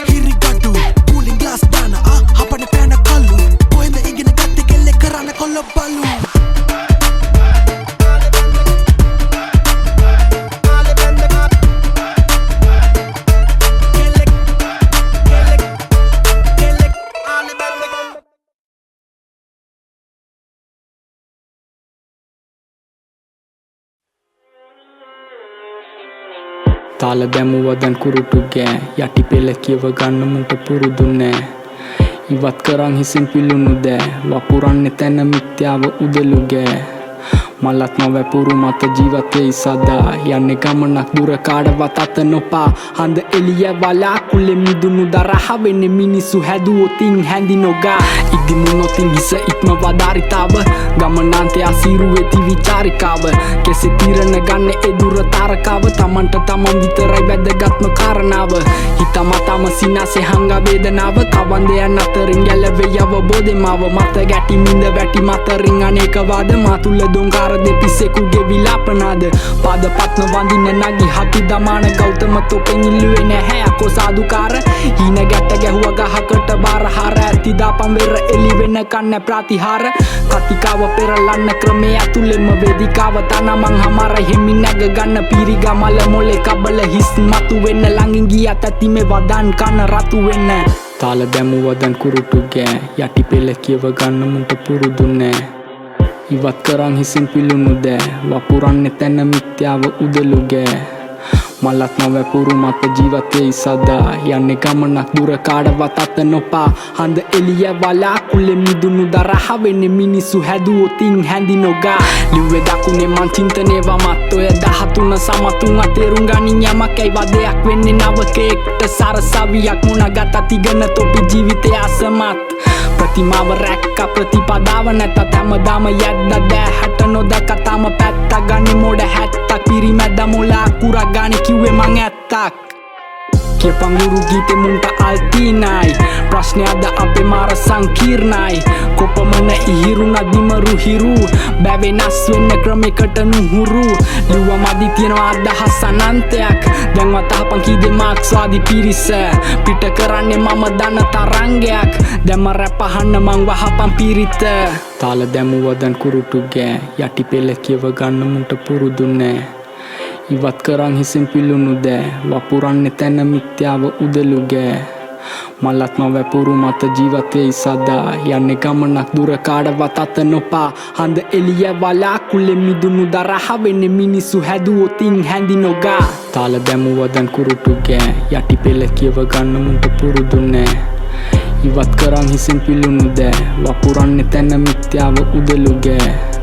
හිරි ගඩු cooling glass දාන හපන පෑන කළු කොහෙන්ද ඉගෙන ගත්තේ කෙල්ලේ කරන්න කොල්ල බලු
තාල දැමුව දැන් කුරුටු ගෑ යටි පෙළ කියව ගන්න මුට පුරුදු නෑ ඉවත් කරන් හිසින් පිළුණු දෑ වපුරන්නේ තැන මිත්‍යාව උදලු ගෑ මලත් නොවැපුරු මත ජීවිතේ සදා යන්නේ ගමනක් දුර කාඩවත් අත නොපා හඳ එළිය වලා කුලෙ මිදුණු දරහ වෙන්නේ මිනිසු හැදුවොතින් හැඳි නොගා ඉදිමුනොතින් හිස ඉක්ම වදාරිතාව ගමනාන්තය අසීරු වෙති විචාරිකාව කෙසේ තීරණ ගන්න ඒ දුර තාරකාව තමන්ට තමන් විතරයි වැදගත්ම කාරණාව හිතමතම සිනාසේ හංග වේදනාව කවන්දයන් අතරින් ගැලවේ අවබෝධෙමාව මත ගැටි මින්ද වැටි මතරින් අනේක වාද මාතුල දොංගා දෙපිසෙකුගේ විලාපනාද පාද පත්න වඳින්න නගි හකි දමාන ගෞතම තොපෙන් ඉල්ලුවේ නැහැ අකෝ සාදුකාර හීන ගැට ගැහුව ගහකට බාරහාර ඇතිදාපම් වෙර එලි වෙන කන්න ප්‍රතිහාර කතිකාව පෙරලන්න ක්‍රමේ ඇතුළෙම වේදිකාව තනමං හමාර හිමි නැග ගන්න පීරිගා මල මොලේ කබල හිස් මතු වෙන්න ළඟින් ගියත් ඇති මේ වදන් කන රතු වෙන්න තාල දැමුව දැන් කුරුටු ගෑ යටි පෙළ කියව ගන්න මුට පුරුදු නෑ ඉවත් කරන් හිසින් පිළුණු දෑ වපුරන්නේ තැන මිත්‍යාව උදලු ගෑ මලත් නොවැපුරු මත ජීවිතේ සදා යන්නේ ගමනක් දුර කාඩවත් අත නොපා හඳ එළිය වලා කුලෙ මිදුණු දරහ වෙන්නේ මිනිස්සු හැදුවොතින් හැඳි නොගා ලිව්වේ දකුණේ මං චින්තනේවා මත් ඔය 13 සමතුන් අතේරුම් ගනින් යමක් ඇයි වදයක් වෙන්නේ නවකෙක්ට සරසවියක් මුණගත තිගන තොපි ජීවිතය අසමත් ප්‍රතිමාව රැක්ක ප්‍රතිපදාව නැතත් හැමදාම යද්ද දැහැට නොදක තම පැත්ත ගන්නේ මොඩ හැත්තක් පිරිමැද්ද මොලා කුරක් ගානේ කිව්වේ මං ඇත්තක් කියපන් ගුරු ගීතේ මුන්ට අල්තිනයි ප්‍රශ්නයක්ද අපේ මාර සංකීර්ණයි කොපමණ ඉහිරුණ දිමරු හිරු බැවෙනස් වෙන්න ක්‍රමයකට නුහුරු ලිව්වා මදි තියනවා අදහස් අනන්තයක් දැන් වතහපන් කීදේ මාක්ස්වාදී පිරිස පිට කරන්නේ මම දන්න තරංගයක් දැම්ම රැප් අහන්න මං වහපන් පිරිත තාල දැමුවදන් කුරුටු ගෑ යටි පෙළ කියව ගන්න මුන්ට පුරුදු නෑ ඉවත් කරන් හිසින් පිළුණු දෑ වපුරන්නේ තැන මිත්‍යාව උදලුගෑ මලත් නොවැපුරු මත ජීවිතේ සදා යන්නේ ගමනක් දුර කාඩවත් අත නොපා හඳ එළිය වලා කුලෙ මිදුණු දරහ වෙන්නේ මිනිස්සු හැදුවොතින් හැඳි නොගා තාල දැමුවදන් කුරුටු ගෑ යටි පෙළ කියව ගන්න මුන්ට පුරුදු නෑ ඉවත් කරන් හිසින් පිළුණු දෑ වපුරන්නේ තැන මිත්‍යාව උදලුගෑ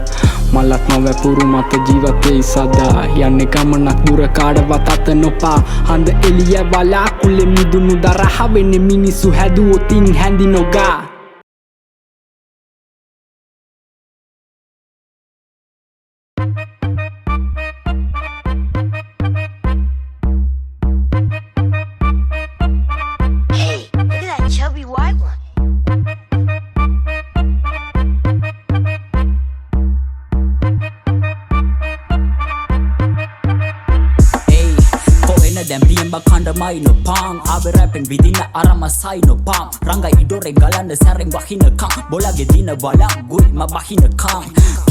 මලත් නොවැපුරු මත ජීවිතේ සදා යන්නේ ගමනක් දුර කාඩවත් අත නොපා හඳ එළිය වලා කුලෙ මිදුණු දරහ වෙන්නේ මිනිස්සු හැදුවොතින් හැඳි නොගා
Hey, look at that chubby white one.
දැම් පියම්බ කණ්ඩමයි නො පාං ආව රැපෙන් විදින අරමසයි නො පාම් රංගයි ඉඩොරෙන් ගලන්න සැරෙන් වහිනකං බොලගේ දින වලා ගුයි ම බහිනකං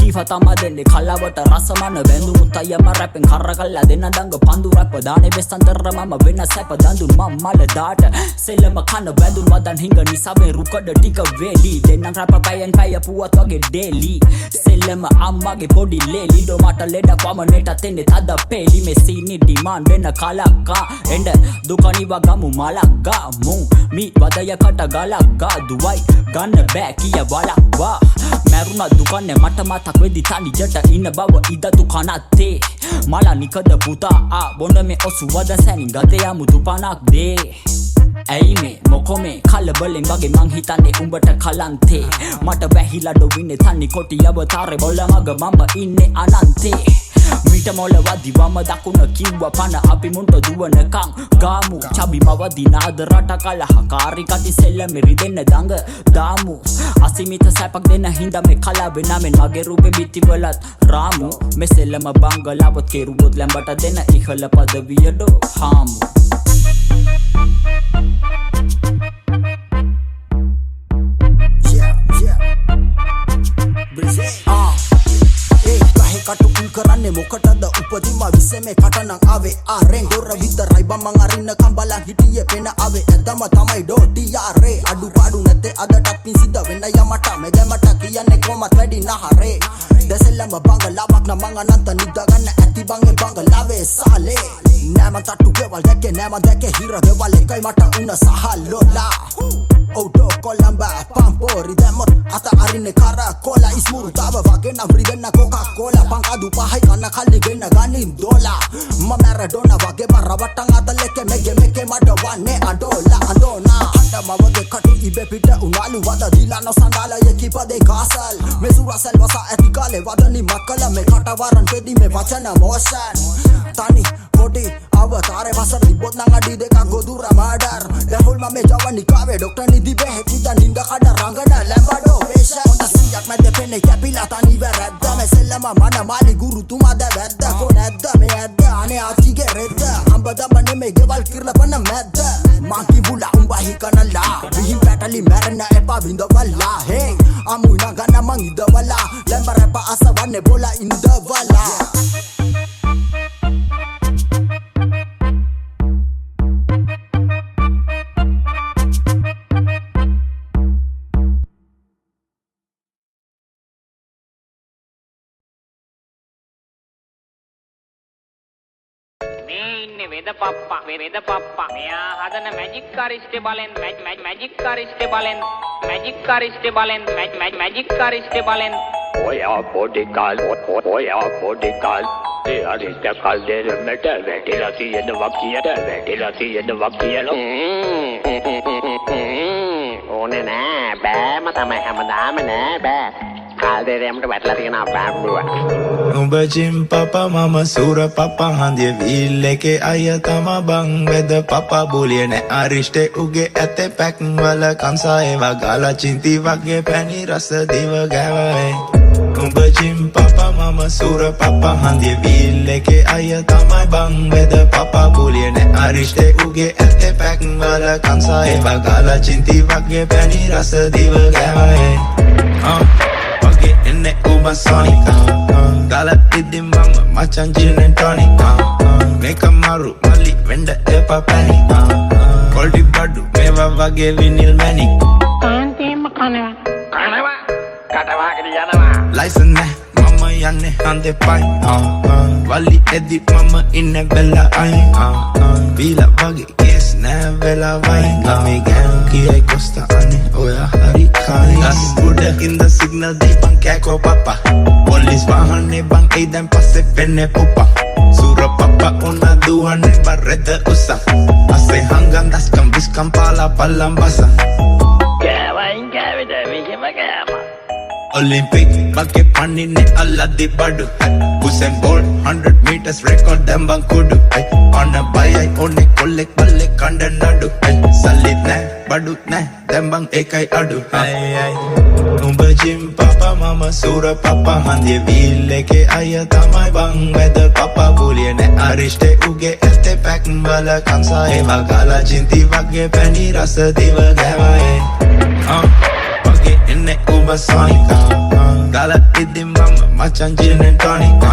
කීවතම දෙන්නේ කල්ලවට රසමන වැඳුමුත් අයම රැපෙන් කරගල්ලා දෙන්න දඟ පන්දු රැප දානේ වෙස්සන්තර මම වෙන සැප දඳුන් මම මල දාට සෙල්ලම කන වැඳුන් වදන් හිඟ නිසාවෙන් රුකඩ ටික වේලි දෙන්නම් රැප පැයෙන් පැය පුවත් වගේ ඩේලි සෙල්ලම අම්මගේ පොඩි ලේලි ඩොමට ලෙඩ පමණට තෙන්නේ තද පෙලි මෙසීනි ඩිමාන්ඩ් වෙන කලක් එන්ඩ දුකනිව ගමු මලක්ගමු මී වදයකට ගලක්ගා දුවයි ගන්න බෑ කිය වලක්වා මැරුණ දුකන්නේ මට මතක් වෙදි තනිජට ඉන්න බව ඉදතු කනත්තේ මල නිකද පුතා බොඩ මේ ඔසු වද සැනින් ගතයමු තුපනක් දේ ඇයි මේ මොකොමේ කලබලෙන් වගේ මං හිතන්නේ උඹට කලන්තේ මට වැහිලා ඩොවින්නේ තනි කොටි අවතාරේ බොල මග මම ඉන්නේ අනන්තේ මිට මොල වදි වම දකුණ කිව්ව පන අපි මුන්ට දුවනකං ගාමු චබි මවදි නාද රට කලහකාරි කටි සෙල්ලමෙ රිදෙන්න දඟ දාමු අසිමිත සැපක් දෙන්න හින්දා මේ කලාවේ නමෙන් මගේ රූපෙ බිත්තිවලත් රාමු මේ සෙල්ලම බංගලාවත් කෙරුවොත් ලැඹට දෙන්න ඉහළ පදවියඩෝ හාමු
කටු උන් කරන්නේ මොකටද උපදිම විසෙමේ කටනං ආවේ ආරෙන් ගොර විතරයි බමං අරින්නකම් බලන් හිටියේ පෙන ආවේ ඇදම තමයි ඩෝටියාරේ අඩු පාඩු නැතේ අදටත් පිසිද වෙන්න යමට මෙදමට කියන්නේ කොමත් වැඩි නහරේ දෙසෙල්ලම බංගලාවක් නම් මං අනන්ත නිදාගන්න ඇති බංගේ බංගලාවේ සාලේ නෑම තට්ටු ගෙවල් දැක්කේ නෑම දැක්කේ හිර ගෙවල් එකයි මට උන සහලෝලා Odo Colamba, Pampori Demot, Ata Arine Caracola, Ismurutava, Vagena, Brigena, Coca-Cola, Pancadu Pahai, Kaligena, Ganim Dola, Maradona, Vageba, Rabatanga, Leke, Meke, Madawane, Adola, Adona, Andama, Katu, Ibepita, Unalu, Vada, Dilano, Sandala, Yakipa de Castle, Mesura Selvasa, Eticale, Vadani, Makala, Mekatavaran, Pedi, Mevachana, Motion, Tani, Kodi, Avatare, Vasar, Botnanga, Dideka, Godura, Madar, the whole Mame Javani Kave, Dr. Dibe hepida ninda kada rangana lambado pesha onda siyak me depene kapila tani verada me selama mana mali guru tuma da verda ko nadda me adda ane atige redda ambada mane me gewal kirla panna medda manki bula umba hikanalla bihim patali marna epa binda walla hey amuna gana mangida walla lambara pa asawane bola inda walla
මේ ඉන්න
ඉන්නේ වෙද පප්පා මෙයා හදන magic අරිස්ටේ බලෙන් magic අරිස්ටේ බලෙන් magic අරිස්ටේ බලෙන් magic අරිස්ටේ බලෙන්
ඔයා පොඩි කාල් ඒ අරිස්ට කල් දෙරමට වැටිලා තියෙනවා කියලා ඕනේ නෑ බෑම තමයි හැමදාම නෑ බෑ කල් දෙරමට වැටලා තියෙනවා බෑම්බුවා
උඹ ජිම් පපා මම සූර පපා හන්දිය වීල් එකේ අය තම බං වෙද පපා බෝලිය නෑ අරිෂ්ටේ උගේ ඇතේ පැක් වල කම්සා ඒවා ගාලා චින්ති වගේ පැණි රස දිව ගෑවයි උඹ ජිම් පපා මම සූර පපා හන්දිය වීල් එකේ අය තමයි බං වෙද පපා බෝලිය නෑ අරිෂ්ටේ උගේ ඇතේ පැක් වල කම්සා ඒවා ගාලා චින්ති වගේ පැණි රස දිව ගෑවයි in the Uber Sonic Gala did mama machan gin and tonic Make a maru mali venda epa panic Goldi badu meva vage vinyl manic
Auntie makanawa
katawa kiyanawa
License ne mama yanne hande pai Wali eddi mama inne bella ai Bila vage yes ne vela vai Gami gang kiai costa ane oya hari kai Gas buda in the signal deepan keko papa Police wahane bang eidan passe penne pupa Sura papa una duhane barreda usa Ase hangan das kam pala palam basa
Kawain kawida mihima kama
Olympic bake pani ne alla di badu Usain Bolt 100 meters record them bang kudu on a bay one kollek balle kanda nadu salit ne badu ne them bang ekai adu umba jim papa mama sura papa hande wheel ke aya tamai bang weather papa boliye ne arishte uge este pack wala kamsa eva gala chinti wage pani rasa diva gavaye in the Uber Sonic Gala iddi mama machan gin and tonic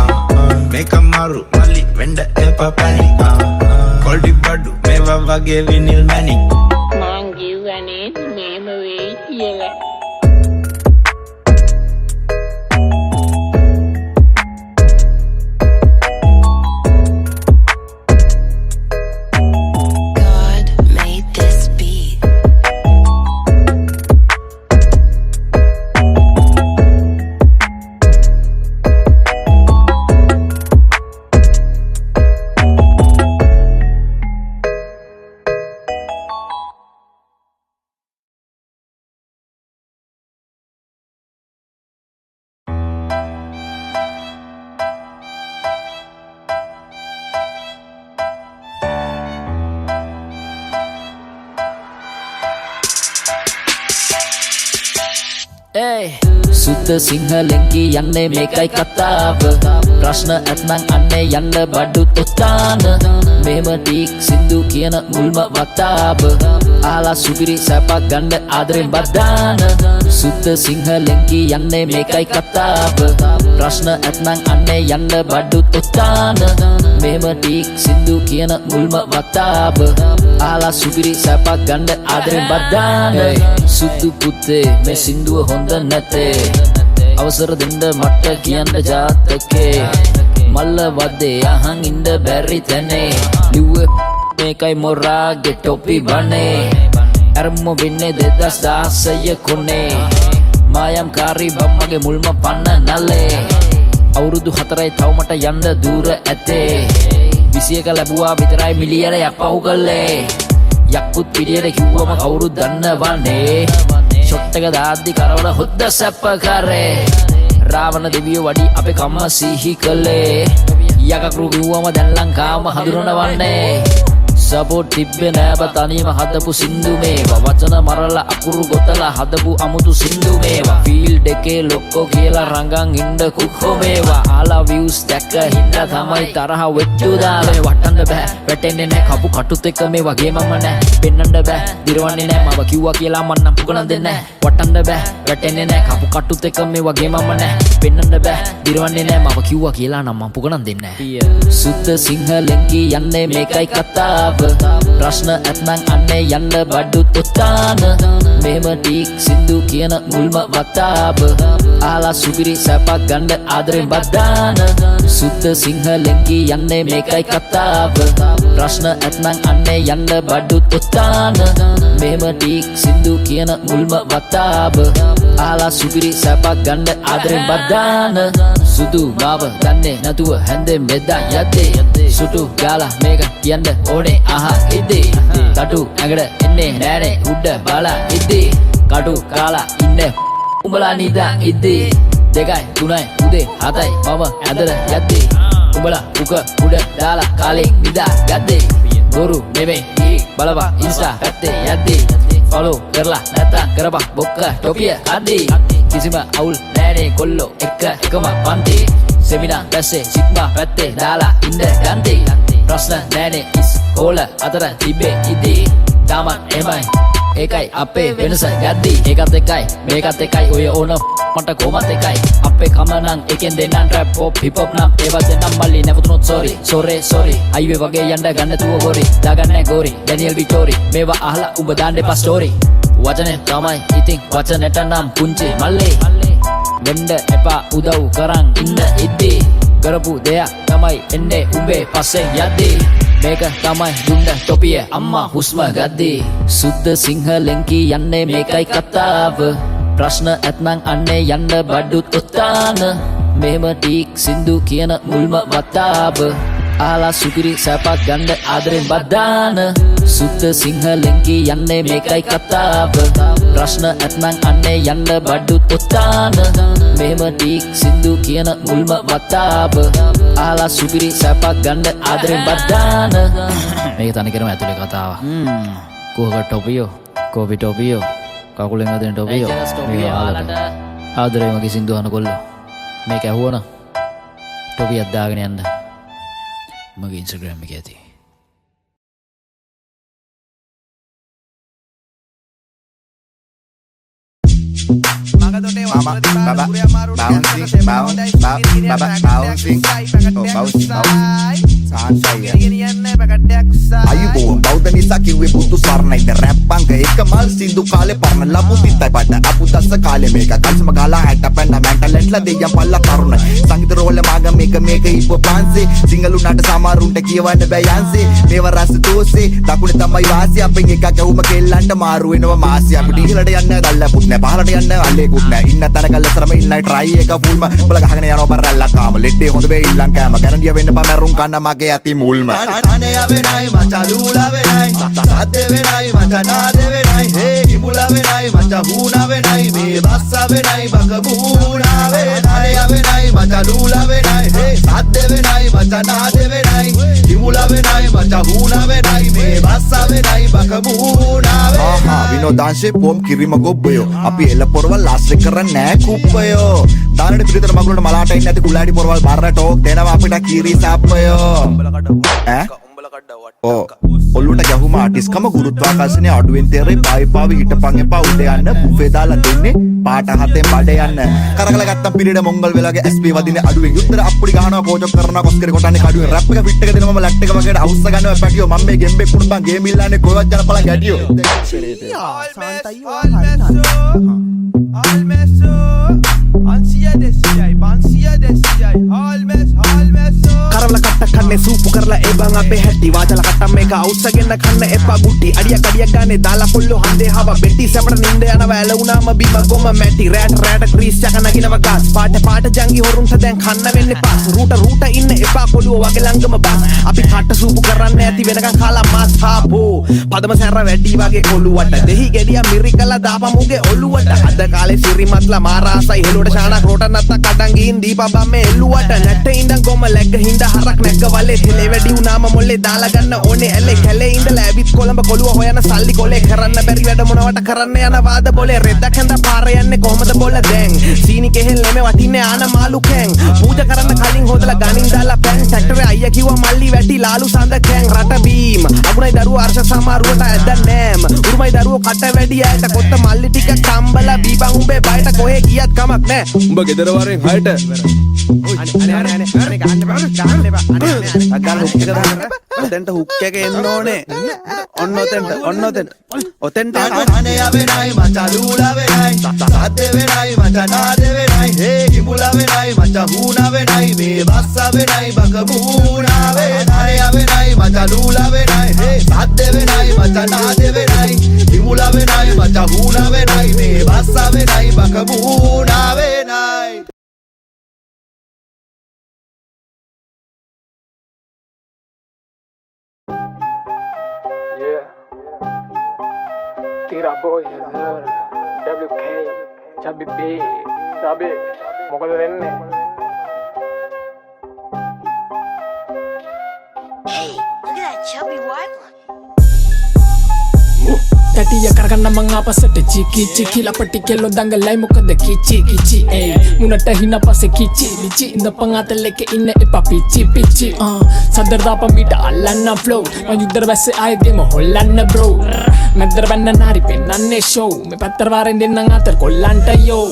Make a maru mali venda epa panic Goldi badu meva vage vinyl manic
Man giwane mema we කියලා
සුද්ද සිංහලෙන් කියන්නේ මේකයි කතාව ප්‍රශ්න ඇත්නම් අන්නේ යන්න බඩු තොත්තාන මෙහෙම ටීක් සින්දු කියන මුල්ම වතාව ආලා සුපිරි සැපක් ගන්න ආදරෙන් බදාන සුද්ද සිංහලෙන් කියන්නේ මේකයි කතාව ප්‍රශ්න ඇත්නම් අන්නේ යන්න බඩු තොත්තාන මෙහෙම ටීක් සින්දු කියන මුල්ම වතාව ආලා සුපිරි සැපක් ගන්න ආදරෙන් බදාන සුදු පුතේ මේ සින්දුව හොඳ නැතේ අවසර දෙන්න මට කියන්න ජාතකේ මල්ල වදේ අහන් ඉන්න බැරි තැනේ ලිව්ව මේකයි මොරාගේ ටොපි බනේ අරමු වෙන්නේ 2016 කොනේ මායම් කාරි බම්මගේ මුල්ම පන්න නලේ අවුරුදු 4යි තව මට යන්න දුර ඇතේ 21 ලැබුවා විතරයි මිලියනයක් පහු කළේ යක්කුත් පිළියෙල කිව්වම කවුරුත් දන්නවනේ ෂොට් එක දාද්දි කරවල හොද්ද සැප කරේ රාවණ දෙවියෝ වඩි අපේ කම්ම සිහි කළේ යකකරු කිව්වම දැන් ලංකාවම හඳුනනවන්නේ සපෝට් තිබ්බේ නෑ බ තනියම හදපු සින්දු මේවා වචන මරලා අකුරු ගොතලා හදපු අමුතු සින්දු මේවා ෆීල්ඩ් එකේ ලොක්කෝ කියලා රංගන් ඉන්න කුක්කෝ මේවා ආලා views දැක්ක හින්දා තමයි තරහ වෙච්චු දාලා වටන්න බෑ වැටෙන්නේ නෑ කපු කටුත් එක්ක මේ වගේ මම නෑ පෙන්නන්න බෑ දිරවන්නේ නෑ මම කිව්වා කියලා මන් නම් පුකන දෙන්නේ නෑ වටන්න බෑ වැටෙන්නේ නෑ කපු කටුත් එක්ක මේ වගේ මම නෑ පෙන්නන්න බෑ දිරවන්නේ නෑ මම කිව්වා කියලා නම් මන් පුකන දෙන්නේ නෑ සුද්ද සිංහලෙන් කියන්නේ මේකයි කතාව ප්‍රශ්න ඇත්නං අන්නේ යන්න බඩු තොත්තාන මෙහෙම ටීක් සින්දු කියන මුල්ම වතාව ආලා සුපිරි සැපක් ගන්න ආදරෙන් බද්දාන සුද්ධ සිංහලෙන් කියන්නේ මේකයි කතාව ප්‍රශ්න ඇත්නං අන්නේ යන්න බඩු තොත්තාන මෙහෙම ටීක් සින්දු කියන මුල්ම වතාව ආලා සුපිරි සැපක් ගන්න ආදරෙන් බද්දාන සුදු මාව දන්නේ නැතුව හැන්දෙන් බෙදා යද්දේ සුටු ගාලා මේක කියන්න ඕනේ අහා ඉද්දේ තටු ඇඟට එන්නේ නෑනේ උඩ බලා ඉද්දේ කටු කාලා ඉන්නේ උඹලා නිදා ඉද්දේ 2යි 3යි උදේ 7යි මම ඇඳලා යද්දේ උඹලා උක උඩ දාලා කාලෙන් නිදා ගද්දේ බොරු නෙමෙයි බලපන් ඉන්ස්ටා පැත්තේ යද්දේ ෆලෝ කරලා නැත්තම් කරපන් බොක්ක ටොපිය අද්දේ කිසිම අවුල් නෑනේ කොල්ලෝ එකම පන්ති සෙමිනා දැස්සේ සිග්මා පැත්තේ දාලා ඉන්න ගන්ති ප්‍රශ්න නෑනේ ඉස්කෝල අතර තිබේ ඉදී තාමත් එමයි ඒකයි අපේ වෙනස ගද්දී ඒකත් එකයි මේකත් එකයි ඔය ඕන මට කොහමත් එකයි අපේ කම නම් එකෙන් දෙන්නම් රැප් පොප් හිප් හොප් නම් ඒවා දෙන්නම් මල්ලි නැවතුනොත් සෝරි හයිවේ වගේ යන්න ගන්න තුව ගෝරි දාගන්නේ ගෝරි ඩැනියල් වික්ටෝරි මේවා අහලා උඹ දාන්න එපා ස්ටෝරි වචනේ තමයි ඉතින් වචනෙට නම් පුංචි මල්ලේ වෙන්න එපා උදව් කරන් ඉන්න ඉද්දී කරපු දෙයක් තමයි එන්නේ උඹේ පස්සෙන් යද්දී මේක තමයි දුන්න ටොපිය අම්මා හුස්ම ගද්දී සුද්ධ සිංහලෙන් කියන්නේ මේකයි කතාව ප්‍රශ්න ඇත්නං අන්නේ යන්න බඩු තොත්තාන මෙහෙම ටීක් සින්දු කියන මුල්ම වතාව ආලා සුපිරි සැපක් ගන්න ආදරෙන් බද්දාන සුද්ධ සිංහලෙන් කියන්නේ මේකයි කතාව ප්‍රශ්න ඇත්නං අන්නේ යන්න බඩු තොත්තාන මෙහෙම ටීක් සින්දු කියන මුල්ම වතාව ආලා සුපිරි සැපක් ගන්න ආදරෙන් බද්දාන මේක තනිකරම ඇතුලේ කතාව කොහොක ටොපියෝ කෝපි ටොපියෝ කකුලෙන් අදින ටොපියෝ මේ ආලට ආදරේ මගේ සින්දු අහන කොල්ලෝ මේක ඇහුවනම් ටොපියක් දාගෙන යන්න මගේ ඉන්ස්ටාග්‍රෑම් එකේ ඇති
අයුබෝවන් බෞද්ධ නිසා කිව්වේ බුදු සරණයි රැප් අංග එක මල් සින්දු කාලේ පරණ ලබු තිත්තයි බඩ අපු දස්ස කාලේ මේක කල්සම ගාලා හැට පැන්න මැන්ටලෙන්ට්ලා දෙයියන් පල්ලා තරුණ සංගීත රෝල මාග මේක හිප් පාන්සේ සිංහලු නට සමරුන්ට කියවන්න බෑ යන්සේ මේව රස දෝසේ දකුණේ තමයි වාසිය අපෙන් එකක් ඇවුම කෙල්ලන්ට මාරු වෙනවා මාසිය අපි ඩීලට යන්න දැල්ලපුත් නෑ පහලට යන්න අල්ලේකුත් නෑ ඉන්න තැන කල්ලසරම ඉන්නයි ට්‍රයි එක ෆුල්ම බල ගහගෙන යනවා බරල්ලා කාම ලෙඩේ හොඳ වේ ඉල්ලන් කෑම ගැරන්ඩිය වෙන්න බෑ මරුන් කන්න මගේ ඇති මුල්ම අනේ වෙනයි මචා ලූලා වෙනයි සද්ද වෙනයි මචා නාද වෙනයි හේ කිඹුලා වෙනයි මචා හුණා වෙනයි මේ බස්ස වෙනයි බක බුණා වෙනයි වෙනයි මචා ලූලා වෙනයි හේ සද්ද වෙනයි මචා නාද වෙනයි කිඹුලා වෙනයි මචා හුණා වෙනයි මේ බස්ස වෙනයි බක බුණා වෙනයි විනෝදාංශේ පොම් කිරිම ගොබ්බයෝ අපි එල පොරවල් ආශ්‍රය කරන්නේ නෑ කුප්පයෝ දානට පිළිතර මගුලට මලාට ඉන්නේ නැති කුලාඩි පොරවල් බරට ටෝක් දෙනවා අපිට කීරි සාප්පයෝ ඈ ඔල්ලුට ගැහුම ආටිස්කම ගුරුත්වාකර්ෂණය අඩුවෙන් තේරෙයි පාවිපාවි හිටපන් එපා උඩ යන්න බුෆේ දාලා දෙන්නේ පාට හතෙන් බඩ යන්න කරකල ගත්තම් පිළිඩ මොංගල් වෙලාගේ SP වදින්නේ අඩුවෙන් යුත්තර අප්පුඩි ගහනවා කෝචොක් කරනවා කොස්කරේ කොටන්නේ කඩුවෙන් රැප් එක ෆිට් එක දෙනවම ලැට් එක වගේට අවුස්ස ගන්නවා පැටියෝ මම මේ ගෙම්බේ කුණු බං ගේම් ඉල්ලන්නේ කොහෙවත් යන බලන් ගැටියෝ කරවල කට්ට කන්නේ සූපු කරලා ඒ බං අපේ හැටි වාචල කට්ටම් මේක අවුස්සගෙන කන්න එපා ගුටි අඩියක් ගානේ දාලා කොල්ලෝ හන්දේ හව බෙටි සැපට නින්ද යනවා ඇලුනාම බිම ගොම මැටි රෑට ක්‍රීස් යක නගිනව ගාස් පාට ජංගි හොරුන්ට දැන් කන්න වෙන්නේ පාස් රූට ඉන්න එපා කොළුව වගේ ළඟම බාස් අපි කට්ට සූපු කරන්නේ ඇති වෙනකන් කාලා මාස් හාපෝ පදම සැර වැඩි වගේ කොළුවට දෙහි ගෙඩිය මිරිකලා දාපමුගේ ඔළුවට අද කාලේ සිරිමත්ලා මාරාසයි හෙළුවට ශානක් රෝට නැත්ත කඩන් ගින් දීපබම් මේ එල්ලුවට නැට්ටේ ඉඳන් ගොම läග්ග හිඳ හරක් නැග්ග වලේ තෙලේ වැඩි උනාම මොල්ලේ දාලා ගන්න ඕනේ ඇලේ කැලේ ඉඳලා ඇවිත් කොළඹ කොළුව හොයන සල්ලි කොලේ කරන්න බැරි වැඩ මොනවට කරන්න යන වාද බොලේ රෙද්දක් හැඳ පාර යන්නේ කොහමද බොල දැන් සීනි කෙහෙල් නෙමෙ වටින්නේ ආන මාළු කැන් පූජා කරන්න කලින් හොදලා ගනින් දාලා පැන් ට්‍රැක්ටරේ අයියා කිව්වා මල්ලි වැටි ලාලු සඳ කැන් රට බීම් අගුණයි දරුවෝ අර්ශ සමාරුවට ඇද්ද නෑම් උරුමයි දරුවෝ කට වැඩි ඇයට කොත්ත මල්ලි ටික කම්බලා බීබන් උඹේ බයට කොහෙ ගියත් කමක් නෑ උඹ ගෙදර වරෙන් හයට
අගාල හුක් එක දාන්න. ඔතෙන්ට හුක් එක එන්න ඕනේ. ඔන්න ඔතෙන්ට. ඔතෙන්ට
අනේ යවෙනයි මචා ලූලා වෙනයි. සාද්ද වෙනයි මචා නාද වෙනයි. හේ කිඹුලා වෙනයි මචා හුණා වෙනයි. මේ බස්ස වෙනයි බක බුණා වෙනයි. අනේ යවෙනයි මචා ලූලා වෙනයි. හේ සාද්ද වෙනයි මචා නාද වෙනයි. කිඹුලා වෙනයි මචා හුණා වෙනයි. මේ බස්ස වෙනයි බක බුණා වෙනයි.
Tira boy, WK, Chubby B, Chubby, මොකද වෙන්නේ?
Hey, look at that chubby white one.
තැටිය කරගන්න මං ආපසට චිකි ලපටි කෙල්ලො දඟලයි මොකද කිචි ඒ මුණට හින පස්සේ කිචි ඉඳපන් අතලෙක ඉන්න එපා පිචි සදර්දාප මීට අල්ලන්න ෆ්ලෝ මං යුද්දර බැස්සේ ආයෙත්ම හොල්ලන්න බ්‍රෝ මැද්දර බැන්න නාරි පෙන්නන්නේ ෂෝ මේ පැත්තර වාරෙන් දෙන්නම් අතර කොල්ලන්ට යෝ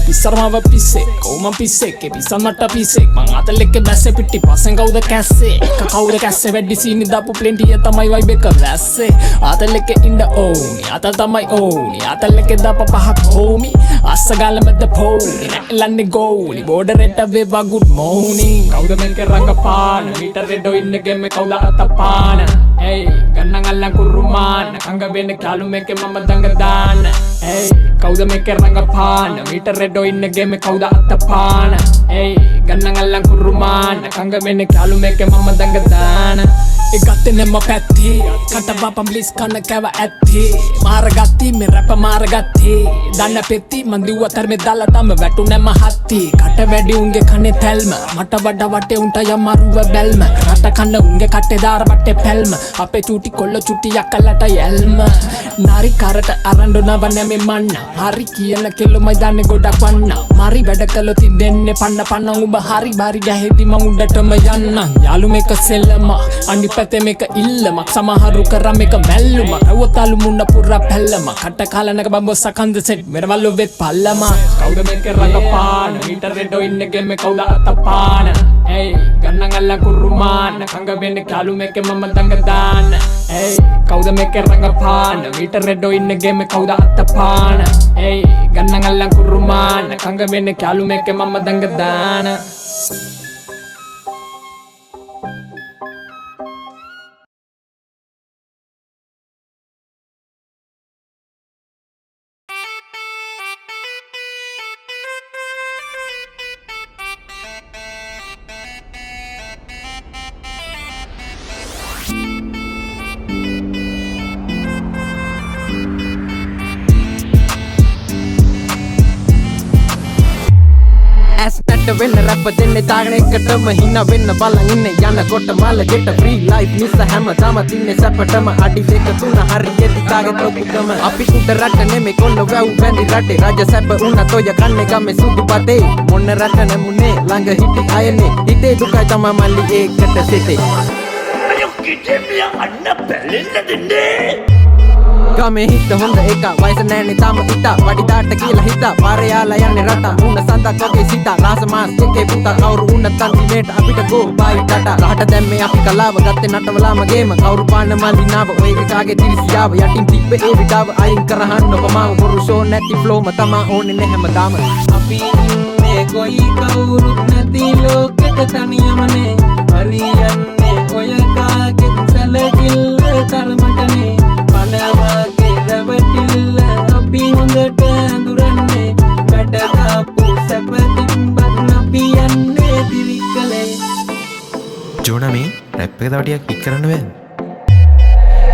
පිස්සරමව පිස්සේ කොම පිස්සෙක් පිස්සන් මට පිස්සෙක් මං අතලෙක බැස්සේ පිටි පස්සෙන් කවුද කැස්සේ කවුද කැස්සේ වැඩි සීනි දාපු ප්ලෙන්ටිය තමයි වයිබ් එක වැස්සේ අතලෙක ඉන්න ඕනි අතල් තමයි ඕනි අතලෙක දාප පහක් හෝමි අස්සගාල මැද පෝනි නැලන්නේ ගෝලි බෝඩරෙට වේවා good morning කවුද මේක රංගපාන මීටර් රෙඩෝ ඉන්න ගෙම්මේ කවුද අතපාන hey ගන්නන් අල්ලන් කුරුමාන කංග වෙන්න කාලු මේකේ මම දඟ දාන hey කවුද මේක රංගපාන මීටර් රෙඩෝ ඉන්න ගෙම්මේ කවුද අතපාන hey ගන්නන් අල්ලන් කුරුමාන කංග වෙන්න කාලු මේකේ මම දඟ දාන ඒ ගත්තේ නෙම පැත්ති කට බපම් ලිස් කන කැව ඇත්ති මාරගත්ති මේ රැප මාරගත්ති දන්න පෙත්ති මන් දිව්ව තරමේ දාලා තම වැටුනේ මහත්ති කට වැඩි උන්ගේ කනේ තැල්ම මට වඩා වටේ උන්ට යමාරුව බැල්ම රට කන්න උන්ගේ කටේ දාර වටේ පැල්ම අපේ චූටි කොල්ල චුටි යකලට යල්ම නාරි කරට අරන්ඩු නවන්නේ මේ මන්න හරි කියන කෙල්ල මයිදානේ ගොඩක් වන්න මාරි වැඩ කළොත් දෙන්නේ පන්න උඹ හරි බාරි ගැහෙදි මම උඩටම යන්න යාළු මේක සෙල්ලම අනි පැතේ මේක ඉල්ලමක් සමහරු කරා මේක මැල්ලුමක් අවතලු මුන්න පුරා පැල්ලම කට කාලනක බම්බෝ සකන්ද සෙට් මෙරවල්ලු වෙත් පල්ලම කවුද මේක රඟපාන මීටර් රෙඩෝ ඉන්න ගෙම්මේ කවුද අතපාන hey ගන්නන් අල්ලන් කුරුමාන කංග වෙන්නේ කාලු මේක මම දඟ දාන hey කවුද මේක රඟපාන මීටර් රෙඩෝ ඉන්න ගෙම්මේ කවුද අතපාන hey ගන්නන් අල්ලන් කුරුමාන කංග වෙන්නේ කාලු මේක මම දඟ දාන වෙන්න රැප් දෙන්නේ තාගන එකටම හින වෙන්න බලන් ඉන්නේ යන කොට මල ගෙට ෆ්‍රී ලයිෆ් මිස හැම තම තින්නේ සැපටම අඩි දෙක තුන හරියට තාගෙත් ඔක්කොම අපි උඩ රට නෙමෙයි කොල්ල වැව් බැඳි රටේ රජ සැප උන්නත් ඔය කන්නේ ගමේ සුදු පතේ මොන්න රට නෙමුනේ ළඟ හිටි අයනේ හිතේ දුකයි තම මල්ලි ඒකට සිටේ අයෝ කිටෙමිය අන්න බැලෙන්න දෙන්නේ ගමේ හිත හොඳ එක වයස නෑනේ තාම හිතා වඩිදාට කියලා හිතා පාරේ යාලා යන්නේ රට උන්න සඳක් වගේ සිතා රාස මාස් දෙකේ පුතා කවුරු උන්න තන්තිමේට අපිට ගෝ බයි ටට රහට දැම්මේ අපි කලාව ගත්තේ නටවලාම ගේම කවුරු පාන්න මල්ලිනාව ඔය විකාගේ දිලිසියාව යටින් තිබ්බේ ඒ විඩාව අයින් කරහන්න ඔබමාව පුරුෂෝ නැති ෆ්ලෝම තමා ඕනේ නැහැ හැමදාම අපි ඉන්නේ කොයි කවුරුත් නැති ලෝකෙක තනියමනේ හරියන්නේ ඔය කාගේ සැලකිල්ල තරමටනේ පනවාගේ රැවටිල්ල අපි හොඳට ඇඳුරන්නේ වැඩකාපු සැපතින් බත් අපි යන්නේ දිරිකලේ
ජෝනමී රැප් එක තව ටිකක් පික් කරන්න බෑ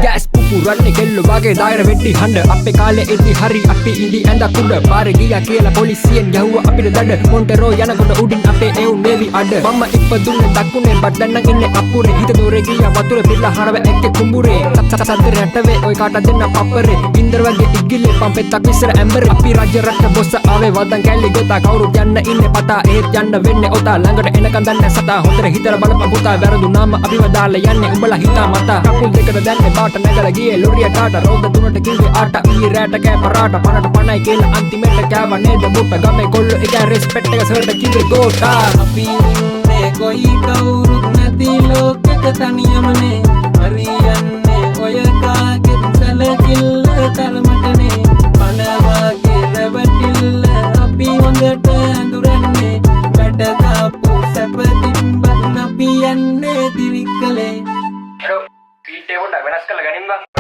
ගෑස් පුපුරන්නේ කෙල්ලෝ වගේ දායර වෙඩි හඬ අපේ කාලේ ඉදි හරි අපි ඉදි ඇඳ කුඩ පාරේ ගියා කියලා පොලිසියෙන් ගැහුවා අපිට දඩ මොන්ටරෝ යනකොට උඩින් අපේ එවුන් නේවි අඩ මම ඉපදුන්නේ දකුණේ බඩන්න ඉන්නේ අපුරේ හිත දෝරේ ගියා වතුර පිරලා හරව එක්කේ කුඹුරේ සතර රටවේ ඔය කාට දෙන්න පප්පරේ ඉන්දර වගේ ඉගිල්ලේ පම්පෙත්තක් විසර ඇම්බරේ අපි රජ රට බොස්ස ආවේ වදන් කැලි ගොතා කවුරු යන්න ඉන්නේ පතා ඒත් යන්න වෙන්නේ ඔතා ළඟට එනකන් දන්නේ සතා හොතර හිතලා බලපන් පුතා වැරදුනාම අපිව දාලා යන්නේ උඹලා හිතා මතා කකුල් දෙකට දැන්නේ පාට නැගලා ගියේ ලොරිය ටාට රෝද තුනට කිව්වේ ආට ඊ රැට කෑ පරාට පනට පණයි කියලා අන්තිමට කෑව නේද මුට ගමේ කොල්ලෝ එක රෙස්පෙක්ට් එක සර්ට කිව්වේ ගෝටා අපි ඉන්නේ කොයි කවුරුත් නැති
නැති ලෝකෙක තනියමනේ හරියන්නේ ඔය කාගෙත් සැලකිල්ල තරමටනේ පනවාගේ රැවටිල්ල අපි හොඳට ඇඳුරන්නේ වැඩදාපු සැපතින් බත් අපි යන්නේ තිරික්කලේ
පීටේ හොඩ වෙනස් කරලා ගනින් බං